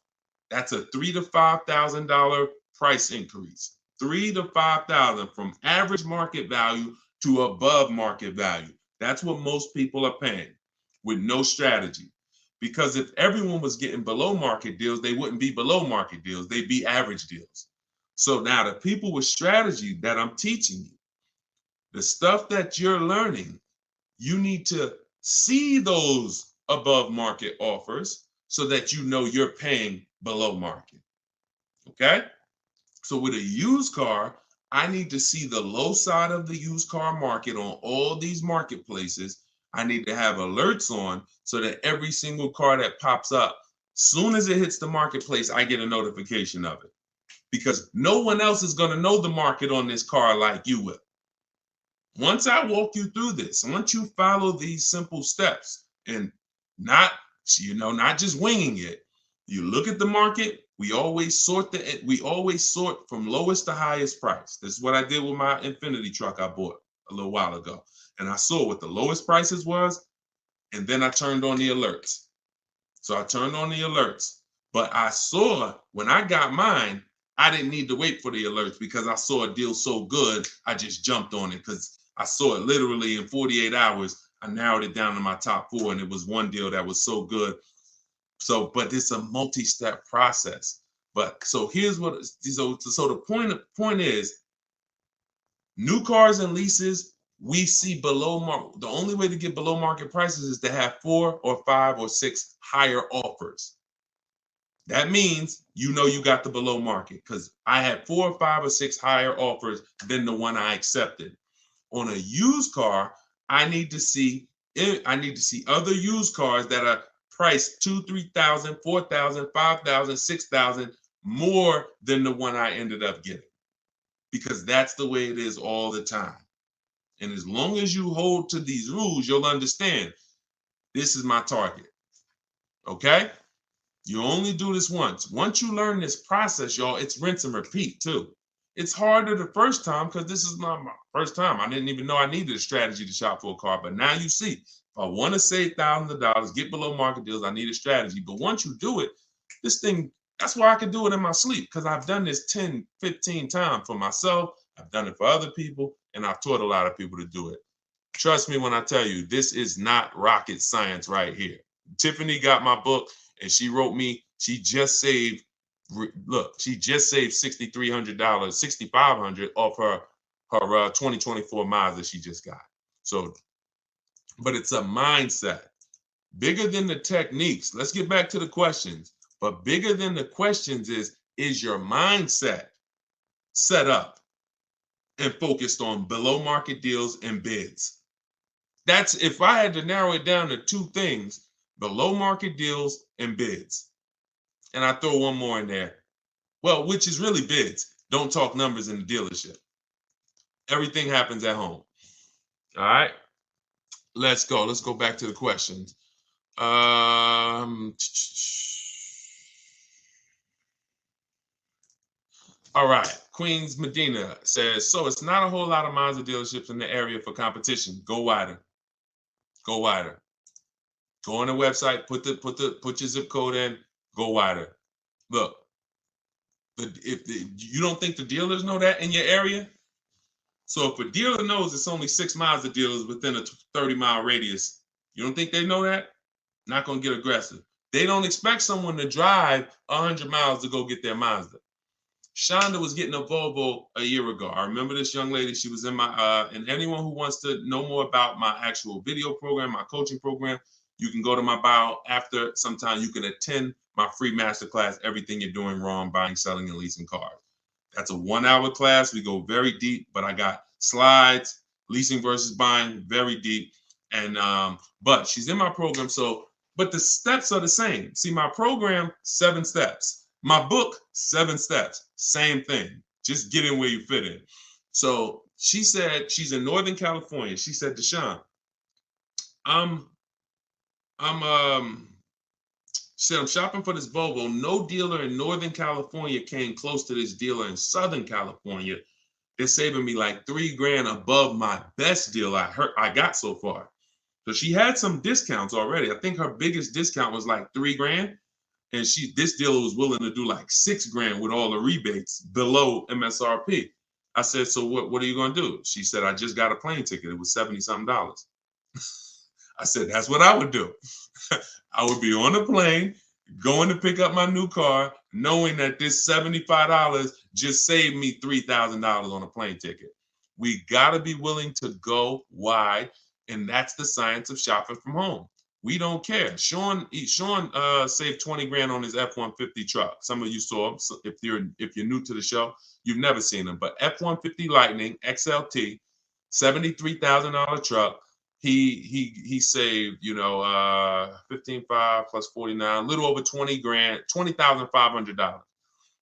S3: That's a $3,000 to $5,000 price increase. $3,000 to $5,000 from average market value to above market value. That's what most people are paying with no strategy. Because if everyone was getting below market deals, they wouldn't be below market deals. They'd be average deals. So now the people with strategy that I'm teaching you, the stuff that you're learning, you need to see those above market offers so that you know you're paying below market. Okay? So with a used car, I need to see the low side of the used car market on all these marketplaces. I need to have alerts on so that every single car that pops up, soon as it hits the marketplace, I get a notification of it. Because no one else is going to know the market on this car like you will. Once I walk you through this, once you follow these simple steps and not just winging it, you look at the market. We always sort from lowest to highest price. This is what I did with my Infiniti truck I bought a little while ago. And I saw what the lowest prices was, and then I turned on the alerts. So I turned on the alerts, but I saw when I got mine, I didn't need to wait for the alerts because I saw a deal so good, I just jumped on it because I saw it literally in 48 hours. I narrowed it down to my top 4, and it was one deal that was so good. So, but it's a multi-step process. But so here's what, so the point is, new cars and leases, we see below market. The only way to get below market prices is to have 4 or 5 or 6 higher offers. That means you got the below market because I had 4 or 5 or 6 higher offers than the one I accepted. On a used car, I need to see other used cars that are priced $2,000, $3,000, $4,000, $5,000, $6,000 more than the one I ended up getting, because that's the way it is all the time. And as long as you hold to these rules, you'll understand this is my target. Okay? You only do this once. Once you learn this process, y'all, it's rinse and repeat too. It's harder the first time because this is not my first time. I didn't even know I needed a strategy to shop for a car. But now you see, if I want to save thousands of dollars, get below market deals, I need a strategy. But once you do it, this thing, that's why I can do it in my sleep, because I've done this 10, 15 times for myself. I've done it for other people, and I've taught a lot of people to do it. Trust me when I tell you, this is not rocket science right here. Tiffany got my book, and she wrote me, she just saved $6,300, $6,500 off her 2024 Mazda she just got. So, but it's a mindset. Bigger than the techniques. Let's get back to the questions. But bigger than the questions is your mindset set up and focused on below market deals and bids? That's, if I had to narrow it down to 2 things, below market deals and bids. And I throw one more in there. Well, which is really bids. Don't talk numbers in the dealership. Everything happens at home. All right. Let's go. Let's go back to the questions. All right. Queens Medina says, so it's not a whole lot of Mazda dealerships in the area for competition. Go wider. Go wider. Go on the website, put your zip code in, go wider. Look, you don't think the dealers know that in your area? So if a dealer knows it's only 6 Mazda dealers within a 30-mile radius, you don't think they know that? Not going to get aggressive. They don't expect someone to drive 100 miles to go get their Mazda. Shonda was getting a Volvo a year ago. I remember this young lady. She was in my, and anyone who wants to know more about my actual video program, my coaching program, you can go to my bio after. Sometime you can attend my free masterclass, Everything You're Doing Wrong, Buying, Selling, and Leasing Cars. That's a 1-hour class. We go very deep, but I got slides, leasing versus buying, very deep. And, but she's in my program. So, but the steps are the same. See, my program, 7 steps. My book, 7 steps. Same thing. Just get in where you fit in. So she said, she's in Northern California. She said, Deshone, she said, I'm shopping for this Volvo. No dealer in Northern California came close to this dealer in Southern California. They're saving me like $3,000 above my best deal I got so far. So she had some discounts already. I think her biggest discount was like $3,000. And this dealer was willing to do like $6,000 with all the rebates below MSRP. I said, so what are you going to do? She said, I just got a plane ticket. It was $70-something. I said, that's what I would do. I would be on a plane, going to pick up my new car, knowing that this $75 just saved me $3,000 on a plane ticket. We got to be willing to go wide, and that's the science of shopping from home. We don't care. Sean saved $20,000 on his F-150 truck. Some of you saw him. So if you're new to the show, you've never seen him. But F-150 Lightning XLT, $73,000 truck. he saved, 15.5 plus 49, a little over 20 grand, $20,500.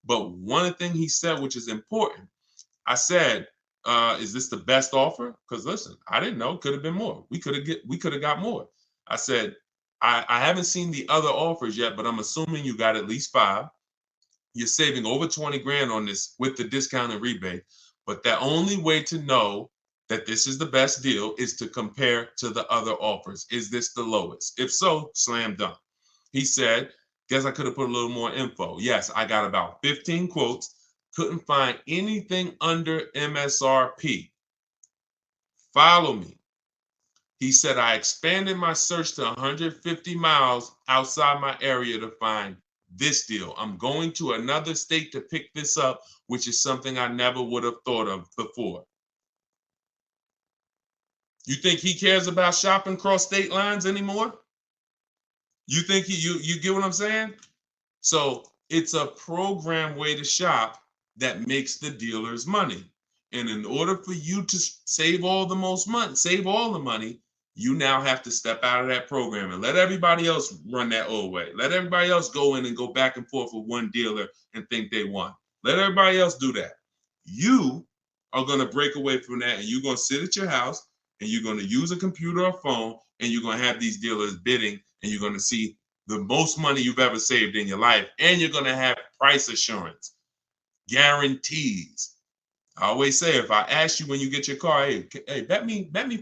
S3: But one thing he said, which is important, I said, is this the best offer? Because listen, I didn't know. Could have been more. We could have got more. I said, I haven't seen the other offers yet, but I'm assuming you got at least 5. You're saving over 20 grand on this with the discount and rebate. But the only way to know that this is the best deal is to compare to the other offers. Is this the lowest? If so, slam dunk. He said, guess I could have put a little more info. Yes, I got about 15 quotes. Couldn't find anything under MSRP. Follow me. He said, I expanded my search to 150 miles outside my area to find this deal. I'm going to another state to pick this up, which is something I never would have thought of before. You think he cares about shopping cross state lines anymore? You think you get what I'm saying? So it's a program way to shop that makes the dealers money. And in order for you to save all the money, you now have to step out of that program and let everybody else run that old way. Let everybody else go in and go back and forth with one dealer and think they won. Let everybody else do that. You are going to break away from that, and you're going to sit at your house and you're going to use a computer or phone, and you're going to have these dealers bidding, and you're going to see the most money you've ever saved in your life, and you're going to have price assurance, guarantees. I always say, if I ask you when you get your car, hey, bet me